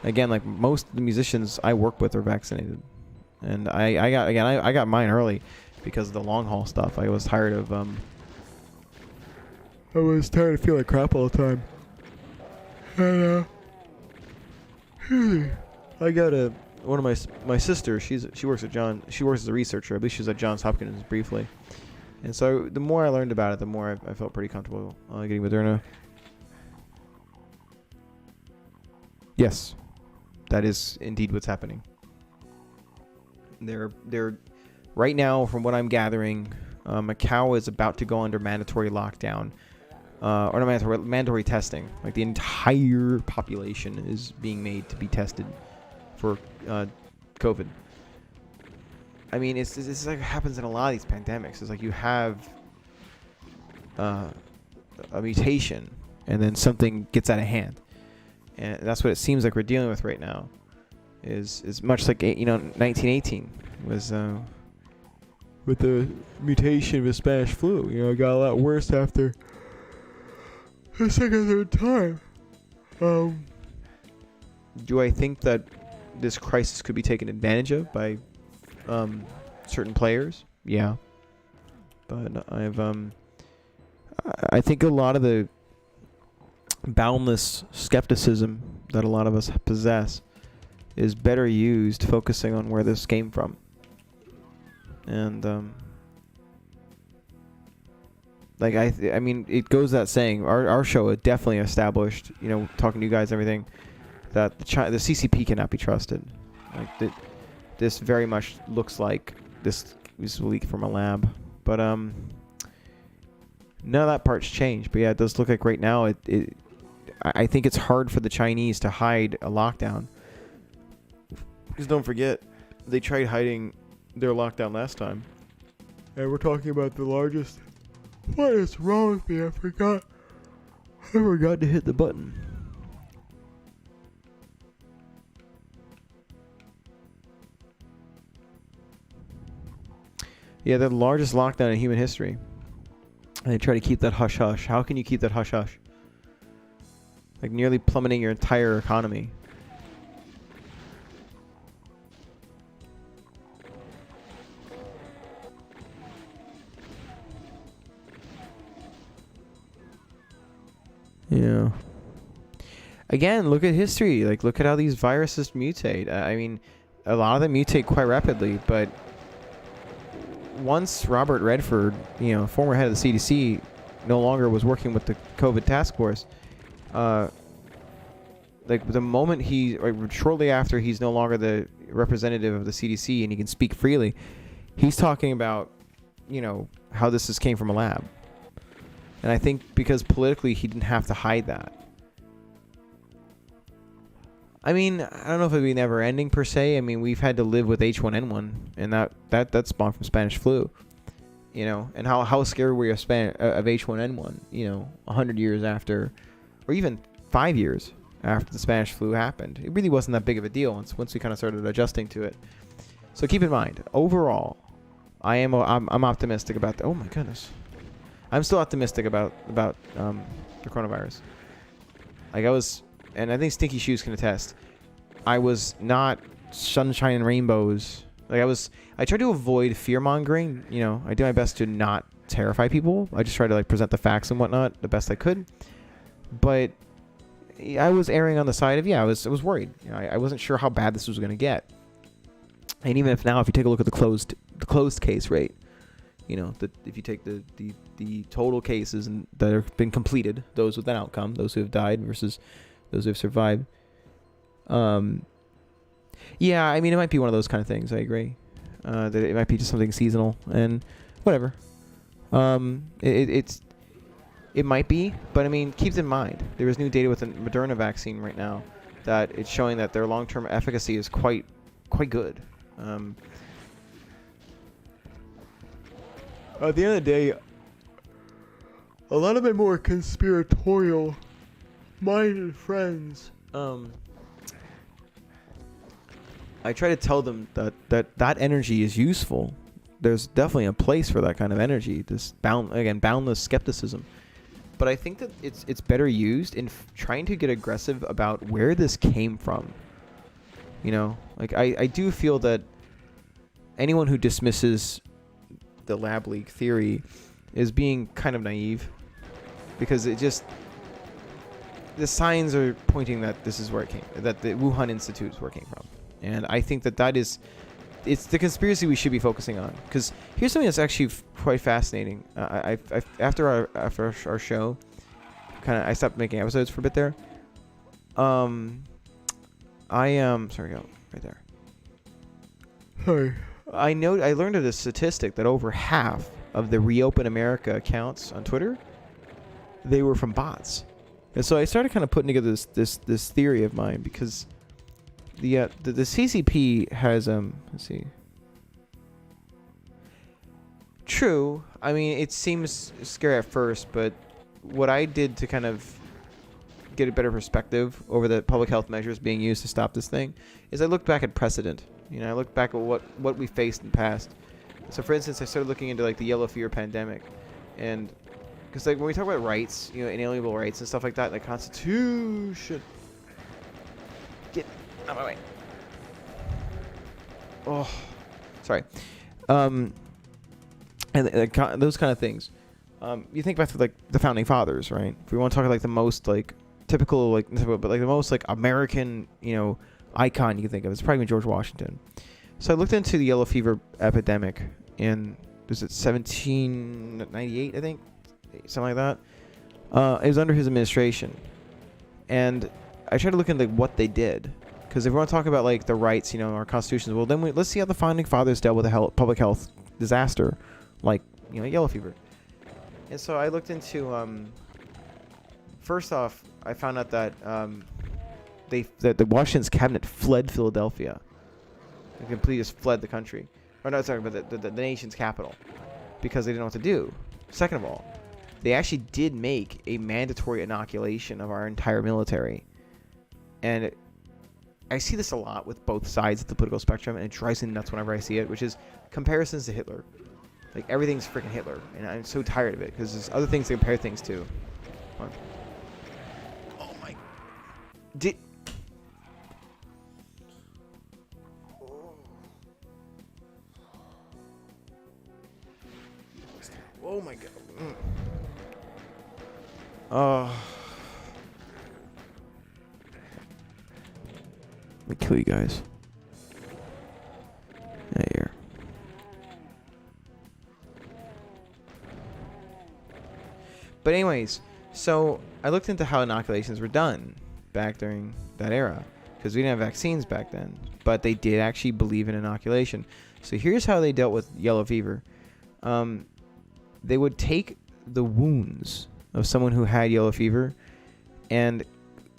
Again, like most of the musicians I work with are vaccinated, and I got mine early because of the long haul stuff. I was tired of feeling like crap all the time. And I got one of my sister. She works at She works as a researcher. At least she was at Johns Hopkins briefly. And so the more I learned about it, the more I felt pretty comfortable getting Moderna. Yes, that is indeed what's happening. They're right now, from what I'm gathering, Macau is about to go under mandatory lockdown, or not mandatory testing. Like, the entire population is being made to be tested for COVID. I mean, it's like happens in a lot of these pandemics. It's like you have a mutation, and then something gets out of hand, and that's what it seems like we're dealing with right now. Is much like 1918 was with the mutation of the Spanish flu. It got a lot worse after the second or third time. Do I think that this crisis could be taken advantage of by certain players? Yeah, but I think a lot of the boundless skepticism that a lot of us possess is better used focusing on where this came from. And like I mean, it goes that saying. Our show had definitely established, talking to you guys and everything, that the CCP cannot be trusted. Like this very much looks like this was leaked from a lab, but none of that part's changed. But yeah, it does look like right now I think it's hard for the Chinese to hide a lockdown. Because don't forget, they tried hiding their lockdown last time. And we're talking about the largest. What is wrong with me? I forgot to hit the button. Yeah, the largest lockdown in human history. And they try to keep that hush-hush. How can you keep that hush-hush? Like, nearly plummeting your entire economy. Yeah. Again, look at history. Like, look at how these viruses mutate. I mean, a lot of them mutate quite rapidly, but once Robert Redford, former head of the CDC, no longer was working with the COVID task force, like the moment shortly after he's no longer the representative of the CDC and he can speak freely, he's talking about, how this came from a lab. And I think because politically he didn't have to hide that. I mean, I don't know if it'd be never ending per se. I mean, we've had to live with H1N1, and that spawned from Spanish flu, and how scared were you of H1N1, 100 years after, or even 5 years after the Spanish flu happened. It really wasn't that big of a deal once we kind of started adjusting to it. So keep in mind, overall, I'm optimistic about oh my goodness. I'm still optimistic about the coronavirus. Like I was, and I think Stinky Shoes can attest. I was not sunshine and rainbows. Like I tried to avoid fear mongering. You know, I do my best to not terrify people. I just try to like present the facts and whatnot the best I could. But I was erring on the side of I was worried. You know, I wasn't sure how bad this was going to get. And even if now, if you take a look at the closed case rate, you know, if you take the total cases that have been completed, those with an outcome, those who have died versus those who have survived. Yeah, I mean, it might be one of those kind of things. I agree. That it might be just something seasonal and whatever. It might be, but I mean, keep in mind there is new data with the Moderna vaccine right now that it's showing that their long-term efficacy is quite good. At the end of the day, a lot of my more conspiratorial minded friends, I try to tell them that energy is useful. There's definitely a place for that kind of energy. This boundless skepticism. But I think that it's better used in trying to get aggressive about where this came from. You know, like I do feel that anyone who dismisses the lab leak theory is being kind of naive, because the signs are pointing that this is where it came, that the Wuhan Institute is where it came from. And I think it's the conspiracy we should be focusing on. Because here's something that's actually quite fascinating. After our show, I stopped making episodes for a bit there. Sorry, go right there. Sorry. I learned of this statistic that over half of the Reopen America accounts on Twitter, they were from bots. And so I started kind of putting together this theory of mine, because the CCP has let's see. True. I mean, it seems scary at first, but what I did to kind of get a better perspective over the public health measures being used to stop this thing is I looked back at precedent. You know, I looked back at what we faced in the past. So, for instance, I started looking into like the yellow fever pandemic, and because like when we talk about rights, you know, inalienable rights and stuff like that, the Constitution. Get out of my way. Oh, sorry. And those kind of things. You think back to like the founding fathers, right? If we want to talk like the most like typical, like, but like the most like American, you know, icon you can think of, it's probably George Washington. So I looked into the yellow fever epidemic in, was it 1798, I think, something like that. It was under his administration, and I tried to look into like what they did, because if we want to talk about like the rights, you know, our constitutions, well then let's see how the founding fathers dealt with a public health disaster, like, you know, yellow fever. And so I looked into, first off, I found out that that the Washington's cabinet fled Philadelphia. They completely just fled the country. Or no, sorry, but the nation's capital, because they didn't know what to do. Second of all, they actually did make a mandatory inoculation of our entire military. And I see this a lot with both sides of the political spectrum, and it drives me nuts whenever I see it, which is comparisons to Hitler. Like, everything's freaking Hitler, and I'm so tired of it, because there's other things to compare things to. Oh my... Oh my god. Let me kill you guys. Here. But anyways, so I looked into how inoculations were done back during that era, because we didn't have vaccines back then, but they did actually believe in inoculation. So here's how they dealt with yellow fever. They would take the wounds of someone who had yellow fever and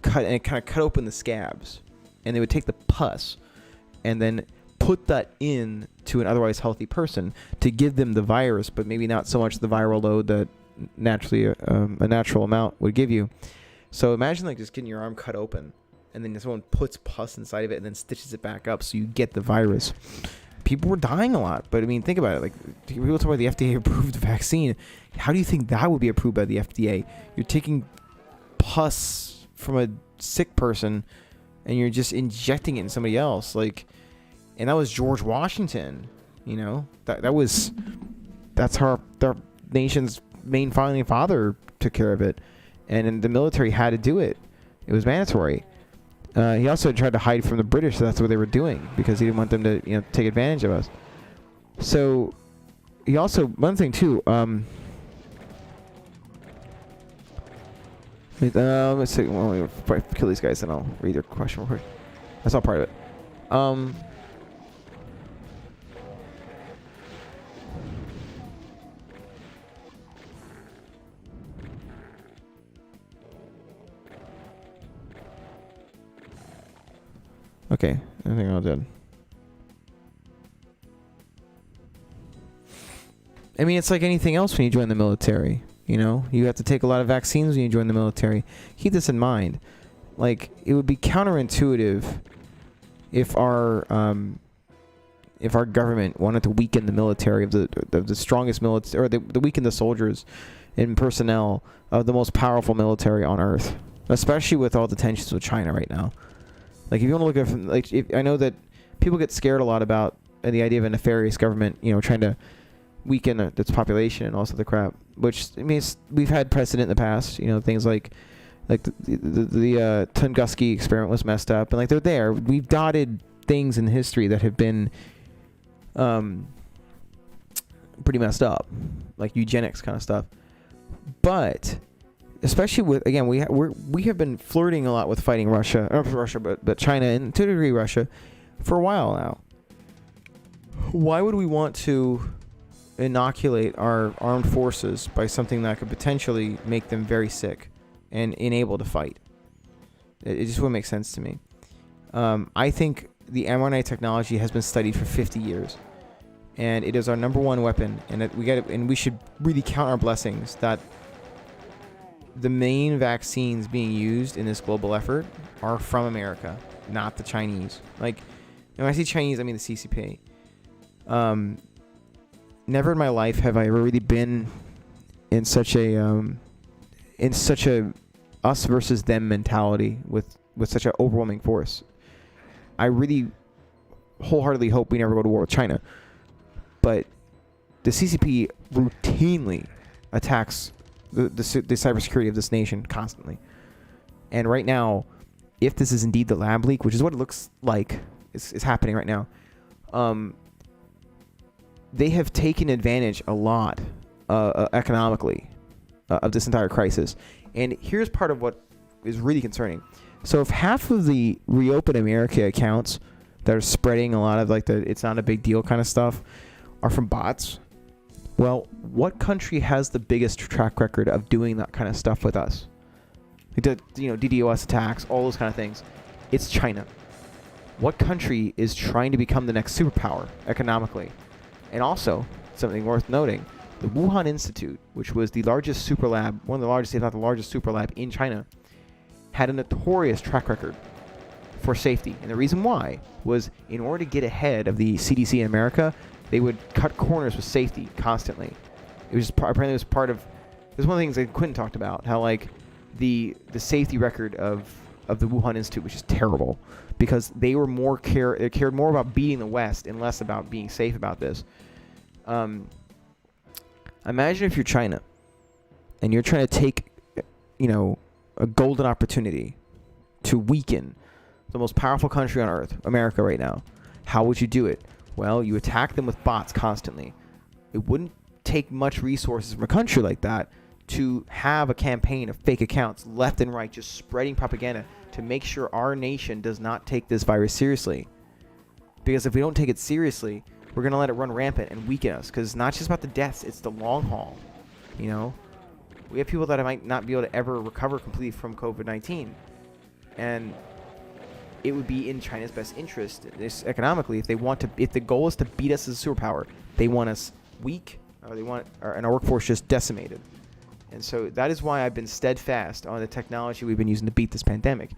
kind of cut open the scabs, and they would take the pus and then put that in to an otherwise healthy person to give them the virus, but maybe not so much the viral load that naturally a natural amount would give you. So imagine like just getting your arm cut open, and then someone puts pus inside of it and then stitches it back up so you get the virus. People were dying a lot, but I mean, think about it. Like, people talk about the FDA-approved vaccine. How do you think that would be approved by the FDA? You're taking pus from a sick person and you're just injecting it in somebody else. Like, and that was George Washington. You know, that's how our nation's main founding father took care of it, and the military had to do it. It was mandatory. He also tried to hide from the British, so that's what they were doing, because he didn't want them to, take advantage of us. So he also, one thing too, let's see, well, kill these guys and I'll read their question real quick. That's all part of it. Okay, I think I'm all dead. I mean, it's like anything else when you join the military. You have to take a lot of vaccines when you join the military. Keep this in mind. Like, it would be counterintuitive if our government wanted to weaken the military of the strongest military, or the weaken the soldiers and personnel of the most powerful military on earth, especially with all the tensions with China right now. Like, if you want to look at, I know that people get scared a lot about the idea of a nefarious government, trying to weaken its population and all this other crap. Which, I mean, we've had precedent in the past. Things like the Tunguski experiment was messed up, and like they're there. We've dotted things in history that have been pretty messed up, like eugenics kind of stuff. But especially with, again, we have been flirting a lot with fighting Russia, not Russia, but China, and to a degree Russia, for a while now. Why would we want to inoculate our armed forces by something that could potentially make them very sick and unable to fight? It just wouldn't make sense to me. I think the mRNA technology has been studied for 50 years, and it is our number one weapon, and we should really count our blessings that the main vaccines being used in this global effort are from America, not the Chinese. Like, when I say Chinese, I mean the CCP. Never in my life have I ever really been in such a us versus them mentality with such an overwhelming force. I really wholeheartedly hope we never go to war with China. But the CCP routinely attacks the cybersecurity of this nation constantly. And right now, if this is indeed the lab leak, which is what it looks like is happening right now, they have taken advantage a lot economically of this entire crisis. And here's part of what is really concerning. So if half of the Reopen America accounts that are spreading a lot of like the it's not a big deal kind of stuff are from bots, well, what country has the biggest track record of doing that kind of stuff with us? Like DDoS attacks, all those kind of things. It's China. What country is trying to become the next superpower economically? And also, something worth noting, the Wuhan Institute, which was the largest super lab, one of the largest, if not the largest super lab in China, had a notorious track record for safety. And the reason why was in order to get ahead of the CDC in America, they would cut corners with safety constantly. It was apparently it was part of. It was one of the things that Quentin talked about, how like the safety record of the Wuhan Institute, which is terrible, because they were they cared more about beating the West and less about being safe about this. Imagine if you're China and you're trying to take, a golden opportunity to weaken the most powerful country on earth, America right now. How would you do it? Well, you attack them with bots constantly. It wouldn't take much resources from a country like that to have a campaign of fake accounts left and right, just spreading propaganda to make sure our nation does not take this virus seriously. Because if we don't take it seriously, we're going to let it run rampant and weaken us. Because it's not just about the deaths, it's the long haul. We have people that might not be able to ever recover completely from COVID-19. And it would be in China's best interest, this economically, if the goal is to beat us as a superpower, they want us weak, or they want our workforce just decimated. And so that is why I've been steadfast on the technology we've been using to beat this pandemic.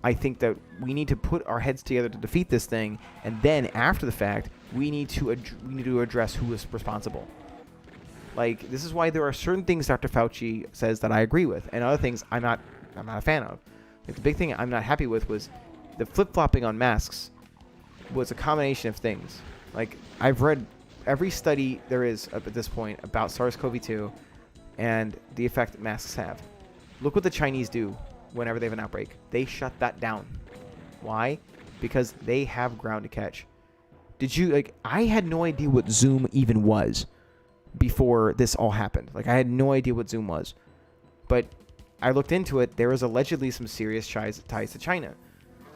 I think that we need to put our heads together to defeat this thing, and then after the fact, we need to address who is responsible. Like, this is why there are certain things Dr. Fauci says that I agree with, and other things I'm not a fan of. Like, the big thing I'm not happy with was the flip-flopping on masks was a combination of things. Like, I've read every study there is up at this point about SARS-CoV-2 and the effect that masks have. Look what the Chinese do whenever they have an outbreak. They shut that down. Why? Because they have ground to catch. I had no idea what Zoom even was before this all happened. Like, I had no idea what Zoom was. But I looked into it. There was allegedly some serious ties to China.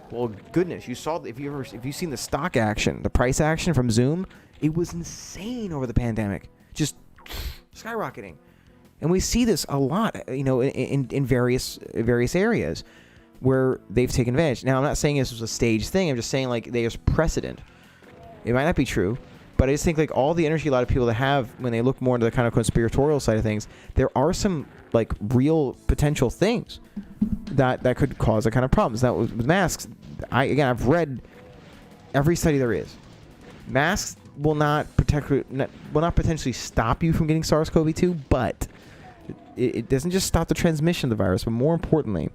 Well, goodness, you saw, if you've seen the stock action, the price action from Zoom, it was insane over the pandemic. Just skyrocketing. And we see this a lot, in various areas where they've taken advantage. Now, I'm not saying this was a staged thing. I'm just saying, like, there's precedent. It might not be true, but I just think, like, all the energy a lot of people have when they look more into the kind of conspiratorial side of things, there are some, like, real potential things that could cause that kind of problems. That with masks, I've read every study there is. Masks will not potentially stop you from getting SARS-CoV-2, but it doesn't just stop the transmission of the virus, but more importantly,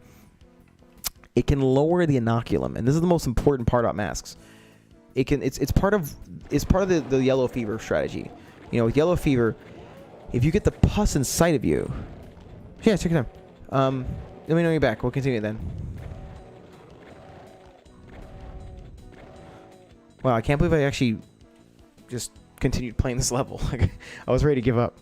it can lower the inoculum, and this is the most important part about masks. It's part of the yellow fever strategy. With yellow fever, if you get the pus inside of you, take your time. Let me know you're back. We'll continue then. Wow, I can't believe I actually just continued playing this level. I was ready to give up.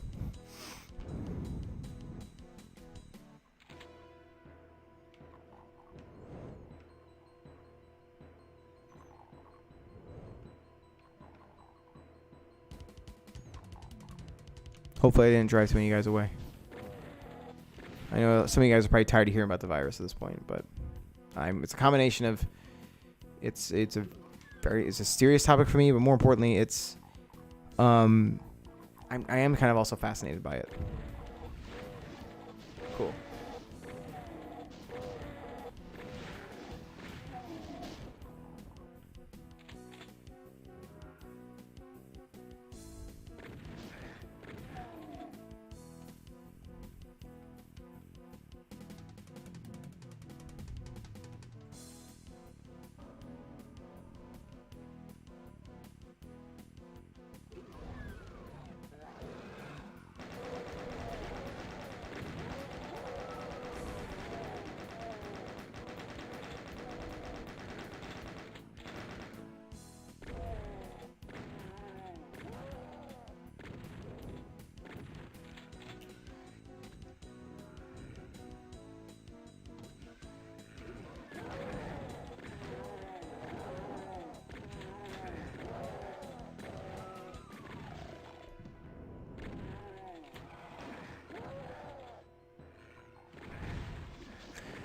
Hopefully I didn't drive too many of you guys away. I know some of you guys are probably tired of hearing about the virus at this point, but it's a combination of it's a serious topic for me, but more importantly, I am kind of also fascinated by it. Cool.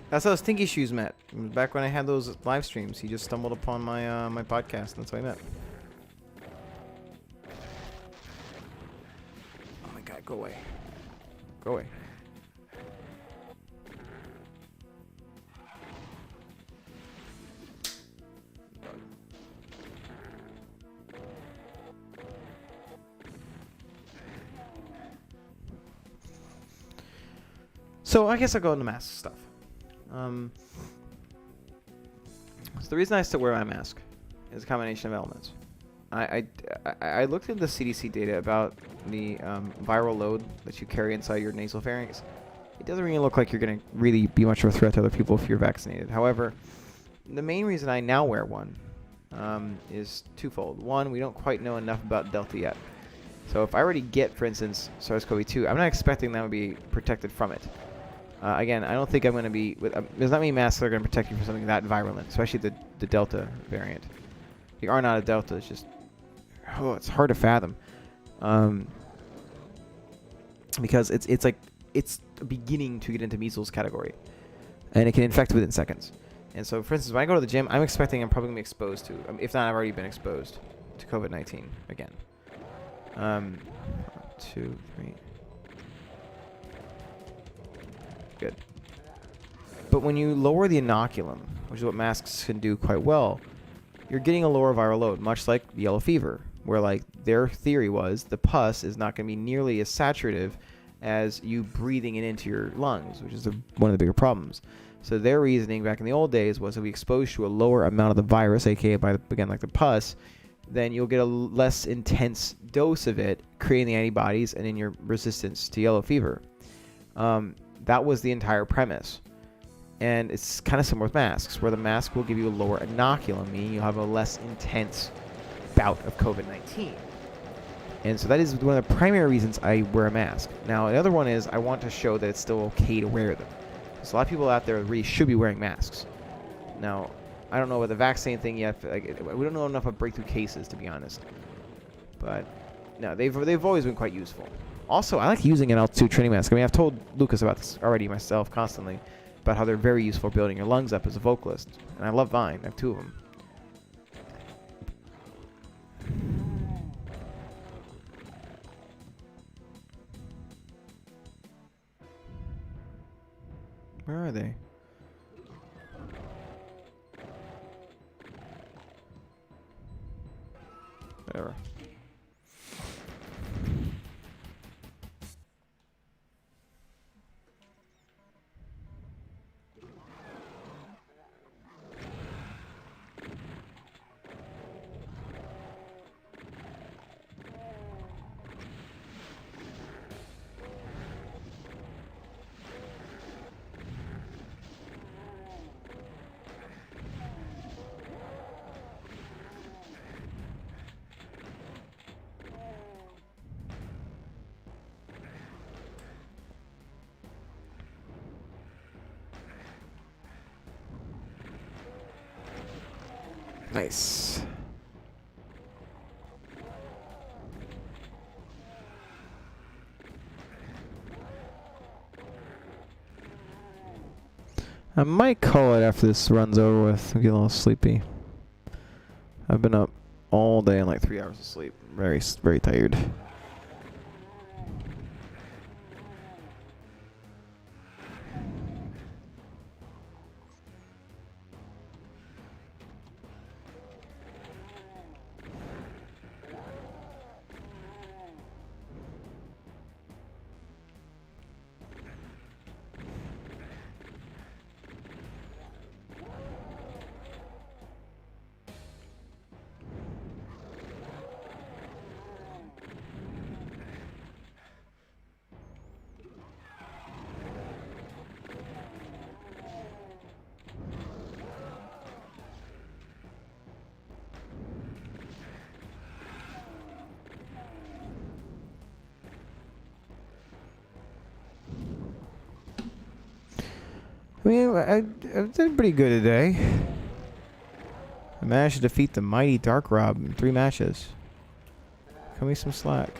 That's how Stinky Shoes met. Back when I had those live streams, he just stumbled upon my my podcast. That's how I met. Oh my god, go away. Go away. So I guess I'll go into mask stuff. So the reason I still wear my mask is a combination of elements. I looked at the CDC data about the viral load that you carry inside your nasopharynx. It doesn't really look like you're going to really be much of a threat to other people if you're vaccinated. However, the main reason I now wear one is twofold. One, we don't quite know enough about Delta yet. So if I already get, for instance, SARS-CoV-2, I'm not expecting that to be protected from it. Again, I don't think I'm going to be... there's not many masks that are going to protect you from something that virulent, especially the Delta variant. The R naught of Delta is just... Oh, it's hard to fathom. Because it's beginning to get into measles category. And it can infect within seconds. And so, for instance, when I go to the gym, I'm expecting I'm probably going to be exposed to... if not, I've already been exposed to COVID-19 again. 2, 3... Good. But when you lower the inoculum, which is what masks can do quite well, you're getting a lower viral load, much like yellow fever, where like their theory was the pus is not going to be nearly as saturative as you breathing it into your lungs, which is one of the bigger problems. So their reasoning back in the old days was if we expose you to a lower amount of the virus, aka again like the pus, then you'll get a less intense dose of it, creating the antibodies and in your resistance to yellow fever. That was the entire premise. And it's kind of similar with masks, where the mask will give you a lower inoculum, meaning you'll have a less intense bout of COVID-19. And so that is one of the primary reasons I wear a mask. Now, another one is I want to show that it's still okay to wear them. So a lot of people out there really should be wearing masks. Now, I don't know about the vaccine thing yet. We don't know enough about breakthrough cases, to be honest. But no, they've always been quite useful. Also, I like using an altitude training mask. I mean, I've told Lucas about this already myself constantly, about how they're very useful for building your lungs up as a vocalist. And I love mine. I have 2 of them. Where are they? Whatever. Nice. I might call it after this runs over with. I'm getting a little sleepy. I've been up all day and like 3 hours of sleep. Very, very tired. I mean, I did pretty good today. I managed to defeat the mighty Dark Rob in 3 matches. Cut me some slack.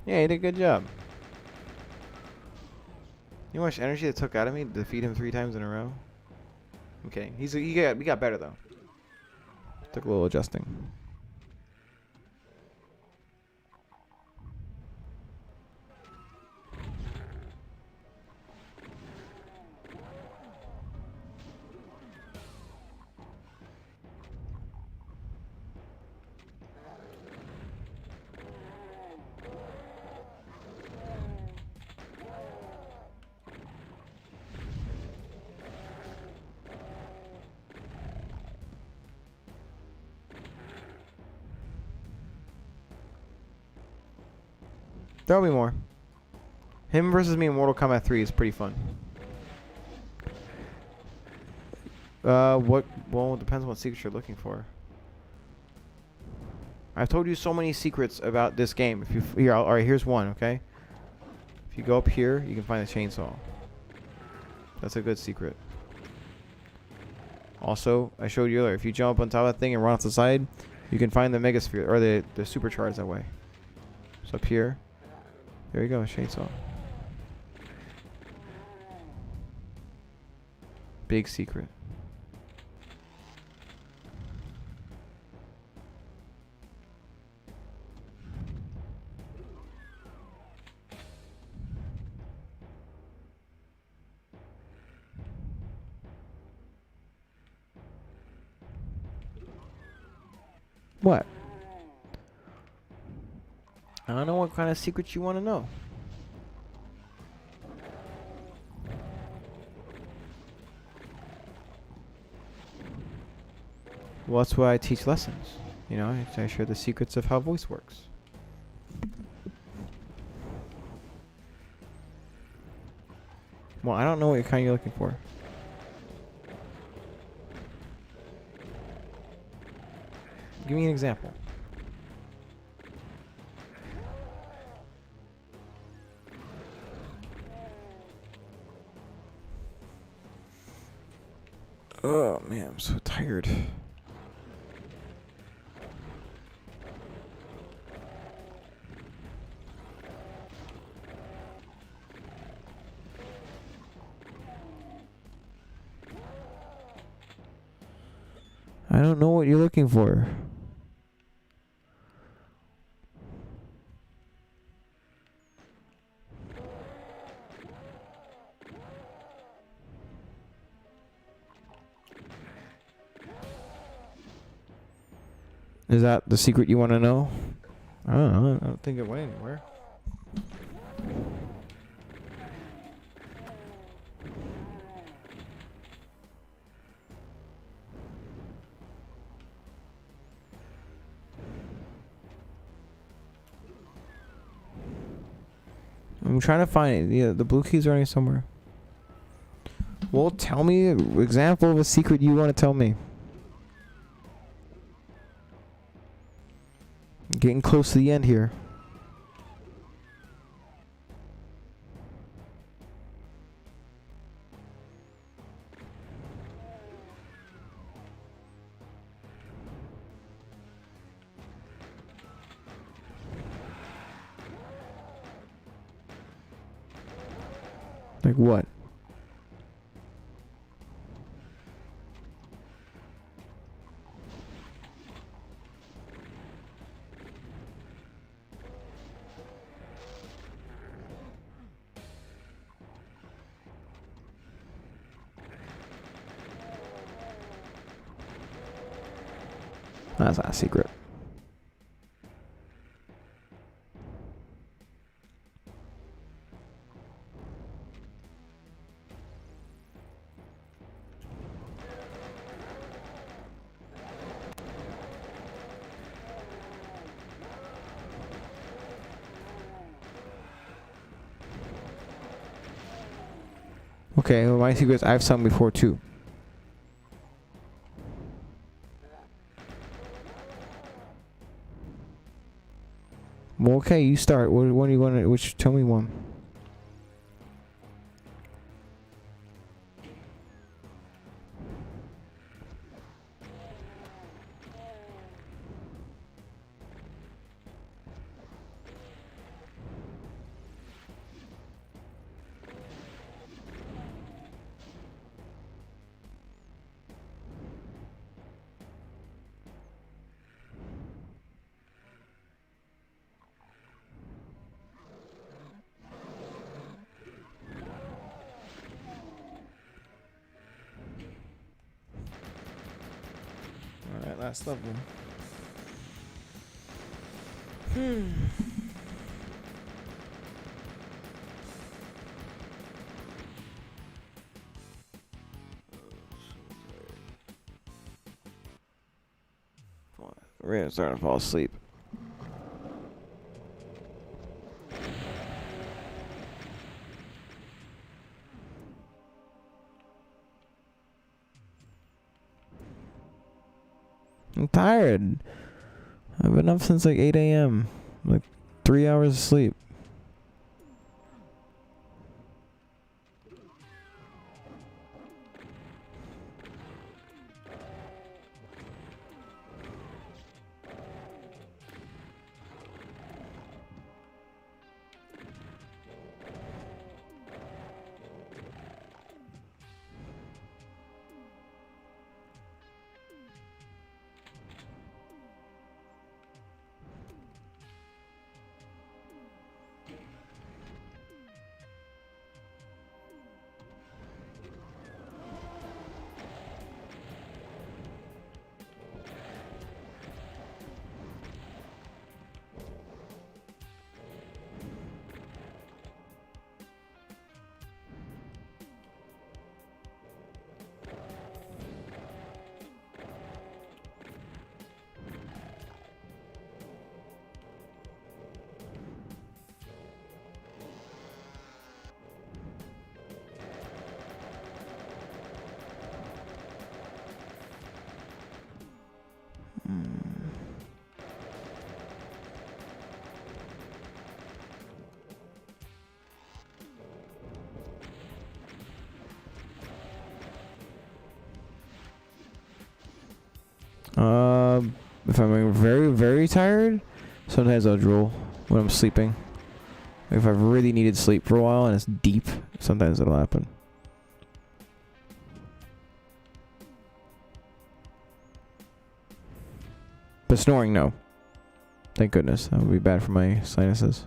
Yeah, he did a good job. You know how much energy it took out of me to defeat him 3 times in a row? I'm kidding. He got better though. Took a little adjusting. There'll be more. Him versus me in Mortal Kombat 3 is pretty fun. What? Well, it depends on what secrets you're looking for. I've told you so many secrets about this game. If you here, all right, here's one. Okay. If you go up here, you can find the chainsaw. That's a good secret. Also, I showed you earlier. If you jump up on top of that thing and run off the side, you can find the Megasphere or the supercharge that way. So up here. There you go, chainsaw. Big secret. What? I don't know what kind of secrets you want to know. Well, that's why I teach lessons. You know, I share the secrets of how voice works. Well, I don't know what kind you're looking for. Give me an example. Oh man, I'm so tired. I don't know what you're looking for. Is that the secret you want to know? I don't know. I don't think it went anywhere. I'm trying to find it. Yeah, the blue key's running somewhere. Well, tell me an example of a secret you want to tell me. Getting close to the end here. Like what? That's not a secret. Okay, well, my secrets I've sung before too. Well, okay, you start. What do you want to? Which? Tell me one. All right, last level. We're starting to fall asleep. I'm tired. I've been up since like 8 a.m. Like 3 hours of sleep. If I'm very, very tired, sometimes I'll drool when I'm sleeping. If I've really needed sleep for a while and it's deep, sometimes it'll happen. But snoring, no. Thank goodness. That would be bad for my sinuses.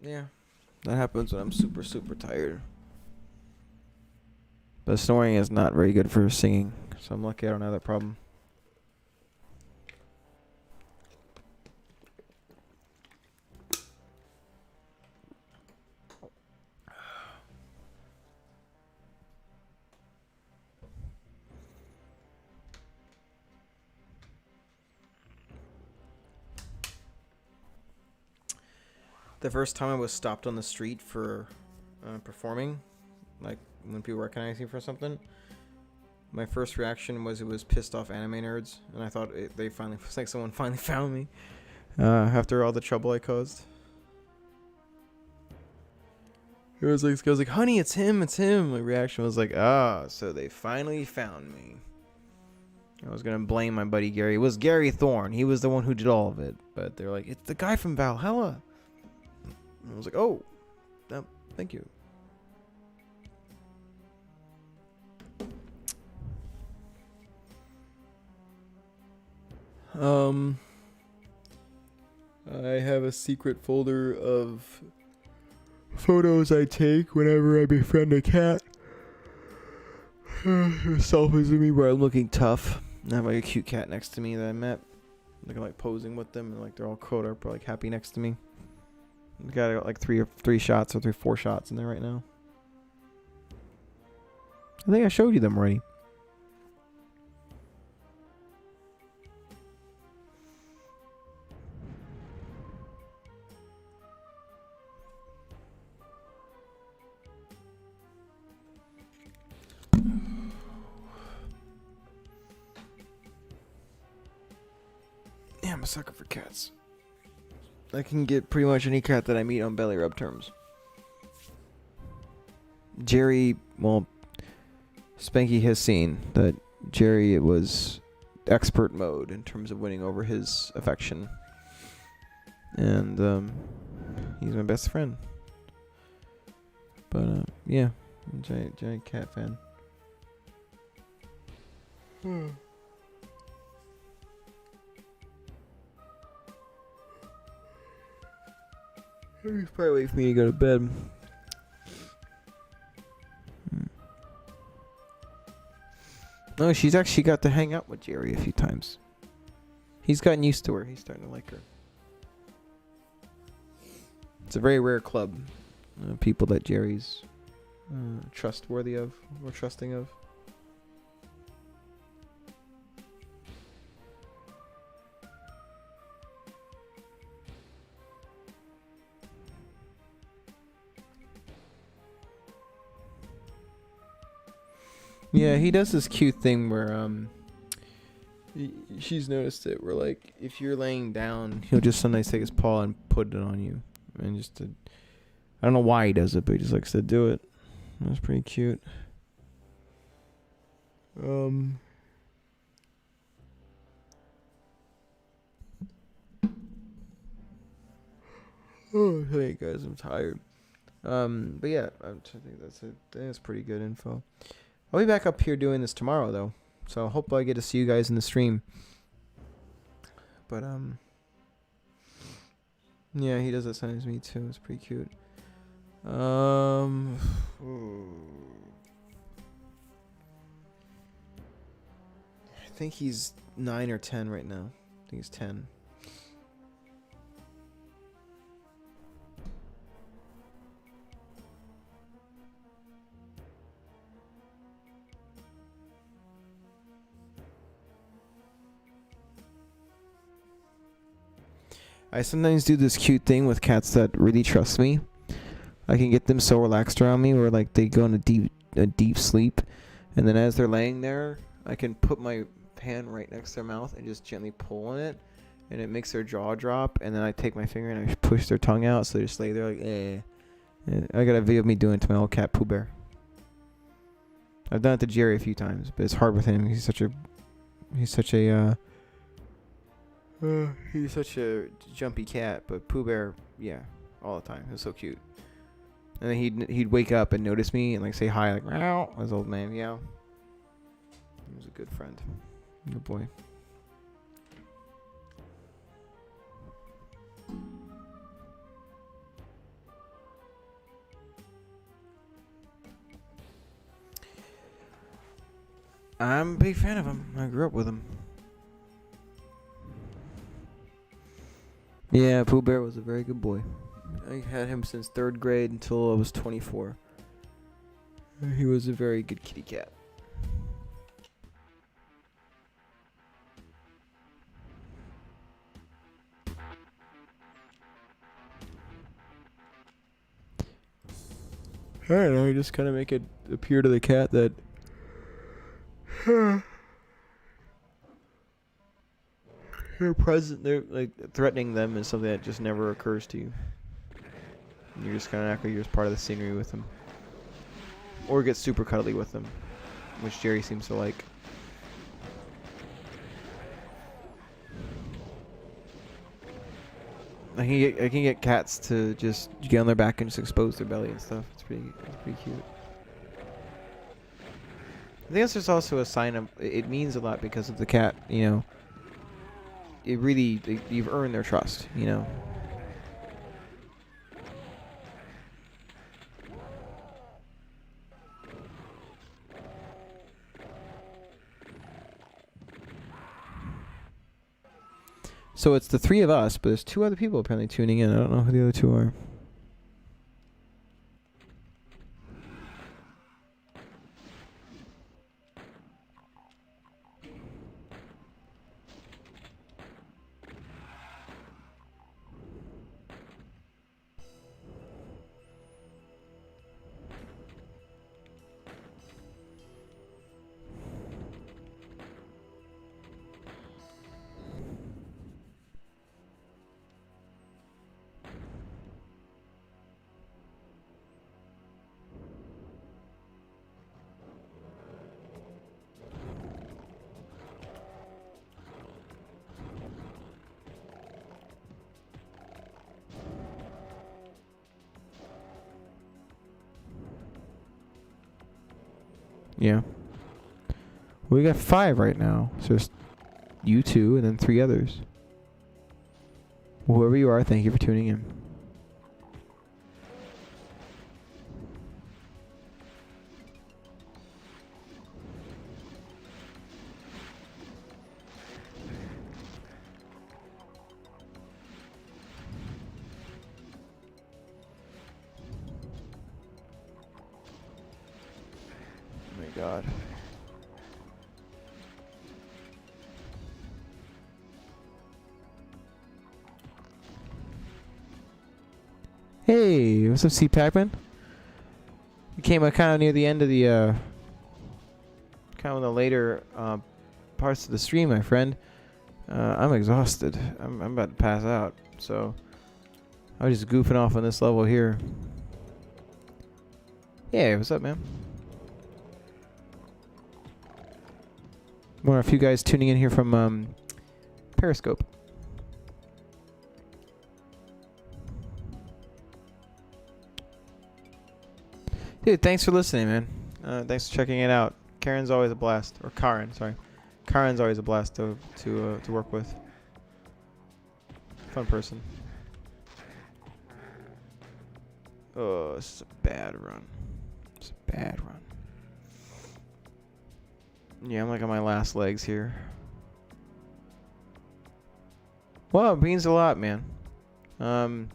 Yeah. That happens when I'm super, super tired. But snoring is not very good for singing, so I'm lucky I don't have that problem. The first time I was stopped on the street for performing, like when people recognize me for something, my first reaction was it was pissed off anime nerds, and I thought they finally, it's like someone finally found me after all the trouble I caused. It was like, this guy was like, honey, it's him, it's him. My reaction was like, so they finally found me. I was going to blame my buddy Gary. It was Gary Thorne. He was the one who did all of it. But they're like, it's the guy from Valhalla. And I was like, oh, thank you. I have a secret folder of photos I take whenever I befriend a cat. Selfies of me where I'm looking tough. I have like a cute cat next to me that I met. Like I'm like posing with them and like they're all curled up or like happy next to me. I got like three shots or 4 shots in there right now. I think I showed you them already. Yeah, I'm a sucker for cats. I can get pretty much any cat that I meet on belly rub terms. Jerry, well, Spanky has seen that Jerry was expert mode in terms of winning over his affection. And he's my best friend. But yeah, I'm a giant cat fan. He's probably waiting for me to go to bed. No, she's actually got to hang out with Jerry a few times. He's gotten used to her. He's starting to like her. It's a very rare club. People that Jerry's trustworthy of or trusting of. Yeah, he does this cute thing where she's noticed it where like if you're laying down, he'll just sometimes take his paw and put it on you, and just I don't know why he does it, but he just likes to do it. That's pretty cute. Oh, hey guys, I'm tired. But yeah, I think that's it. That's pretty good info. I'll be back up here doing this tomorrow, though. So I hope I get to see you guys in the stream. But, yeah, he does that sometimes to me, too. It's pretty cute. think he's 9 or 10 right now. I think he's 10. I sometimes do this cute thing with cats that really trust me. I can get them so relaxed around me where like they go in a deep sleep, and then as they're laying there, I can put my hand right next to their mouth and just gently pull on it, and it makes their jaw drop, and then I take my finger and I push their tongue out so they just lay there like eh. And I got a video of me doing it to my old cat Pooh Bear. I've done it to Jerry a few times, but it's hard with him. He's such a jumpy cat, but Pooh Bear, yeah, all the time. It was so cute. And then he'd wake up and notice me and like say hi, like meow, as old man meow. He was a good friend, good boy. I'm a big fan of him. I grew up with him. Yeah, Pooh Bear was a very good boy. I had him since 3rd grade until I was 24. He was a very good kitty cat. I don't know, you just kind of make it appear to the cat that you're present. They're like threatening them is something that just never occurs to you. And you're just kind of act like you're just part of the scenery with them, or get super cuddly with them, which Jerry seems to like. I can get cats to just get on their back and just expose their belly and stuff. It's pretty cute. I think it's just also a sign of it means a lot because of the cat. You know, it really you've earned their trust. You know. So it's the 3 of us, but there's 2 other people apparently tuning in. I don't know who the other 2 are. Yeah. We got 5 right now. So there's you 2 and then 3 others. Whoever you are, thank you for tuning in. Oh my God. Hey, what's up, C Pac-Man? You came kind of near the end of the kind of the later parts of the stream, my friend. I'm exhausted. I'm about to pass out. So I was just goofing off on this level here. Yeah, what's up, man? More a few guys tuning in here from Periscope. Dude, thanks for listening, man. Thanks for checking it out. Karen's always a blast, or Karen, sorry. Karen's always a blast to work with. Fun person. Oh, this is a bad run. It's a bad run. Yeah, I'm like on my last legs here. Well, it means a lot, man. I'm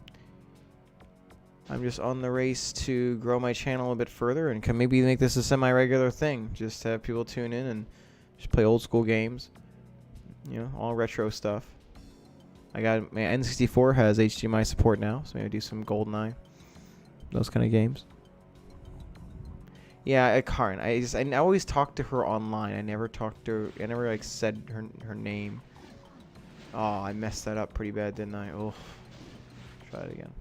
just on the race to grow my channel a bit further and can maybe make this a semi-regular thing. Just have people tune in and just play old school games. You know, all retro stuff. I got my N64 has HDMI support now, so maybe do some GoldenEye, those kind of games. Yeah, Karin. I always talk to her online. I never talked to her. I never like said her name. Oh, I messed that up pretty bad, didn't I? Oh, try it again.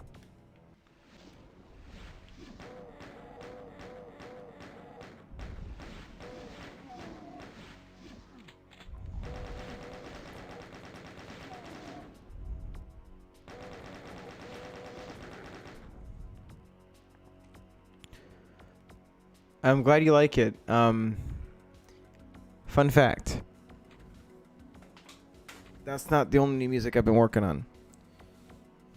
I'm glad you like it. Fun fact. That's not the only music I've been working on.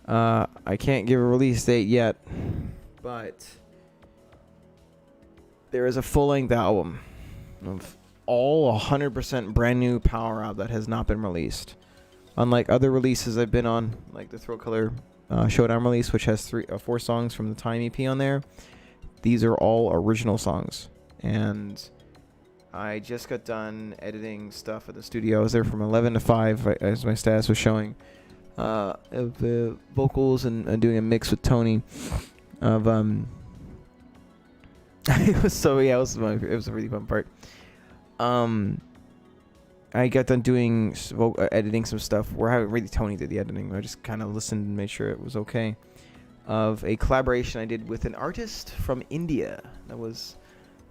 I can't give a release date yet, but there is a full-length album of all 100% brand new Power Up that has not been released. Unlike other releases I've been on, like the Throat Color Showdown release, which has 4 songs from the Time EP on there. These are all original songs, and I just got done editing stuff at the studio. I was there from 11 to 5, as my status was showing, of the vocals and doing a mix with Tony. Of it was it was a really fun part. I got done doing editing some stuff. Tony did the editing. I just kind of listened and made sure it was okay. Of a collaboration I did with an artist from India. That was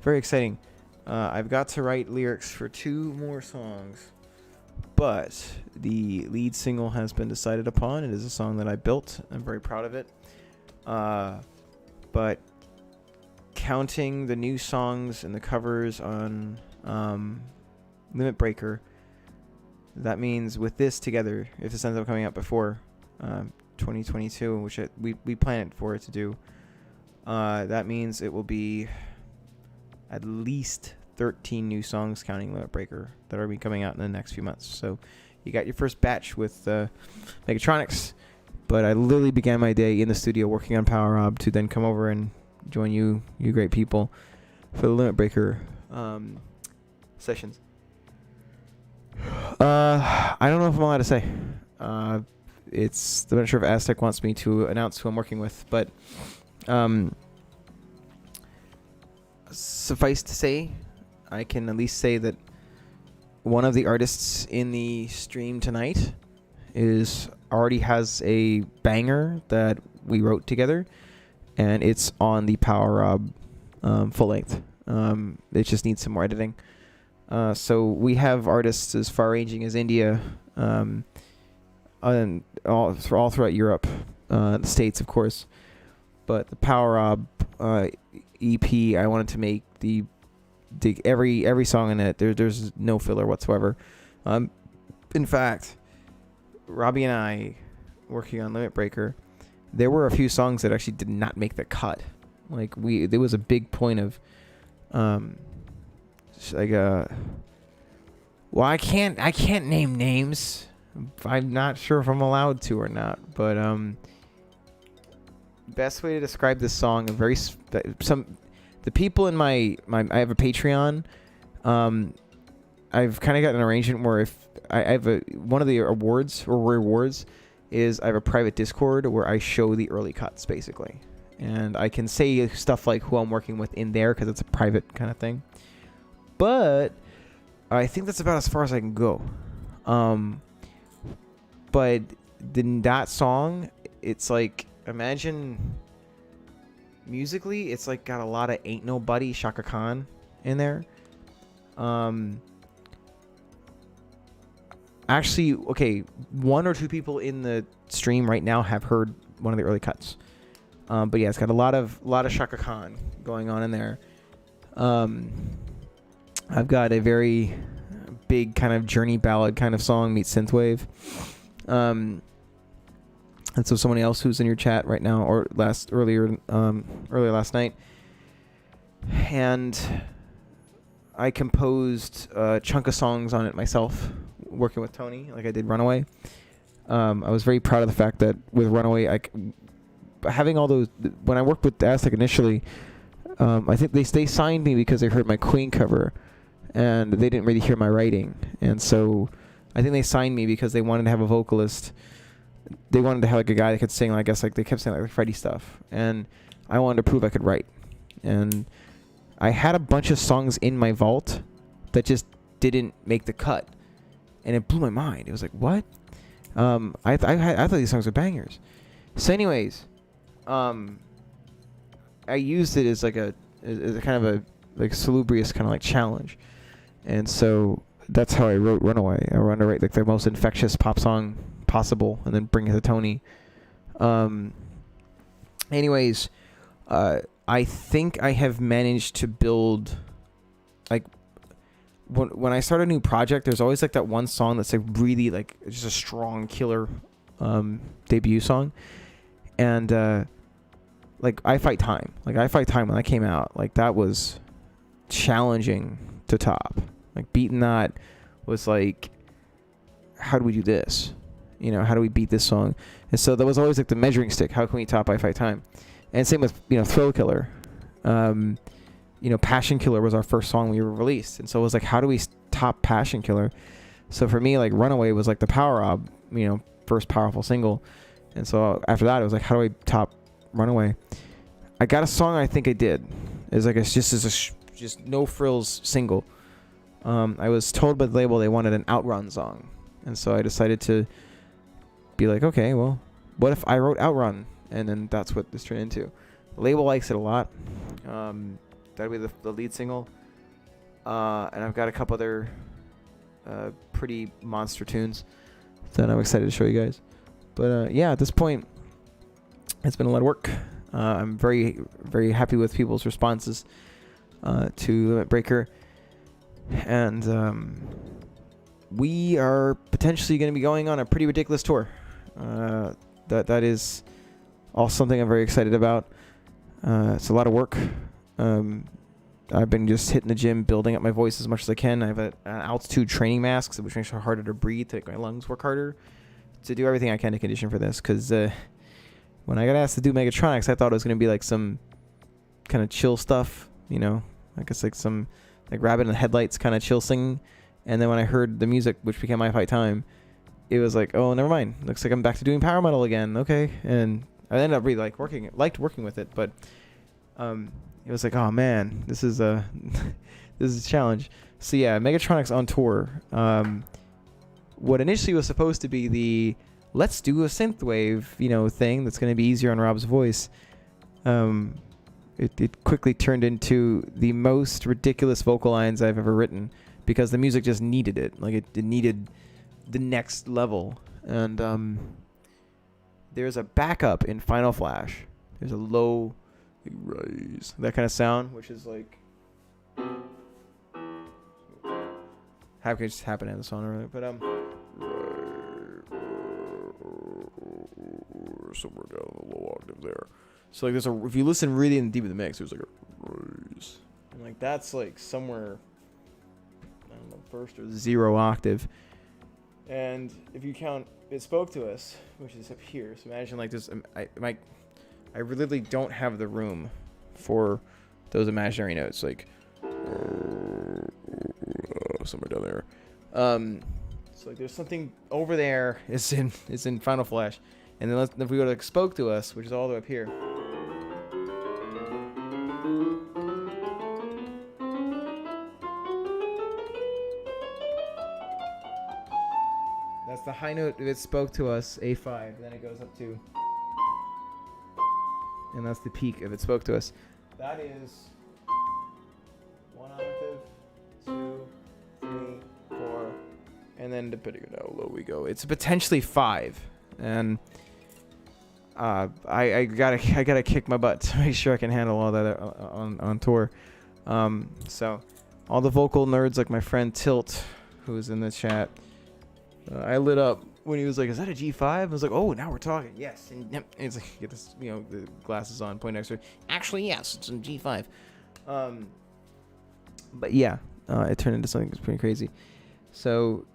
very exciting. I've got to write lyrics for 2 more songs, but the lead single has been decided upon. It is a song that I built. I'm very proud of it. But counting the new songs and the covers on Limit Breaker, that means with this together, if this ends up coming out before 2022, which we plan it for it to do, that means it will be at least 13 new songs counting Limit Breaker that are be coming out in the next few months. So you got your first batch with Megatronics, but I literally began my day in the studio working on Power Up to then come over and join you great people for the Limit Breaker sessions. I don't know if I'm allowed to say. I'm not sure if Aztec wants me to announce who I'm working with, but suffice to say, I can at least say that one of the artists in the stream tonight already has a banger that we wrote together, and it's on the Power Up full length. It just needs some more editing. So we have artists as far-ranging as India, and all throughout Europe, the States, of course. But the Power Up EP, I wanted to make every song in it. There's no filler whatsoever. In fact, Robbie and I, working on Limit Breaker, there were a few songs that actually did not make the cut. Like there was a big point of, well, I can't name names. I'm not sure if I'm allowed to or not, but best way to describe this song, the people in my I have a Patreon. I've kind of got an arrangement where if I have one of the awards or rewards is I have a private Discord where I show the early cuts basically, and I can say stuff like who I'm working with in there because it's a private kind of thing. But I think that's about as far as I can go. But that song, it's like, imagine musically, it's like got a lot of Ain't Nobody Shaka Khan in there. Actually, okay, 1 or 2 people in the stream right now have heard one of the early cuts. But yeah, it's got a lot of Shaka Khan going on in there. I've got a very big kind of journey ballad kind of song meets synthwave. And so somebody else who's in your chat right now or earlier last night, and I composed a chunk of songs on it myself, working with Tony, like I did Runaway. I was very proud of the fact that with Runaway, having all those, when I worked with Aztec initially, I think they signed me because they heard my Queen cover, and they didn't really hear my writing, and so I think they signed me because they wanted to have a vocalist. They wanted to have like a guy that could sing. I guess like they kept saying like Freddie stuff, and I wanted to prove I could write. And I had a bunch of songs in my vault that just didn't make the cut, and it blew my mind. It was like, what? I thought these songs were bangers. So, anyways, I used it as like as a kind of a like salubrious kind of like challenge, and so that's how I wrote Runaway. I wanted to write like the most infectious pop song possible, and then bring it to Tony. Anyways, I think I have managed to build, like, when I start a new project, there's always like that one song that's like really like just a strong killer debut song, and like I Fight Time when that came out, like that was challenging to top. Like beating that was like, how do we do this? You know, how do we beat this song? And so that was always like the measuring stick. How can we top I Fight Time? And same with, Thrill Killer. Passion Killer was our first song we ever released. And so it was like, how do we top Passion Killer? So for me, like Runaway was like the power up, first powerful single. And so after that, it was like, how do I top Runaway? I got a song I think I did. It's like, it's just no frills single. I was told by the label they wanted an Outrun song. And so I decided to be like, okay, well, what if I wrote Outrun? And then that's what this turned into. The label likes it a lot. That'll be the lead single. And I've got a couple other pretty monster tunes that I'm excited to show you guys. But yeah, at this point, it's been a lot of work. I'm very, very happy with people's responses to Limit Breaker. And we are potentially going to be going on a pretty ridiculous tour. That is all something I'm very excited about. It's a lot of work. I've been just hitting the gym, building up my voice as much as I can. I have an altitude training mask, which makes it harder to breathe, to make my lungs work harder, to do everything I can to condition for this. Because when I got asked to do Megatronics, I thought it was going to be like some kind of chill stuff, I guess like some like Rabbit in the Headlights kind of chill singing. And then when I heard the music, which became I Fight Time, it was like, oh, never mind. Looks like I'm back to doing power metal again. Okay. And I ended up really liked working with it, but it was like, oh man, this is a challenge. So yeah, Megatronics on tour. What initially was supposed to be the let's do a synthwave, thing that's going to be easier on Rob's voice. It quickly turned into the most ridiculous vocal lines I've ever written, because the music just needed it. Like it needed the next level. And there's a backup in Final Flash. There's a low rise, that kind of sound, which is like how could it just happen in the song, right? But somewhere down the low octave there. So like if you listen really in deep in the mix, there's like a rise, and like that's like somewhere, I don't know, first or zero octave. And if you count It Spoke to Us, which is up here, so imagine like this. I really don't have the room for those imaginary notes, like somewhere down there. So like there's something over there is in Final Flash, and then if we go to Spoke to Us, which is all the way up here. That's the high note of It Spoke to Us, A5, and then it goes up to, and that's the peak of It Spoke to Us. That is 1 octave, 2, 3, 4, and then depending on how low we go, it's potentially 5. And I gotta kick my butt to make sure I can handle all that on tour. So all the vocal nerds like my friend Tilt, who's in the chat, I lit up when he was like, "Is that a G5?" I was like, "Oh, now we're talking." Yes, and yep. And it's like, get this, the glasses on, point extra. Actually, yes, it's a G5. But yeah, it turned into something that's pretty crazy. So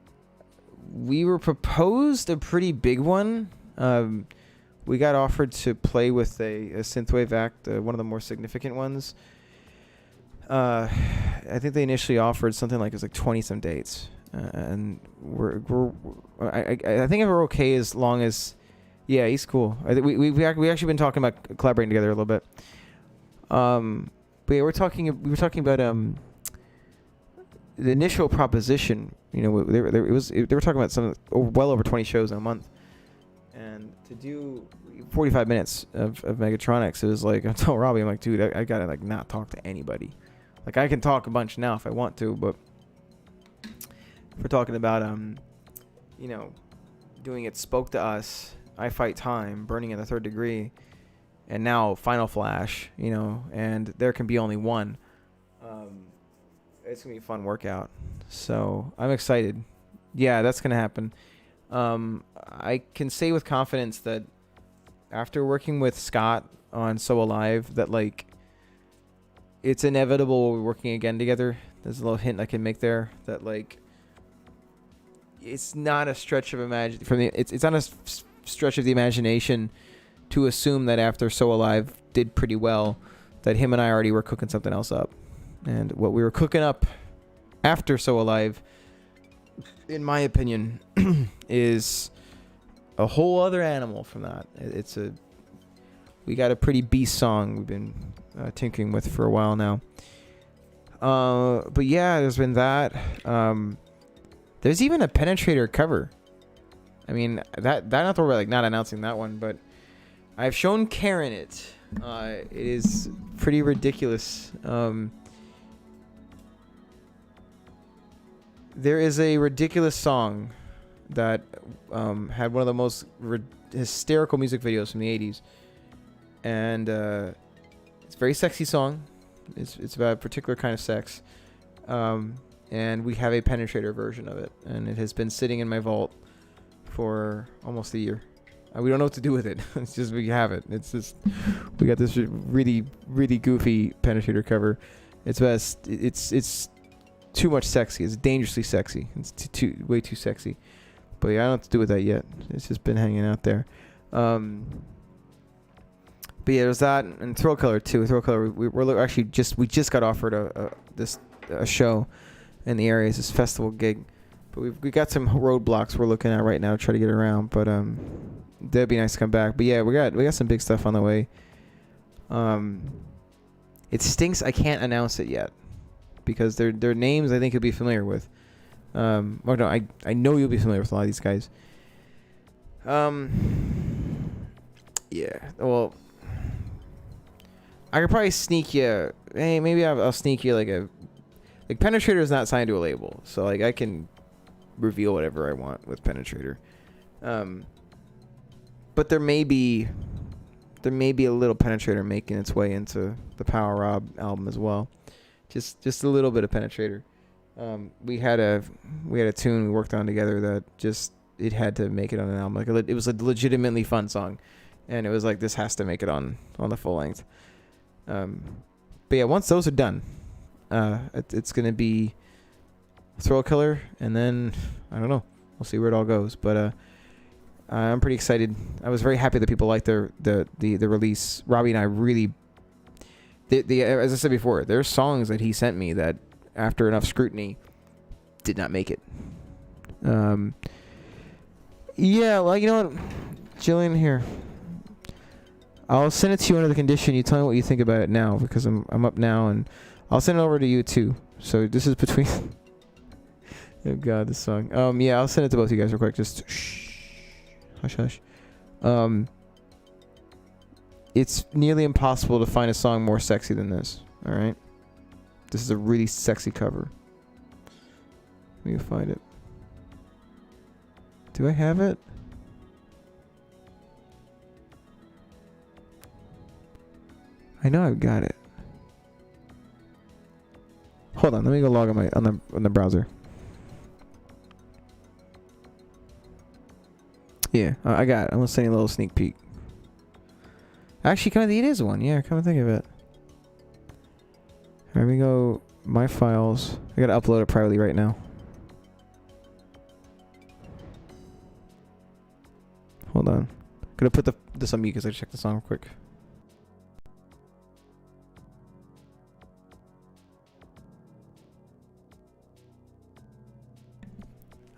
we were proposed a pretty big one. We got offered to play with a synthwave act, one of the more significant ones. I think they initially offered something like it was like 20 some dates, and I think we're okay as long as, yeah, he's cool. We actually been talking about collaborating together a little bit. But yeah, we were talking about the initial proposition. You know, they were talking about well over 20 shows in a month, and to do 45 minutes of Megatronics, it was like, I told Robbie, I'm like, dude, I gotta like not talk to anybody. Like, I can talk a bunch now if I want to, but if we're talking about you know, doing It Spoke to Us, I Fight Time, Burning in the Third Degree, and now Final Flash, you know, and There Can Be Only One. It's gonna be a fun workout, so I'm excited. Yeah, that's gonna happen. I can say with confidence that after working with Scott on So Alive, that like it's inevitable we're working again together. There's a little hint I can make there that like it's not a stretch of it's not a stretch of the imagination to assume that after So Alive did pretty well, that him and I already were cooking something else up. And what we were cooking up after So Alive, in my opinion, is a whole other animal from that. We got a pretty beast song we've been tinkering with for a while now. But yeah, there's been that. There's even a Penetrator cover. I mean, that not that we're like not announcing that one, but I've shown Karen it. It is pretty ridiculous. There is a ridiculous song that had one of the most hysterical music videos from the 80s. And it's a very sexy song. It's about a particular kind of sex. And we have a Penetrator version of it. And it has been sitting in my vault for almost a year. We don't know what to do with it. It's just we have it. It's just we got this really, really goofy Penetrator cover. It's too much sexy. It's dangerously sexy. It's way too sexy. But yeah, I don't know what to do with that yet. It's just been hanging out there. But yeah, there's that and Thrill Color too. Thrill Color, we just got offered a show in the area. It's this festival gig, but we got some roadblocks we're looking at right now to try to get around. But that'd be nice to come back. But yeah, we got some big stuff on the way. It stinks I can't announce it yet because they're names I think you'll be familiar with. Well, no, I know you'll be familiar with a lot of these guys. Yeah, well, I could probably sneak you. Hey, maybe I'll sneak you like Penetrator is not signed to a label, so like I can reveal whatever I want with Penetrator. But there may be a little Penetrator making its way into the Power Rob album as well. Just a little bit of Penetrator. We had a tune we worked on together that just it had to make it on an album. Like it was a legitimately fun song, and it was like this has to make it on the full length. But yeah, once those are done, it's gonna be Thrill Killer, and then I don't know. We'll see where it all goes. But I'm pretty excited. I was very happy that people liked the release. Robbie and I really, as I said before, there's songs that he sent me that after enough scrutiny did not make it. Yeah, well, you know what, Jillian, here, I'll send it to you under the condition you tell me what you think about it now, because I'm up now, and I'll send it over to you too. So this is between. Oh God, this song. Yeah, I'll send it to both of you guys real quick. Just shh, hush, hush. It's nearly impossible to find a song more sexy than this. All right, this is a really sexy cover. Let me find it. Do I have it? I know I've got it. Hold on, let me go log on the browser. Yeah, I got it. I'm gonna send you a little sneak peek. Actually, it is one. Yeah, come and think of it. Let me go my files. I gotta upload it privately right now. Hold on. Gonna put this on mute because I checked the song real quick.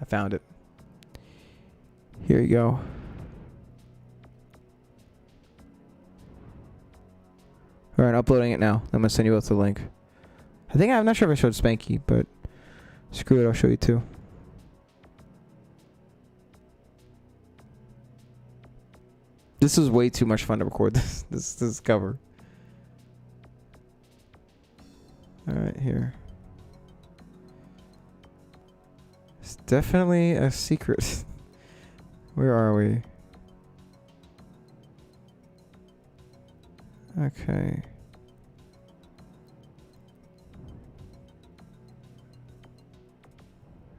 I found it. Here you go. Alright, uploading it now. I'm gonna send you both the link. I'm not sure if I showed Spanky, but screw it, I'll show you too. This is way too much fun to record this cover. Alright, here. It's definitely a secret. Where are we? Okay.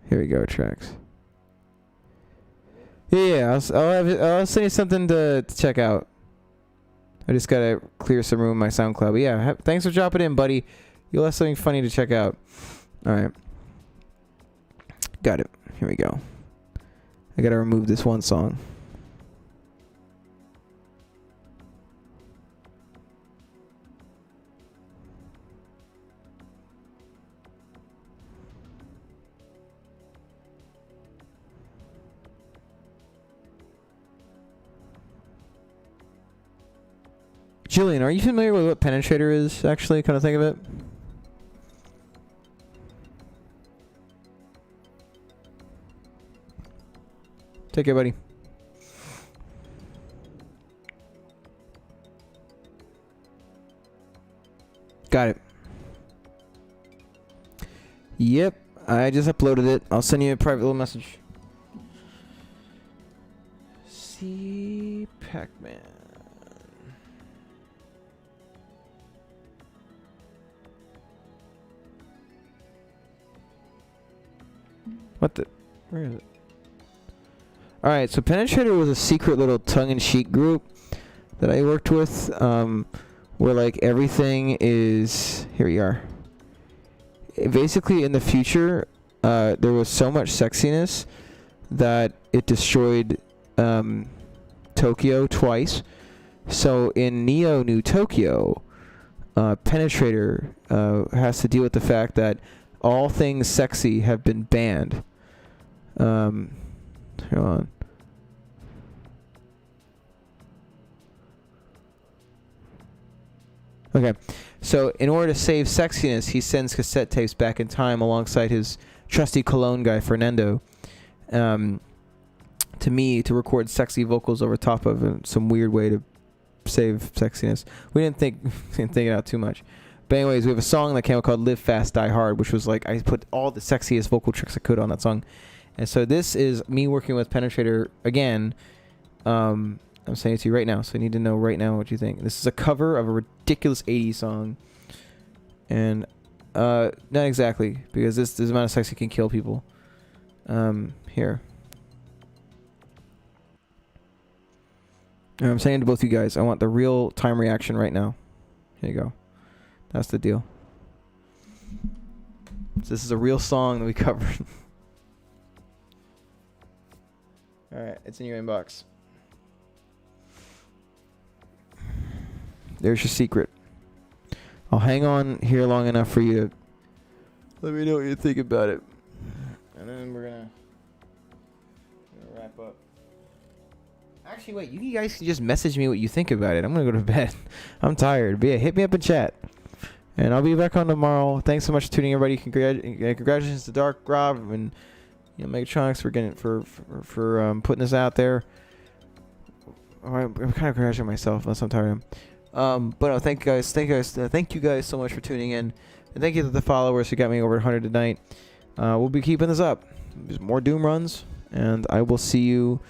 Here we go, tracks. Yeah, I'll send you something to check out. I just gotta clear some room in my SoundCloud. But yeah, thanks for dropping in, buddy. You'll have something funny to check out. Alright. Got it. Here we go. I gotta remove this one song. Julian, are you familiar with what Penetrator is, actually? Kind of think of it? Take care, buddy. Got it. Yep, I just uploaded it. I'll send you a private little message. See Pac-Man. What the? Where is it? Alright, so Penetrator was a secret little tongue-in-cheek group that I worked with, where like everything is... Here we are. Basically, in the future, there was so much sexiness that it destroyed Tokyo twice. So in Neo New Tokyo, Penetrator has to deal with the fact that all things sexy have been banned. Hold on. Okay, so in order to save sexiness, he sends cassette tapes back in time alongside his trusty Cologne guy, Fernando, to me to record sexy vocals over top of it. Some weird way to save sexiness. We didn't think it out too much. But anyways, we have a song that came out called Live Fast, Die Hard, which was like, I put all the sexiest vocal tricks I could on that song. And so this is me working with Penetrator again. I'm saying it to you right now, so I need to know right now what you think. This is a cover of a ridiculous 80s song. And, not exactly, because this amount of sexy can kill people. Here. And I'm saying to both you guys, I want the real time reaction right now. Here you go. That's the deal. So this is a real song that we covered. Alright, it's in your inbox. There's your secret. I'll hang on here long enough for you to let me know what you think about it. And then we're gonna wrap up. Actually, wait, you guys can just message me what you think about it. I'm gonna go to bed. I'm tired. But yeah, hit me up in chat. And I'll be back on tomorrow. Thanks so much for tuning in, everybody. Congratulations to Dark Rob and Megatronics for getting for putting this out there. I'm kind of congratulating myself unless I'm tired of him. But no, thank you guys. Thank you guys so much for tuning in. And thank you to the followers who got me over 100 tonight. We'll be keeping this up. There's more Doom runs, and I will see you